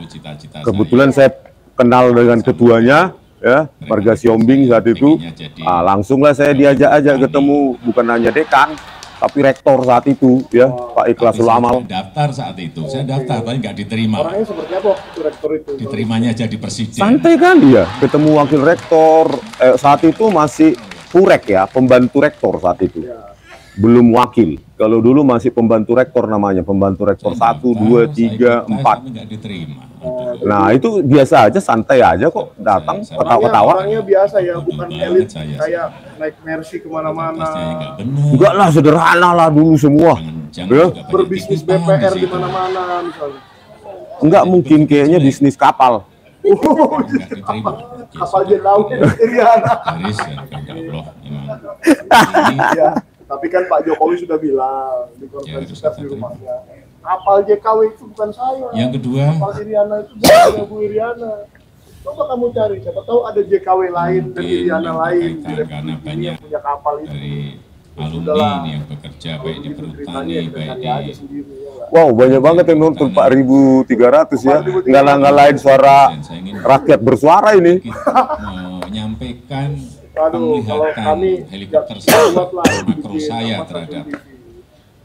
Speaker 1: kebetulan saya kenal dengan ketuanya ya, Marga Siombing saat itu. Langsunglah saya diajak ketemu, bukan hanya dekan tapi rektor saat itu ya, Pak Ikhlasul Amal.
Speaker 2: Daftar saat itu, saya daftar tapi nggak diterima.
Speaker 6: Orangnya seperti apa itu rektor itu?
Speaker 2: Diterimanya jadi presiden.
Speaker 1: Santai kan dia, ketemu wakil rektor. Saat itu masih purek ya, pembantu rektor saat itu. Belum wakil. Kalau dulu masih pembantu rektor namanya, pembantu rektor 1, 2, 3, 4.
Speaker 2: Nggak diterima.
Speaker 1: Nah itu biasa aja, santai aja kok, datang ketawa-ketawa.
Speaker 6: Orangnya biasa ya, bukan elit kayak naik Mercy kemana-mana.
Speaker 1: Enggak lah, sederhana lah dulu semua. Ya.
Speaker 6: Berbisnis BPR di mana-mana misalnya.
Speaker 1: Enggak mungkin, kayaknya bisnis kapal.
Speaker 6: Kapal jet laut Iriana. Ya, tapi kan Pak Jokowi sudah bilang di konferensi pers di rumahnya, kapal JKW itu bukan saya.
Speaker 2: Yang kedua,
Speaker 6: kapal Iriana itu bukan Bu Iriana. Coba kamu cari, siapa tahu ada JKW lain dan Iriana lain di
Speaker 2: karena
Speaker 6: Republik
Speaker 2: banyak
Speaker 6: yang punya kapal itu.
Speaker 2: dari alumni ini yang bekerja baik di perhutani, baik di
Speaker 1: Wow, banyak banget yang nonton, 4.300 ya. Ngalahin suara rakyat bersuara ini.
Speaker 2: menyampaikan
Speaker 6: Aduh, kalau
Speaker 2: penglihatan
Speaker 6: kami
Speaker 2: helikopter makro saya terhadap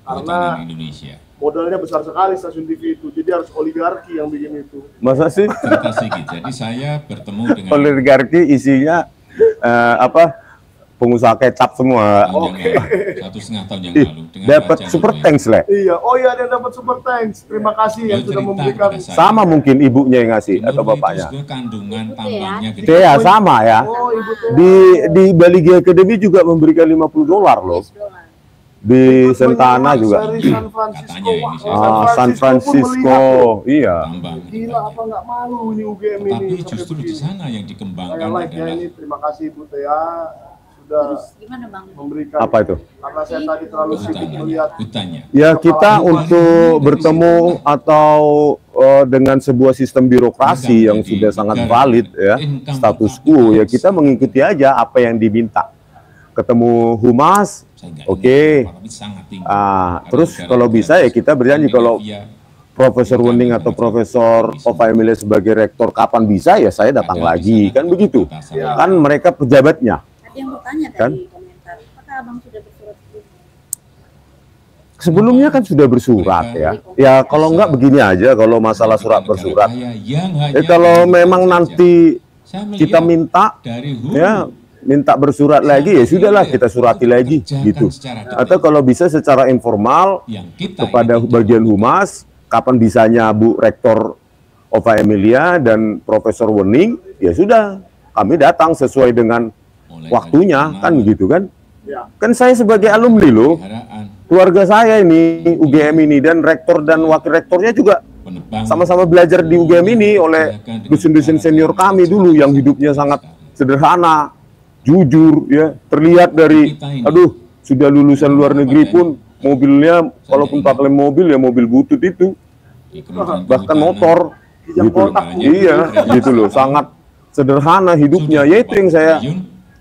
Speaker 2: perhutanan Indonesia.
Speaker 6: Modalnya besar sekali stasiun TV itu, jadi harus oligarki yang bikin itu.
Speaker 1: Masa sih?
Speaker 2: Cerita sedikit. Jadi saya bertemu dengan
Speaker 1: Oligarki isinya pengusaha kecap semua.
Speaker 2: Oke. 1,5 tahun yang lalu dengan
Speaker 1: Dapat
Speaker 2: Raja
Speaker 1: super
Speaker 2: Norway.
Speaker 1: tanks lah.
Speaker 6: Iya, oh iya dia dapat super thanks. Terima kasih yang sudah memberikan.
Speaker 1: Sama mungkin ibunya yang ngasih atau
Speaker 2: Norway
Speaker 1: bapaknya.
Speaker 2: itu kandungan tambangnya gede.
Speaker 1: Iya sama ya.
Speaker 6: Oh, Ibu Tia.
Speaker 1: Di Bali G Academy juga memberikan $50 loh. Di Sentana juga.
Speaker 6: Dari San Francisco.
Speaker 2: Katanya ini
Speaker 6: Wah,
Speaker 2: saya
Speaker 1: San
Speaker 6: pun
Speaker 1: Francisco,
Speaker 6: melihat.
Speaker 1: iya.
Speaker 2: tambang.
Speaker 6: Gila, apa nggak malu ini UGM ini.
Speaker 2: Tapi
Speaker 6: sampai
Speaker 2: justru di
Speaker 6: begini.
Speaker 2: sana yang
Speaker 6: Saya
Speaker 2: dikembangkan
Speaker 6: like ya
Speaker 2: adalah
Speaker 6: ini, terima kasih Ibu Tia sudah
Speaker 3: Gimana Bang?
Speaker 6: memberikan.
Speaker 1: Apa itu?
Speaker 6: Karena saya tadi terlalu sibuk
Speaker 2: hutannya.
Speaker 6: melihat.
Speaker 2: Hutannya.
Speaker 1: Ya kita untuk bertemu atau dengan sebuah sistem birokrasi yang sudah sangat valid ya, status quo ya, kita mengikuti aja apa yang diminta. Ketemu humas,
Speaker 2: Saya nggak
Speaker 1: oke.
Speaker 2: ingat, tapi sangat tinggi.
Speaker 1: Terus
Speaker 2: Karena
Speaker 1: kalau
Speaker 2: negara
Speaker 1: bisa ya kita berjanji kalau Profesor Wening atau Profesor Ova Emilia sebagai rektor kapan bisa ya saya datang lagi, kan begitu. Kan mereka pejabatnya.
Speaker 3: Ada yang bertanya
Speaker 1: Kan?
Speaker 3: dari komentar, apakah Abang sudah bersurat sebelumnya?
Speaker 1: Sebelumnya kan sudah bersurat ya. Ya kalau enggak begini aja, kalau masalah surat bersurat. Kalau memang nanti kita minta ya minta bersurat lagi ya sudahlah kita surati lagi gitu. Atau kalau bisa secara informal kepada bagian humas, kapan bisanya Bu Rektor Ova Emilia dan Profesor Wening, ya sudah kami datang sesuai dengan waktunya kan gitu kan. Kan saya sebagai alumni loh, keluarga saya ini UGM ini dan rektor dan wakil rektornya juga sama-sama belajar di UGM ini oleh dosen-dosen senior kami dulu yang hidupnya sangat sederhana, jujur ya, terlihat dari aduh sudah lulusan luar negeri pun mobilnya walaupun pakai mobil ya mobil butut itu bahkan motor gitu. Iya gitu loh, sangat sederhana hidupnya, ya itu yang saya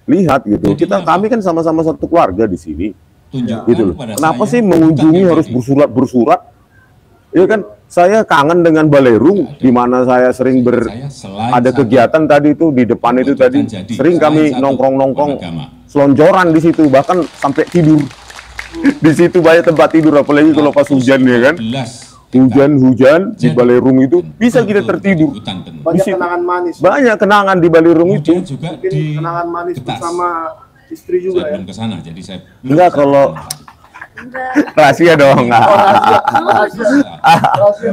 Speaker 1: lihat gitu. Kami kan sama-sama satu keluarga di sini gitu loh. Kenapa sih mengunjungi harus bersurat? Ya kan saya kangen dengan Balerung di mana saya sering ada kegiatan tadi itu di depan itu tadi sering kami nongkrong selonjoran di situ, bahkan sampai tidur di situ, banyak tempat tidur apalagi kalau pas hujan ya kan, hujan di Balerung itu bisa kita tertidur.
Speaker 6: Banyak kenangan manis.
Speaker 1: Banyak kenangan di Balerung itu.
Speaker 6: Mungkin kenangan manis bersama istri juga ya.
Speaker 2: Belum ke sana, jadi saya
Speaker 1: Enggak, kalau rahasia dong.
Speaker 6: Rahasia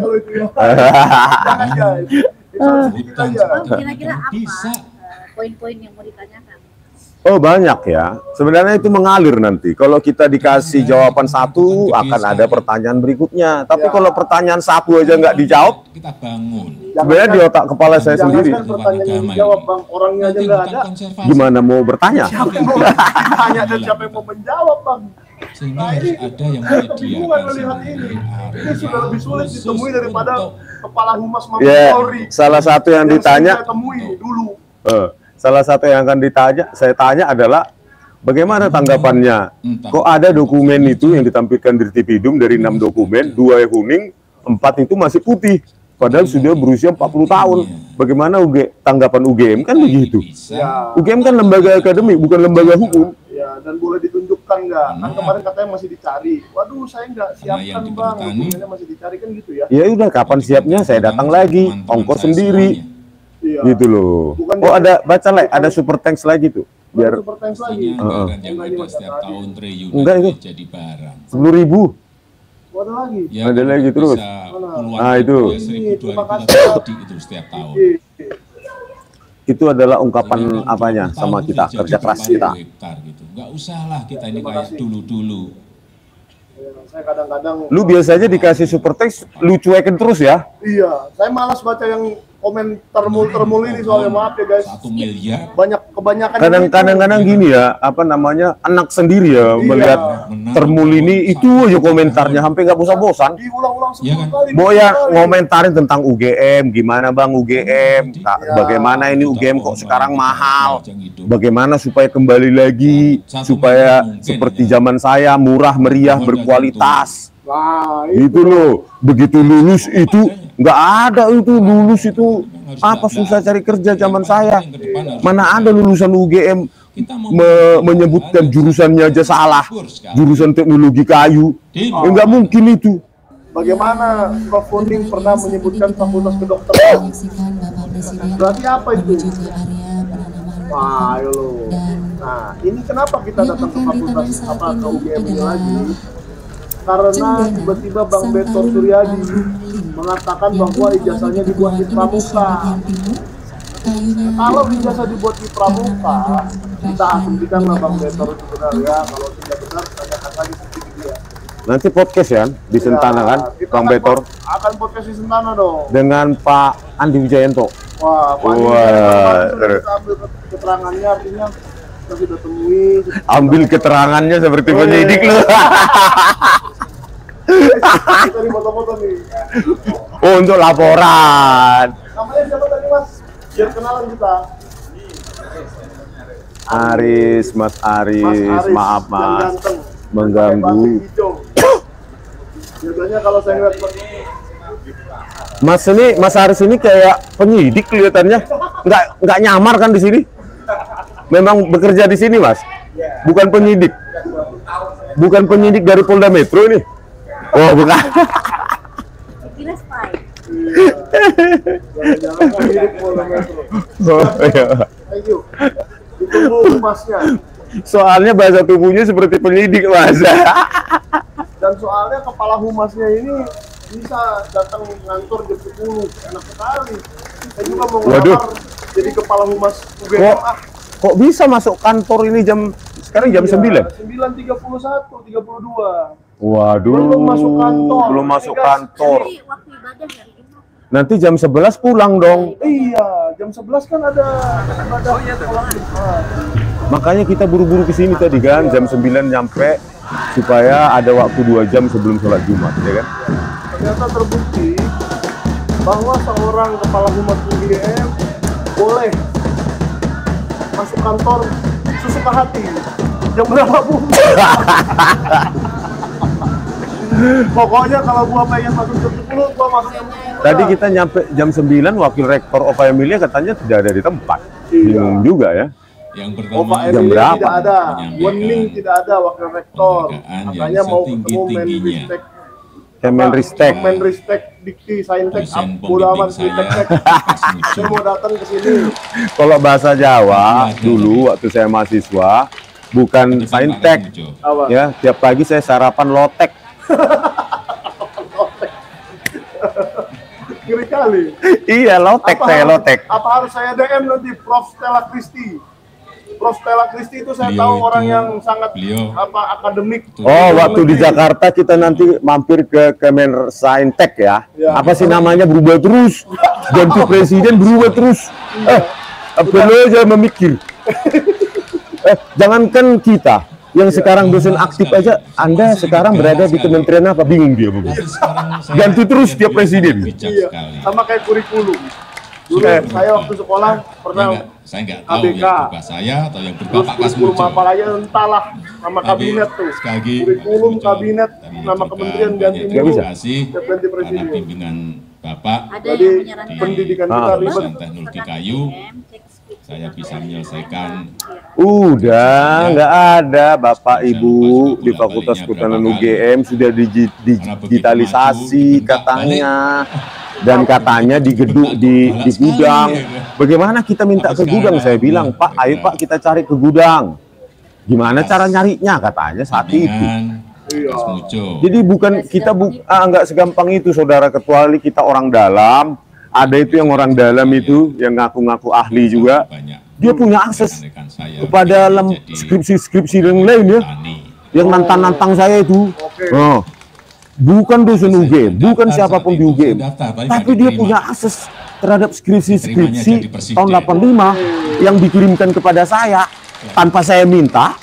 Speaker 6: kalau itu ya. Jangan ya. Itu harus sedikit aja.
Speaker 3: Kira-kira apa
Speaker 2: Bisa.
Speaker 3: poin-poin yang mau ditanyakan?
Speaker 1: Oh banyak ya. Sebenarnya itu mengalir nanti. Kalau kita dikasih jawaban satu, akan ada pertanyaan berikutnya. Tapi kalau pertanyaan satu aja nggak dijawab,
Speaker 2: kita bangun.
Speaker 1: sebenarnya di otak kepala saya sendiri.
Speaker 6: Jangan pertanyaan yang dijawab Bang, orangnya aja nggak ada.
Speaker 1: Gimana mau bertanya?
Speaker 6: Siapa yang mau bertanya dan siapa yang mau menjawab Bang?
Speaker 2: Sehingga harus ada yang
Speaker 6: Bingungan
Speaker 2: menyediakan
Speaker 6: melihat ini.
Speaker 2: area
Speaker 6: Ini sudah lebih sulit
Speaker 2: khusus
Speaker 6: ditemui daripada
Speaker 2: untuk
Speaker 6: kepala humas Mabes
Speaker 1: Ya,
Speaker 6: Polri.
Speaker 1: salah satu yang ditanya,
Speaker 6: saya temui dulu.
Speaker 1: salah satu yang akan saya tanya adalah bagaimana tanggapannya? Kok ada dokumen itu yang ditampilkan di Tipidum dari 6 dokumen, 2 yang kuning, 4 itu masih putih. Padahal sudah berusia 40 tahun. Bagaimana tanggapan UGM? Kan begitu.
Speaker 6: Ya.
Speaker 1: UGM kan lembaga akademik, bukan lembaga hukum.
Speaker 6: Ya, dan boleh ditunjukkan nggak? Kan kemarin katanya masih dicari. Waduh, saya nggak siapkan Bang. Dokumennya masih dicari kan gitu ya.
Speaker 1: Ya udah, kapan siapnya saya datang lagi, ongkos sendiri.
Speaker 6: Iya.
Speaker 1: Gitu loh.
Speaker 6: Bukan
Speaker 1: Oh ada, baca lah, ada super thanks lagi tuh.
Speaker 6: Biar
Speaker 1: Biar
Speaker 6: super thanks lagi.
Speaker 2: yang ada setiap tahun triliunan
Speaker 1: Enggak itu.
Speaker 2: jadi barang.
Speaker 1: 10.000.
Speaker 6: Oh, ada lagi.
Speaker 2: Ya,
Speaker 1: Ada lagi
Speaker 2: bisa
Speaker 1: terus.
Speaker 2: puluhan
Speaker 1: Nah, itu.
Speaker 2: ribu, 1.000, 2.000 jadi itu setiap tahun.
Speaker 1: Itu adalah ungkapan
Speaker 2: Jadi,
Speaker 1: apanya
Speaker 2: tahun
Speaker 1: sama
Speaker 2: itu
Speaker 1: kita,
Speaker 2: jadi
Speaker 1: kerja keras
Speaker 2: berapa
Speaker 1: kita.
Speaker 2: hektar gitu. Nggak usah lah kita ini kayak dulu-dulu.
Speaker 6: Ya, saya kadang-kadang
Speaker 1: Lu biasanya dikasih super thanks, lu cuekin terus ya?
Speaker 6: iya, saya malas baca yang komen termul ini soalnya, maaf ya guys.
Speaker 2: 1 miliar.
Speaker 6: Kebanyakan
Speaker 1: Kadang-kadang gini ya, apa namanya, anak sendiri ya, melihat termul ini, itu aja komentarnya, sampai nggak bosan-bosan.
Speaker 6: diulang-ulang 10
Speaker 2: Iya kan?
Speaker 6: kali.
Speaker 1: Boya
Speaker 6: 20 kali.
Speaker 1: ngomentarin tentang UGM, gimana bang UGM, bagaimana ini UGM kok sekarang mahal, bagaimana supaya kembali lagi, supaya seperti zaman saya, murah, meriah, berkualitas.
Speaker 6: Nah,
Speaker 1: Gitu loh, begitu lulus itu nggak ada itu lulus itu apa susah cari kerja zaman saya. Mana ada lulusan UGM menyebutkan jurusannya aja salah, jurusan teknologi kayu, nggak mungkin itu.
Speaker 6: bagaimana Prof. Funding pernah menyebutkan fakultas kedokteran?
Speaker 4: menyaksikan Bapak Presiden
Speaker 6: Berarti apa itu?
Speaker 4: menuju ke area penanaman
Speaker 6: Wah, ayo lo.
Speaker 4: dan
Speaker 6: Nah, ini kenapa kita
Speaker 4: yang
Speaker 6: datang ke
Speaker 4: akan ditanam
Speaker 6: fakultas
Speaker 4: saat
Speaker 6: apa ke
Speaker 4: ini
Speaker 6: UGM ini
Speaker 4: adalah
Speaker 6: lagi? Karena
Speaker 4: Cendana
Speaker 6: tiba-tiba Bang Betor
Speaker 4: Santalum
Speaker 6: Suryadi
Speaker 4: Al-Mulim
Speaker 6: mengatakan
Speaker 4: yang
Speaker 6: bahwa
Speaker 4: berada
Speaker 6: ijazahnya
Speaker 4: di
Speaker 6: dibuat di
Speaker 4: Kepulauan Indonesia
Speaker 6: Pramuka.
Speaker 4: bagian timur. Kayunya
Speaker 6: Kalau
Speaker 4: dibuat
Speaker 6: ijazah dibuat di Pramuka, kita asumsikan lah Bang Betor itu benar ya. Kalau tidak benar, tanyakan lagi sedikit dia.
Speaker 1: Nanti podcast ya di Sentana kan,
Speaker 6: kita
Speaker 1: Bang
Speaker 6: akan
Speaker 1: Betor
Speaker 6: akan podcast di Sentana dong.
Speaker 1: dengan Pak Andi Wijayanto.
Speaker 6: Wah, Pak Andi
Speaker 1: Wah,
Speaker 6: kemarin sudah kita ambil keterangannya, artinya kita sudah temui.
Speaker 1: Ambil keterangannya seperti penyidik lu.
Speaker 6: Kita di foto-foto nih.
Speaker 1: Oh, untuk laporan.
Speaker 6: Namanya siapa tadi Mas? Biar kenalan kita.
Speaker 1: Aris, Mas Aris, maaf
Speaker 6: yang
Speaker 1: Mas,
Speaker 6: ganteng.
Speaker 1: mengganggu.
Speaker 6: Pakai batik hijau. Biasanya kalau saya ngeliat
Speaker 1: Mas Aris ini kayak penyidik kelihatannya, nggak nyamar kan di sini? Memang bekerja di sini Mas, bukan penyidik, dari Polda Metro ini. Oh bukan.
Speaker 3: Kira spy.
Speaker 6: jangan mirip Polda Metro.
Speaker 1: Oh, iya.
Speaker 6: Thank you. Ditunggu humasnya.
Speaker 1: Soalnya bahasa tubuhnya seperti penyidik Mas.
Speaker 6: Dan soalnya kepala humasnya ini bisa datang ngantor jam 10. Enak sekali. Saya juga mau
Speaker 1: Waduh.
Speaker 6: ngelamar jadi kepala humas UGM.
Speaker 1: Kok, kok bisa masuk kantor ini sekarang jam 9?
Speaker 6: 9.31, 32.
Speaker 1: Waduh,
Speaker 6: Belum masuk kantor.
Speaker 1: belum masuk
Speaker 6: Guys,
Speaker 1: kantor.
Speaker 3: Jadi waktu ibadah hari Jumat.
Speaker 1: Nanti jam 11 pulang dong.
Speaker 6: Iya, jam 11 kan ada ibadah sholat Jumat.
Speaker 1: Makanya kita buru-buru ke sini tadi kan, jam 9 nyampe supaya ada waktu 2 jam sebelum sholat Jumat, ya kan?
Speaker 6: Ternyata terbukti bahwa seorang kepala humas UGM boleh masuk kantor sesuka hati. Jam berapa Bu? Pokoknya kalau gua pengen masuk jam 10, gua masuk jam 10.
Speaker 1: Tadi kita nyampe jam 9, wakil rektor Ova Emilia katanya tidak ada di tempat. Bingung juga ya.
Speaker 2: Yang
Speaker 6: Oh, Pak
Speaker 2: pertama
Speaker 1: Jam
Speaker 6: Emilia
Speaker 1: berapa?
Speaker 6: tidak ada,
Speaker 2: Menyampaikan
Speaker 6: Wening tidak ada wakil rektor.
Speaker 2: penghargaan
Speaker 6: Makanya
Speaker 2: yang
Speaker 6: mau ketemu
Speaker 2: setinggi-tingginya.
Speaker 6: Menristek,
Speaker 1: Kemenristek.
Speaker 6: Menristek, Dikti, Saintek,
Speaker 2: dosen
Speaker 6: bodo amat
Speaker 2: pembimbing
Speaker 6: Diktek.
Speaker 2: saya
Speaker 6: Saya mau datang ke sini.
Speaker 1: Kalau bahasa Jawa dulu waktu saya mahasiswa bukan saintek,
Speaker 6: Apa?
Speaker 1: ya. Tiap pagi saya sarapan lotek.
Speaker 6: Ngeri kali.
Speaker 1: Iya lotek, saya lotek.
Speaker 6: Apa harus saya DM nanti Prof. Stella Kristi? Prof. Stella Christy itu saya
Speaker 2: Beliau
Speaker 6: tahu
Speaker 2: itu-
Speaker 6: orang yang sangat
Speaker 2: beliau-
Speaker 6: akademik.
Speaker 1: Oh, waktu di Jakarta kita nanti mampir ke Kemensaintek ya.
Speaker 6: Ya.
Speaker 1: Apa sih namanya, berubah terus. Ganti presiden berubah terus. Perlu aja memikir. Jangankan kita yang sekarang dosen aktif aja, Anda sekarang berada di kementerian apa? Bingung dia. Bu.
Speaker 2: Tapi sekarang saya
Speaker 1: Ganti terus
Speaker 2: jadi
Speaker 1: tiap presiden.
Speaker 2: bijak
Speaker 6: Iya,
Speaker 2: sekali.
Speaker 6: sama kayak kurikulum. Dulu saya waktu sekolah pernah
Speaker 2: Saya nggak tahu
Speaker 6: ABK.
Speaker 2: yang berupa saya atau yang berupa
Speaker 6: terus
Speaker 2: Pak
Speaker 6: kurikulum
Speaker 2: Kasmujo.
Speaker 6: apa aja entahlah nama
Speaker 2: Tapi
Speaker 6: kabinet tuh.
Speaker 2: sekali lagi,
Speaker 6: Kurikulum
Speaker 2: Pak
Speaker 6: kabinet,
Speaker 2: Kasmujo,
Speaker 6: nama
Speaker 2: kami
Speaker 6: kementerian
Speaker 2: ucapkan
Speaker 6: ganti
Speaker 2: banyak
Speaker 1: Nggak
Speaker 6: mulu.
Speaker 1: bisa.
Speaker 2: terima kasih
Speaker 6: Setiap ganti
Speaker 2: karena
Speaker 6: presiden.
Speaker 2: bimbingan Bapak
Speaker 3: Ada
Speaker 6: Jadi
Speaker 3: yang menyarankan
Speaker 6: pendidikan
Speaker 1: Ah.
Speaker 6: kita ribet.
Speaker 2: jurusan teknologi kayu, saya bisa menyelesaikan
Speaker 1: Udah, nggak ada Bapak
Speaker 2: Saya
Speaker 1: Ibu
Speaker 2: lupa
Speaker 1: di
Speaker 2: juga
Speaker 1: Fakultas
Speaker 2: bolak-baliknya
Speaker 1: Kehutanan
Speaker 2: berapa
Speaker 1: UGM sudah digitalisasi
Speaker 2: maju,
Speaker 1: katanya, dan katanya di gedung di gudang. Bagaimana kita minta ke gudang? Saya bilang, Pak, ayo Pak kita cari ke gudang. Gimana cara nyarinya? Katanya saat itu.
Speaker 2: dengan
Speaker 6: Iya.
Speaker 2: Kasmujo.
Speaker 1: Jadi bukan kita nggak segampang itu, saudara, kecuali kita orang dalam. Ada itu yang orang dalam itu yang ngaku-ngaku ahli juga.
Speaker 2: Banyak
Speaker 1: Dia punya akses
Speaker 2: rekan saya
Speaker 1: kepada
Speaker 2: jadi
Speaker 1: skripsi-skripsi yang lain ya.
Speaker 2: petani.
Speaker 1: Yang nantang-nantang saya itu. Oh. Bukan dosen UGM, bukan siapapun di UGM. Tapi dia punya akses terhadap skripsi-skripsi tahun 85 yang dikirimkan kepada saya tanpa saya minta.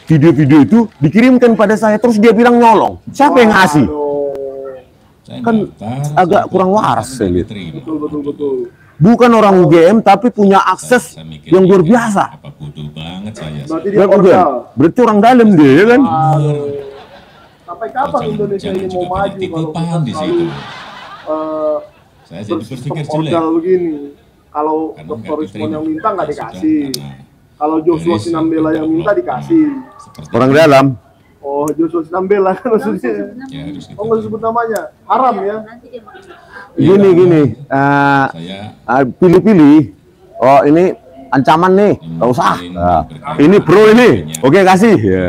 Speaker 1: Video-video itu dikirimkan pada saya, terus dia bilang nyolong. Siapa yang ngasih?
Speaker 2: Saya
Speaker 1: Kan
Speaker 2: daftar,
Speaker 1: agak
Speaker 2: saya
Speaker 1: kurang
Speaker 2: daftar,
Speaker 1: waras saya lihat.
Speaker 2: diterima.
Speaker 6: Betul.
Speaker 1: Bukan orang UGM tapi punya akses
Speaker 2: Saya mikir,
Speaker 1: yang luar biasa.
Speaker 2: Apa bodoh banget saya.
Speaker 6: Berarti dia
Speaker 1: Ya, UGM.
Speaker 6: ordal.
Speaker 1: Berarti orang dalam dia ya kan?
Speaker 6: Sampai kapan Indonesia ini mau maju kalau
Speaker 2: titipan
Speaker 6: kita
Speaker 2: di
Speaker 6: selalu
Speaker 2: situ. Saya jadi
Speaker 6: bersistem
Speaker 2: berpikir jelek.
Speaker 6: ordal begini? Kalau
Speaker 2: Karena
Speaker 6: Dr.
Speaker 2: nggak
Speaker 6: Rismon yang
Speaker 2: diterima.
Speaker 6: minta nggak
Speaker 2: Ya sudah,
Speaker 6: dikasih.
Speaker 2: karena
Speaker 6: Kalau Joshua
Speaker 2: dari
Speaker 6: Sinambela yang minta
Speaker 2: development,
Speaker 6: dikasih.
Speaker 2: seperti
Speaker 1: Orang
Speaker 2: itu.
Speaker 1: dalam.
Speaker 6: Oh, Joshua Sinambela kan maksudnya.
Speaker 2: Ya harus kita.
Speaker 6: Oh, nggak disebut namanya. Haram ya.
Speaker 3: Nanti dia mau
Speaker 1: Gini.
Speaker 2: Saya
Speaker 1: Pilih-pilih. Oh ini ancaman nih, nggak usah. Nah, ini pro ini. Oke kasih. Ya.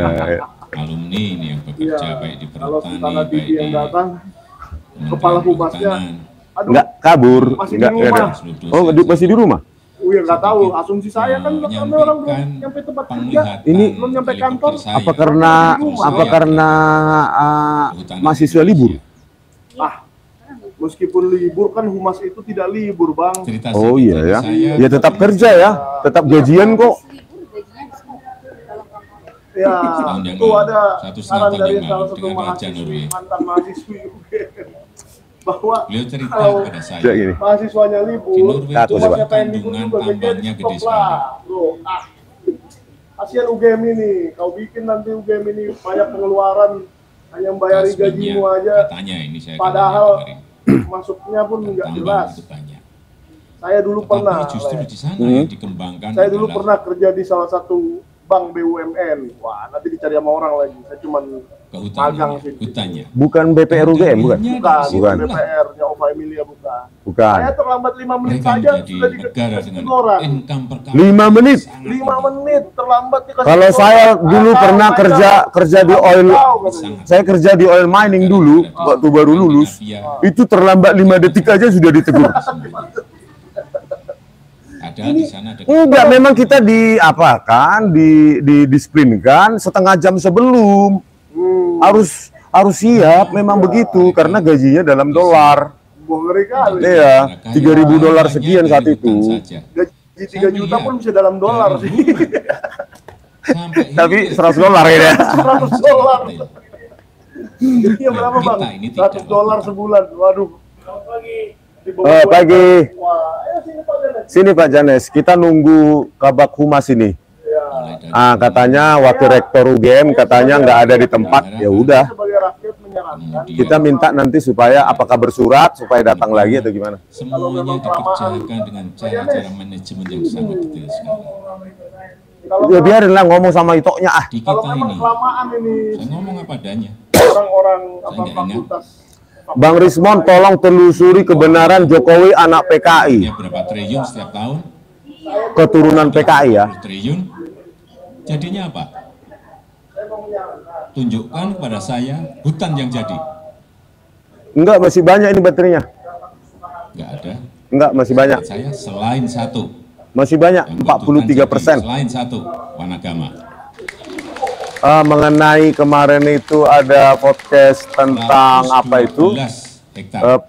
Speaker 2: alumni ini yang bekerja
Speaker 6: Iya.
Speaker 2: baik di
Speaker 6: Kalau
Speaker 2: perhutani,
Speaker 6: Sultana
Speaker 2: baik
Speaker 6: Bibi
Speaker 2: di
Speaker 6: yang datang,
Speaker 2: Kementerian
Speaker 6: kepala humasnya,
Speaker 2: Kehutanan.
Speaker 6: aduh,
Speaker 1: Nggak kabur.
Speaker 6: Masih di
Speaker 1: Nggak
Speaker 6: rumah.
Speaker 1: ada. Oh masih di rumah.
Speaker 6: ya nggak tahu. Asumsi saya kan karena orang belum
Speaker 2: menyampaikan
Speaker 6: nyampe tempat kerja.
Speaker 2: penglihatan
Speaker 1: Ini
Speaker 6: belum nyampe
Speaker 2: helikopter
Speaker 6: kantor.
Speaker 2: saya.
Speaker 1: Apa karena
Speaker 2: Kehutanan
Speaker 1: mahasiswa libur?
Speaker 2: Indonesia.
Speaker 6: Ah, meskipun libur kan humas itu tidak libur, Bang.
Speaker 2: Cerita
Speaker 1: Oh
Speaker 2: sedikit
Speaker 1: iya
Speaker 2: dari
Speaker 1: ya.
Speaker 2: saya.
Speaker 1: Ya tetap kerja ya, tetap gajian kok.
Speaker 6: Ya,
Speaker 2: Setahun yang
Speaker 6: itu
Speaker 2: lalu,
Speaker 6: ada
Speaker 2: 1,5
Speaker 6: saran
Speaker 2: tahun
Speaker 6: dari
Speaker 2: yang lalu
Speaker 6: salah satu
Speaker 2: dengan Raja
Speaker 6: mahasiswi,
Speaker 2: Norway.
Speaker 6: mantan mahasiswi UGM, bahwa
Speaker 2: Beliau cerita
Speaker 6: kalau
Speaker 2: kepada saya.
Speaker 1: Kayak gini.
Speaker 6: mahasiswanya
Speaker 2: Di
Speaker 6: libur,
Speaker 2: Norway
Speaker 1: Aku
Speaker 2: itu
Speaker 1: coba.
Speaker 6: humasnya pengen libur
Speaker 2: kandungan
Speaker 6: juga, gajinya
Speaker 2: tambangnya
Speaker 6: di-stop
Speaker 2: gede
Speaker 6: lah.
Speaker 2: sekali.
Speaker 6: Bro, kasihan UGM ini, kau bikin nanti UGM ini banyak pengeluaran, hanya membayari
Speaker 2: Kasminnya,
Speaker 6: gajimu aja,
Speaker 2: katanya ini saya
Speaker 6: padahal
Speaker 2: dengar.
Speaker 6: masuknya pun nggak
Speaker 2: Tambang
Speaker 6: jelas.
Speaker 2: itu banyak.
Speaker 6: Saya dulu
Speaker 2: Tetapi
Speaker 6: pernah,
Speaker 2: justru
Speaker 6: Les.
Speaker 2: di sana yang dikembangkan
Speaker 6: Saya dulu
Speaker 2: adalah
Speaker 6: pernah kerja di salah satu bank BUMN. Wah, nanti dicari sama orang lagi. Saya cuman magang
Speaker 2: kehutanannya,
Speaker 6: sih.
Speaker 2: hutannya.
Speaker 1: Bukan BPR UGM bukan?
Speaker 6: Bukan,
Speaker 1: Bukan.
Speaker 6: BPR-nya Ova Emilia bukan.
Speaker 1: Bukan.
Speaker 6: Saya terlambat 5 menit
Speaker 2: Mereka
Speaker 6: saja
Speaker 2: menjadi
Speaker 6: sudah
Speaker 2: negara
Speaker 6: dikasih
Speaker 2: dengan
Speaker 6: orang.
Speaker 2: income per capita
Speaker 1: 5 menit.
Speaker 2: sangat
Speaker 6: 5 menit terlambat dikasih
Speaker 1: Kalau
Speaker 6: orang.
Speaker 1: saya dulu pernah kerja di oil,
Speaker 2: sangat.
Speaker 1: saya kerja di oil mining dulu waktu baru lulus. Itu terlambat 5 detik aja sudah ditegur.
Speaker 2: Ada di sana ada
Speaker 1: Enggak, memang kita didisiplinkan setengah jam sebelum. Harus siap, memang begitu karena gajinya dalam dolar.
Speaker 6: Wah, ngeri kali.
Speaker 1: Iya, 3.000 dolar sekian saat itu.
Speaker 6: Gaji 3 juta pun bisa dalam dolar sih.
Speaker 1: Tapi 100 dolar ya.
Speaker 6: 100 dolar. Iya berapa,
Speaker 2: Kita
Speaker 6: Bang?
Speaker 2: ini tidak
Speaker 6: 100 dolar sebulan. Waduh.
Speaker 1: Pagi.
Speaker 6: Wah, ayo sini Pak Janes.
Speaker 1: Sini Pak Janes, kita nunggu Kabak Humas ini. Katanya Wakil Rektor UGM katanya nggak ada di tempat. Ya udah,
Speaker 6: Sebagai rakyat menyarankan
Speaker 1: kita minta nanti supaya apakah bersurat supaya datang lagi atau gimana?
Speaker 2: semuanya dikerjakan dengan cara-cara manajemen yang sangat detail sekali.
Speaker 6: kalau
Speaker 1: Ya biarinlah ngomong sama itoknya ah.
Speaker 2: Di
Speaker 6: kalau
Speaker 2: kita
Speaker 6: memang
Speaker 2: ini,
Speaker 6: kelamaan ini
Speaker 2: saya ngomong apa adanya.
Speaker 6: orang-orang
Speaker 2: Saya
Speaker 6: apa
Speaker 2: nggak ingat.
Speaker 6: fakultas
Speaker 1: Bang Rismon tolong telusuri kebenaran Jokowi anak
Speaker 2: Ini
Speaker 1: PKI,
Speaker 2: berapa triliun setiap tahun?
Speaker 1: keturunan PKI ya.
Speaker 2: 20 triliun. Jadinya apa? Tunjukkan kepada saya hutan yang jadi.
Speaker 1: Enggak, masih banyak ini baterainya.
Speaker 2: Nggak ada.
Speaker 1: Enggak, masih banyak.
Speaker 2: Saya selain satu,
Speaker 1: Masih banyak, 43%.
Speaker 2: Selain satu, Wanagama.
Speaker 1: Mengenai kemarin itu ada podcast tentang apa itu,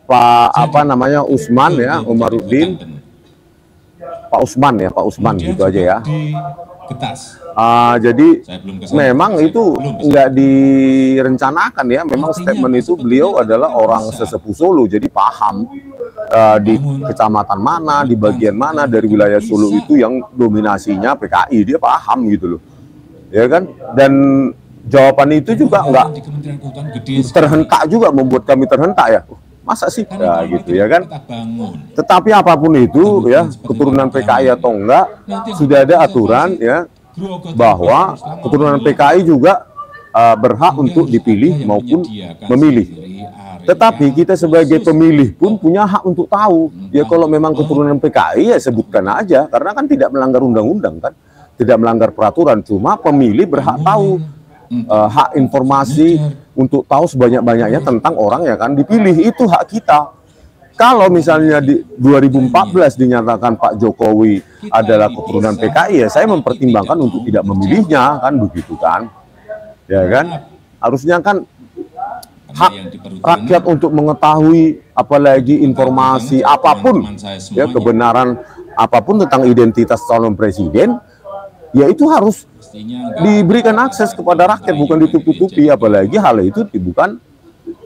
Speaker 1: Pak Usman ya, Umaruddin, Pak Usman gitu aja ya. Jadi memang itu nggak direncanakan ya, memang statement itu beliau adalah orang sesepuh Solo, jadi paham di kecamatan mana, di bagian mana dari wilayah Solo itu yang dominasinya PKI, dia paham gitu loh. Ya kan, dan jawaban itu juga nggak terhentak juga, membuat kami terhentak ya, masa sih ya gitu ya kan. Tetapi apapun itu ya, keturunan PKI atau enggak, sudah ada aturan ya bahwa keturunan PKI juga berhak untuk dipilih maupun memilih. Tetapi kita sebagai pemilih pun punya hak untuk tahu ya, kalau memang keturunan PKI ya sebutkan aja, karena kan tidak melanggar undang-undang kan, tidak melanggar peraturan, cuma pemilih berhak tahu, hak informasi untuk tahu sebanyak-banyaknya tentang orang yang akan dipilih, itu hak kita. Kalau misalnya di 2014 dinyatakan Pak Jokowi adalah keturunan PKI, ya saya mempertimbangkan untuk tidak memilihnya, kan begitu kan, ya kan. Harusnya kan hak rakyat untuk mengetahui apalagi informasi apapun ya, kebenaran apapun tentang identitas calon presiden, ya itu harus diberikan akses kepada rakyat, bukan ditutup-tutupi. Apalagi hal itu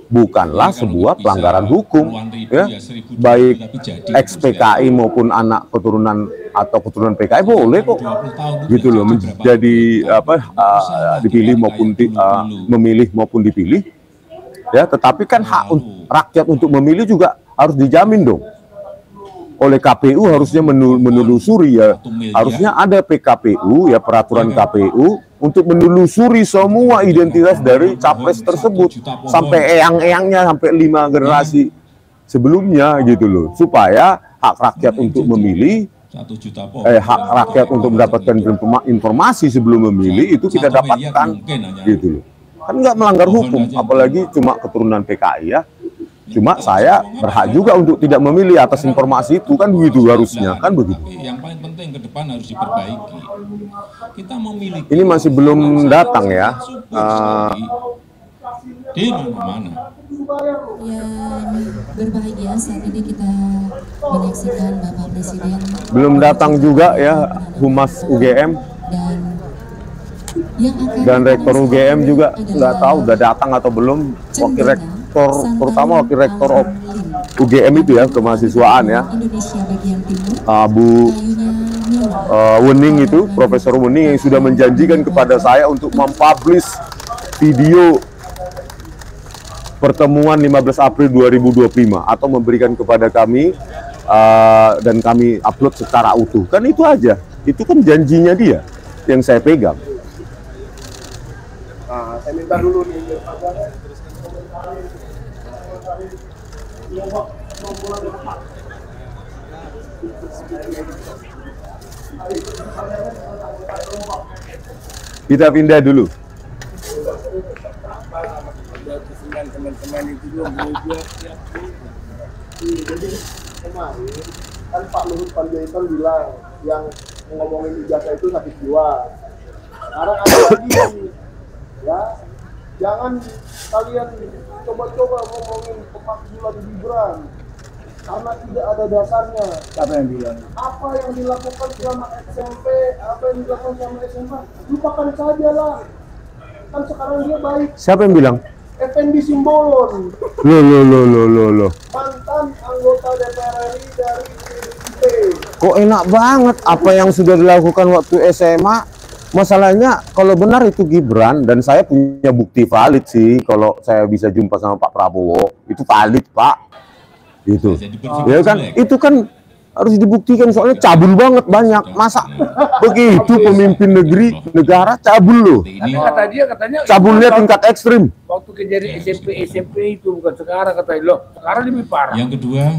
Speaker 1: bukanlah sebuah pelanggaran hukum ya, baik ex-PKI maupun anak keturunan atau keturunan PKI boleh kok gitu loh, menjadi dipilih maupun memilih maupun dipilih ya. Tetapi kan hak rakyat untuk memilih juga harus dijamin dong oleh KPU, harusnya menelusuri ya, harusnya ada PKPU ya, peraturan KPU untuk menelusuri semua identitas dari capres tersebut sampai eyang-eyangnya, sampai 5 generasi sebelumnya gitu loh, supaya hak rakyat untuk memilih, hak rakyat untuk mendapatkan informasi sebelum memilih itu kita dapatkan gitu loh. Kan nggak melanggar hukum, apalagi cuma keturunan PKI ya. Cuma saya berhak juga untuk tidak memilih atas informasi itu, kan begitu harusnya, kan begitu.
Speaker 2: Yang paling penting ke depan harus diperbaiki. Kita memiliki
Speaker 1: ini masih belum datang ya.
Speaker 2: Di mana-mana.
Speaker 4: Yang berbahagia saat ini kita menyaksikan Bapak Presiden
Speaker 1: belum datang juga ya, Humas UGM dan Rektor UGM juga nggak tahu udah datang atau belum. Wakil Rektor, terutama Wakil Rektor UGM itu ya, kemahasiswaan ya, Bu Wening itu, Profesor Wening, yang sudah menjanjikan kepada saya untuk mempublish video pertemuan 15 April 2025 atau memberikan kepada kami dan kami upload secara utuh. Kan itu aja, itu kan janjinya dia yang saya pegang.
Speaker 6: Nah, saya minta dulu nih
Speaker 1: kita pindah dulu.
Speaker 6: Teman-teman itu jadi kemarin kan Pak Luhut Panjaitan bilang yang ngomongin ijazah itu sakit jiwa. Sekarang ada lagi ya, jangan kalian coba-coba ngomongin pemakzulan Gibran karena tidak ada dasarnya.
Speaker 8: Siapa yang bilang?
Speaker 6: Apa yang dilakukan selama SMP, apa yang dilakukan selama SMA, lupakan saja lah. Kan sekarang dia baik.
Speaker 1: Siapa yang bilang?
Speaker 6: Effendi Simbolon.
Speaker 1: Loh.
Speaker 6: Mantan anggota DPR RI dari PDIP.
Speaker 1: Kok enak banget apa yang sudah dilakukan waktu SMA. Masalahnya kalau benar itu Gibran, dan saya punya bukti valid sih, kalau saya bisa jumpa sama Pak Prabowo, itu valid Pak. Gitu. Ya kan, itu kan harus dibuktikan, soalnya cabul banget banyak. Masa begitu pemimpin negara cabul loh.
Speaker 8: Kata dia katanya
Speaker 1: cabulnya tingkat ekstrim.
Speaker 8: Waktu kejadian SMP itu, bukan sekarang, katanya loh. Sekarang lebih parah.
Speaker 2: Yang kedua,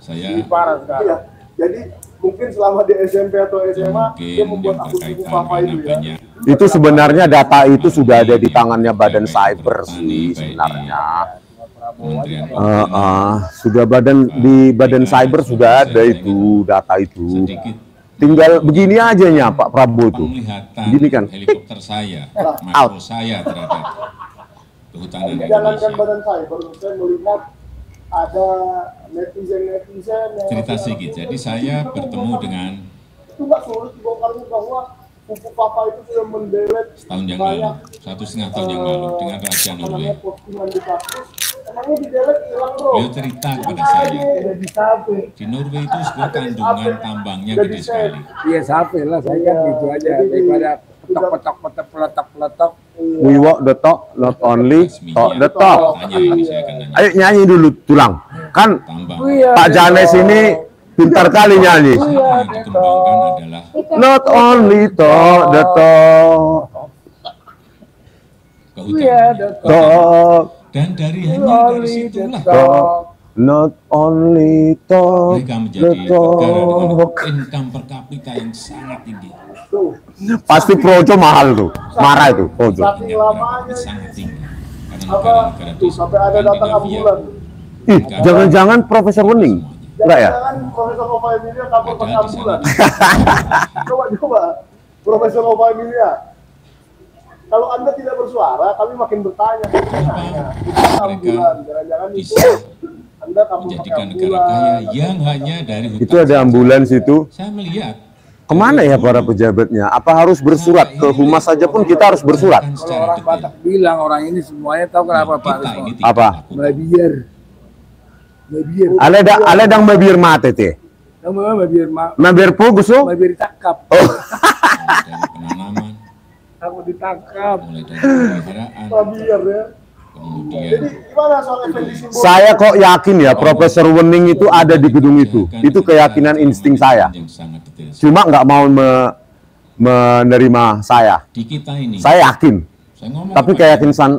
Speaker 2: saya
Speaker 8: lebih parah sekarang.
Speaker 6: Iya, jadi mungkin selama di SMP atau SMA dia membuat akun papa itu ya.
Speaker 1: Itu sebenarnya data itu sudah ada di tangannya Badan Cyber sih sebenarnya. Sudah di Badan Cyber sudah ada itu data itu. tinggal begini aja ya Pak Prabowo tuh.
Speaker 2: Penglihatan
Speaker 1: Gini kan.
Speaker 2: helikopter saya, makro saya terhadap kehutanan
Speaker 6: Jangankan
Speaker 2: Indonesia.
Speaker 6: badan cyber, saya melihat ada netizen yang
Speaker 2: Cerita sedikit. Jadi saya bertemu dengan
Speaker 6: itu nggak sulit dibongkarnya bahwa Pupu Papa itu sudah mendelete
Speaker 2: tahun yang lalu, 1,5 tahun yang lalu dengan Raja Norway.
Speaker 6: postingan di kampus. Emangnya di delete hilang bro?
Speaker 2: Beliau cerita kepada saya,
Speaker 6: Udah disape.
Speaker 2: di Norway itu sebuah kandungan tambangnya gede sekali.
Speaker 8: Iya sampai lah, saya kan gitu aja daripada peletok.
Speaker 1: We walk the talk, not only talk the talk.
Speaker 2: Tanya ini saya akan nanya.
Speaker 1: Ayo nyanyi dulu tulang. Kan
Speaker 2: Tambang.
Speaker 1: Pak Janes ini pintar kali nyanyi.
Speaker 2: Apa yang dikembangkan adalah
Speaker 1: Not only talk the talk,
Speaker 2: kehutanan.
Speaker 1: talk,
Speaker 2: Dan dari situlah
Speaker 1: talk. Not only talk
Speaker 2: mereka menjadi
Speaker 1: the
Speaker 2: negara dengan
Speaker 1: talk.
Speaker 2: income per kapita yang sangat tinggi.
Speaker 1: Pasti Projo mahal tuh, marah itu Projo.
Speaker 6: Saking lamanya
Speaker 2: Sangat tinggi. Karena
Speaker 6: apa
Speaker 2: negara-negara di
Speaker 6: sampai ada datang
Speaker 2: Skandinavia
Speaker 6: ambulan.
Speaker 1: Ih, jangan-jangan Profesor Wening, enggak ya?
Speaker 6: Jangan Profesor Nova Emilia kabur pakai
Speaker 2: ada di sana.
Speaker 6: ambulan. Coba Profesor Nova Emilia. Kalau Anda tidak bersuara, kami makin bertanya. Itu ambulan, jangan-jangan itu
Speaker 2: Bisa
Speaker 6: Anda kabur pakai
Speaker 2: menjadikan negara kaya
Speaker 6: ambulan.
Speaker 2: yang hanya dari hutan.
Speaker 1: Itu ada ambulans itu.
Speaker 2: Saya melihat
Speaker 1: Kemana ya para pejabatnya? Apa harus bersurat ke humas saja pun kita harus bersurat?
Speaker 8: Kalau orang Batak bilang orang ini semuanya tahu kenapa Pak
Speaker 2: Kita
Speaker 8: Risma?
Speaker 2: ini tidak
Speaker 1: Apa?
Speaker 2: lakukan.
Speaker 8: Mabiar.
Speaker 1: Ale dang mabir mate te.
Speaker 8: Kamu mabiar
Speaker 1: Mabir pogus lo.
Speaker 8: mabiar ditangkap.
Speaker 1: Oh,
Speaker 2: Dari penanaman,
Speaker 8: Aku ditangkap.
Speaker 2: mulai dari pemeliharaan,
Speaker 6: Biar ya.
Speaker 2: kemudian
Speaker 6: Jadi gimana soal efek simbol?
Speaker 1: saya kok yakin ya Profesor Wening itu ada di gedung itu. Itu keyakinan insting saya.
Speaker 2: yang sangat detail.
Speaker 1: Cuma nggak mau menerima saya.
Speaker 2: Di kita ini,
Speaker 1: Saya yakin.
Speaker 2: saya ngomong
Speaker 1: Tapi
Speaker 2: kepada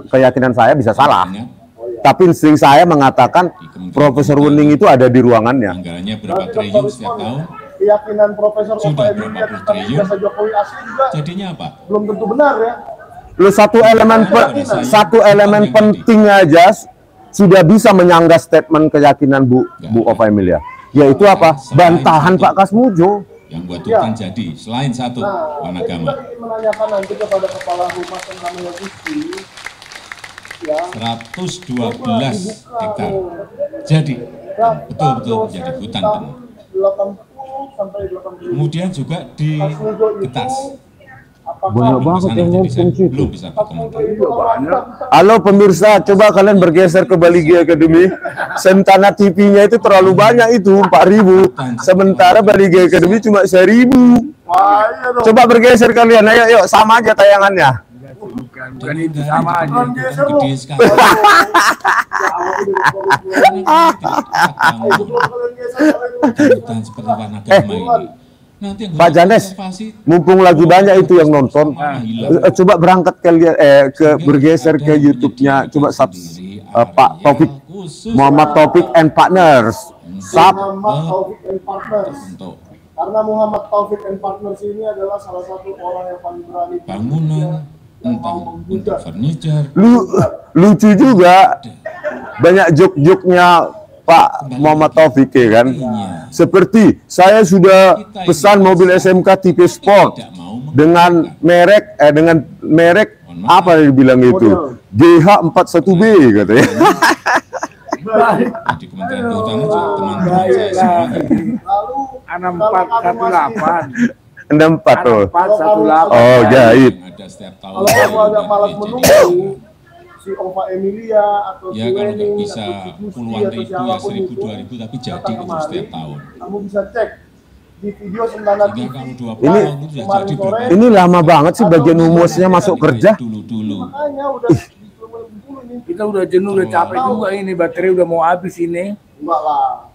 Speaker 1: keyakinan saya bisa salah.
Speaker 2: dengan
Speaker 1: Tapi insting saya mengatakan Profesor Wening itu ada di ruangannya.
Speaker 2: anggarannya berapa triliun setiap tahun,
Speaker 6: Keyakinan Profesor Nova
Speaker 2: Sudah
Speaker 6: Emilia
Speaker 2: berapa
Speaker 6: tentang
Speaker 2: triliun?
Speaker 6: jasa Jokowi asli juga
Speaker 2: jadinya apa?
Speaker 6: belum tentu benar ya.
Speaker 1: Lu satu elemen penting aja sudah bisa menyanggah statement keyakinan Bu Ova Emilia. Yaitu apa? Bantahan Pak Kasmujo.
Speaker 2: Yang buat hutan jadi, selain satu,
Speaker 6: Nah,
Speaker 2: Wanagama,
Speaker 6: kita ingin menanyakan nanti kepada kepala humas yang namanya Gusti, ya.
Speaker 2: 112 hektar. Jadi, betul-betul menjadi hutan penuh.
Speaker 6: 80 sampai 80.
Speaker 2: Kemudian juga di Getas.
Speaker 1: Banyak banget yang
Speaker 2: Jadi saya
Speaker 1: ngomong situ.
Speaker 2: belum bisa berkomentar.
Speaker 1: Halo pemirsa, coba kalian bergeser ke Baligi Academy. Sentana TV-nya itu terlalu banyak itu, 4.000. Sementara Baligi Academy cuma 1.000.
Speaker 6: Wah, iya dong.
Speaker 1: Coba bergeser kalian, ayo yuk sama aja tayangannya.
Speaker 8: Bukan itu sama aja.
Speaker 2: Kan gede sekali. Hutan seperti Wanagama ini. Nanti yang
Speaker 1: Pak Janes,
Speaker 2: konservasi
Speaker 1: mumpung lagi banyak itu yang nonton, coba berangkat kalian bergeser ke YouTube-nya, coba Pak Taufik Muhammad Taufik and Partners.
Speaker 6: Muhammad Taufik and Partners.
Speaker 2: untuk
Speaker 6: Karena Muhammad Taufik and Partners ini adalah salah satu orang yang paling berani
Speaker 2: bangunan, entah untuk furniture,
Speaker 1: Lucu juga, banyak jok-joknya Pak Muhammad Taufik ya kan. Seperti saya sudah pesan mobil SMK tipe sport dengan merek apa yang dibilang itu GH41B katanya.
Speaker 2: di Kementerian Kehutanan juga teman-teman saya semuanya.
Speaker 6: Lalu
Speaker 8: 6418.
Speaker 1: 64 tuh.
Speaker 8: 418.
Speaker 1: Oh, jahit.
Speaker 2: Yang ada setiap tahun.
Speaker 6: kalau kamu agak malas
Speaker 2: Jadi,
Speaker 6: menunggu si Ova Emilia atau
Speaker 2: ya
Speaker 6: si
Speaker 2: kalau nggak
Speaker 6: Wening
Speaker 2: bisa
Speaker 6: atau si Gusti
Speaker 2: puluhan
Speaker 6: atau
Speaker 2: ribu ya
Speaker 6: siapapun
Speaker 2: 1.000
Speaker 6: itu
Speaker 2: 2.000 tapi jadi
Speaker 6: datang
Speaker 2: itu
Speaker 6: kemari,
Speaker 2: setiap tahun.
Speaker 6: kamu bisa cek di video Sentana
Speaker 2: Sehingga
Speaker 6: TV.
Speaker 2: kalau 20
Speaker 1: Ini-
Speaker 2: tahun itu sudah jadi berapa?
Speaker 1: Ini lama banget sih bagian humusnya masuk kerja.
Speaker 2: Dulu-dulu.
Speaker 6: Makanya udah dulu ini
Speaker 8: Kita udah jenuh, udah capek juga ini, baterai udah mau habis ini.
Speaker 6: enggak lah.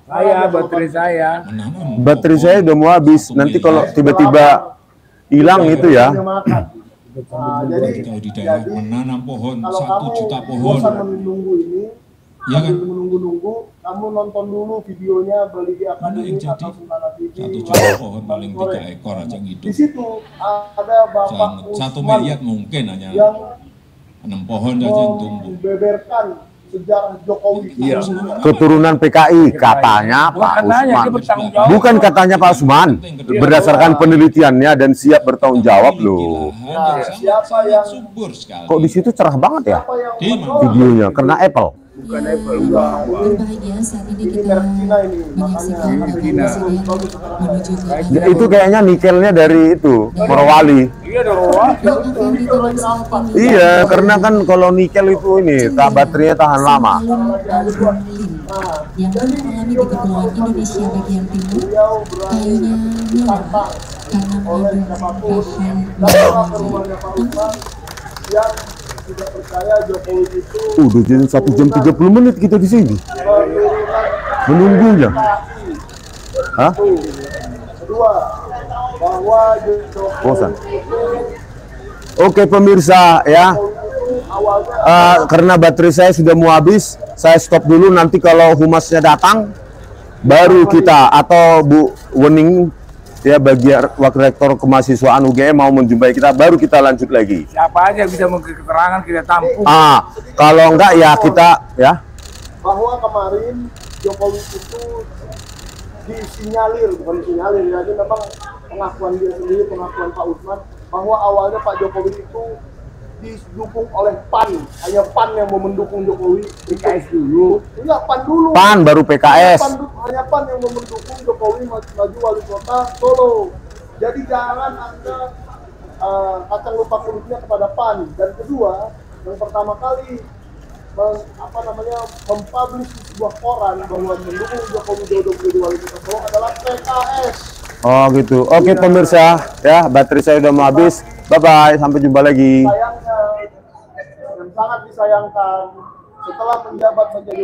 Speaker 8: Baterai saya.
Speaker 2: Menanam
Speaker 1: Baterai
Speaker 2: pokok
Speaker 1: saya udah mau habis. Nanti kalau tiba-tiba hilang itu ya.
Speaker 6: Nah, jadi
Speaker 2: kalau di daerah menanam pohon
Speaker 6: kalau
Speaker 2: 1
Speaker 6: kamu
Speaker 2: juta pohon,
Speaker 6: bosan menunggu ini,
Speaker 2: ya kan?
Speaker 6: menunggu, kamu nonton dulu videonya Baligi
Speaker 2: Mana
Speaker 6: Academy
Speaker 2: yang jadi
Speaker 6: atau Sentana TV.
Speaker 2: 1 juta pohon paling 3 ekor aja
Speaker 6: Di
Speaker 2: gitu.
Speaker 6: situ ada Bapak
Speaker 2: Satu
Speaker 6: Usman
Speaker 2: miliar mungkin hanya
Speaker 6: yang
Speaker 2: 6 pohon aja yang tumbuh.
Speaker 6: membeberkan sejarah Jokowi.
Speaker 8: Iya.
Speaker 1: Keturunan PKI katanya Pak Usman. Bukan katanya Pak Usman. Berdasarkan penelitiannya dan siap bertanggung jawab loh.
Speaker 6: Nah, siapa yang
Speaker 2: subur sekali.
Speaker 1: Kok di situ cerah banget ya
Speaker 6: siapa yang
Speaker 2: Di mana?
Speaker 6: menolak?
Speaker 1: videonya? Karena Apple.
Speaker 8: Bukan Apple.
Speaker 4: Berbahagia saat ini
Speaker 6: Ini
Speaker 4: kita
Speaker 6: merek Cina ini,
Speaker 4: menyaksikan
Speaker 6: makanya
Speaker 4: Bapak
Speaker 8: Cina.
Speaker 4: Presiden menuju ke
Speaker 1: Ya,
Speaker 4: area
Speaker 1: itu kayaknya nikelnya dari itu Morowali.
Speaker 8: Iya dong, Wak.
Speaker 4: yang akan ditonton saat ini.
Speaker 1: Iya, karena kan kalau nikel itu ini baterainya tahan lama.
Speaker 4: Alun-alun Lim yang mana alami di Kepulauan Indonesia bagian timur, kayunya nyala karena mengandung bahan
Speaker 6: rumahnya Pak Usman yang tidak percaya Jokowi itu
Speaker 1: Udah jadi 1 jam 30 menit kita di sini menunggunya. Hah?
Speaker 6: kedua bahwa Jokowi
Speaker 1: Bosan.
Speaker 6: itu
Speaker 1: Oke pemirsa ya,
Speaker 6: awalnya
Speaker 1: karena baterai saya sudah mau habis, saya stop dulu. Nanti kalau humasnya datang, baru kita atau Bu Wening ya bagian wakil rektor kemahasiswaan UGM mau menjumpai kita, baru kita lanjut lagi.
Speaker 8: Siapa aja yang bisa memberi keterangan kita tampung.
Speaker 1: Kalau enggak ya kita ya.
Speaker 6: bahwa kemarin Jokowi itu disinyalir, bukan disinyalir, jadi memang pengakuan dia sendiri, pengakuan Pak Usman, bahwa awalnya Pak Jokowi itu didukung oleh PAN, hanya PAN yang mau mendukung Jokowi.
Speaker 8: PKS dulu.
Speaker 6: Enggak, PAN dulu.
Speaker 1: PAN baru PKS.
Speaker 6: Hanya PAN yang mau mendukung Jokowi maju wali kota Solo. Jadi jangan Anda kacang lupa kulitnya kepada PAN. Dan kedua, yang pertama kali mempublish di sebuah koran bahwa mendukung Jokowi Dodo menjadi wali kota Solo adalah PKS.
Speaker 1: Oh gitu. Oke pemirsa ya, baterai saya udah mau habis. Bye bye, sampai jumpa lagi.
Speaker 6: Sayangnya, yang sangat disayangkan, setelah menjabat menjadi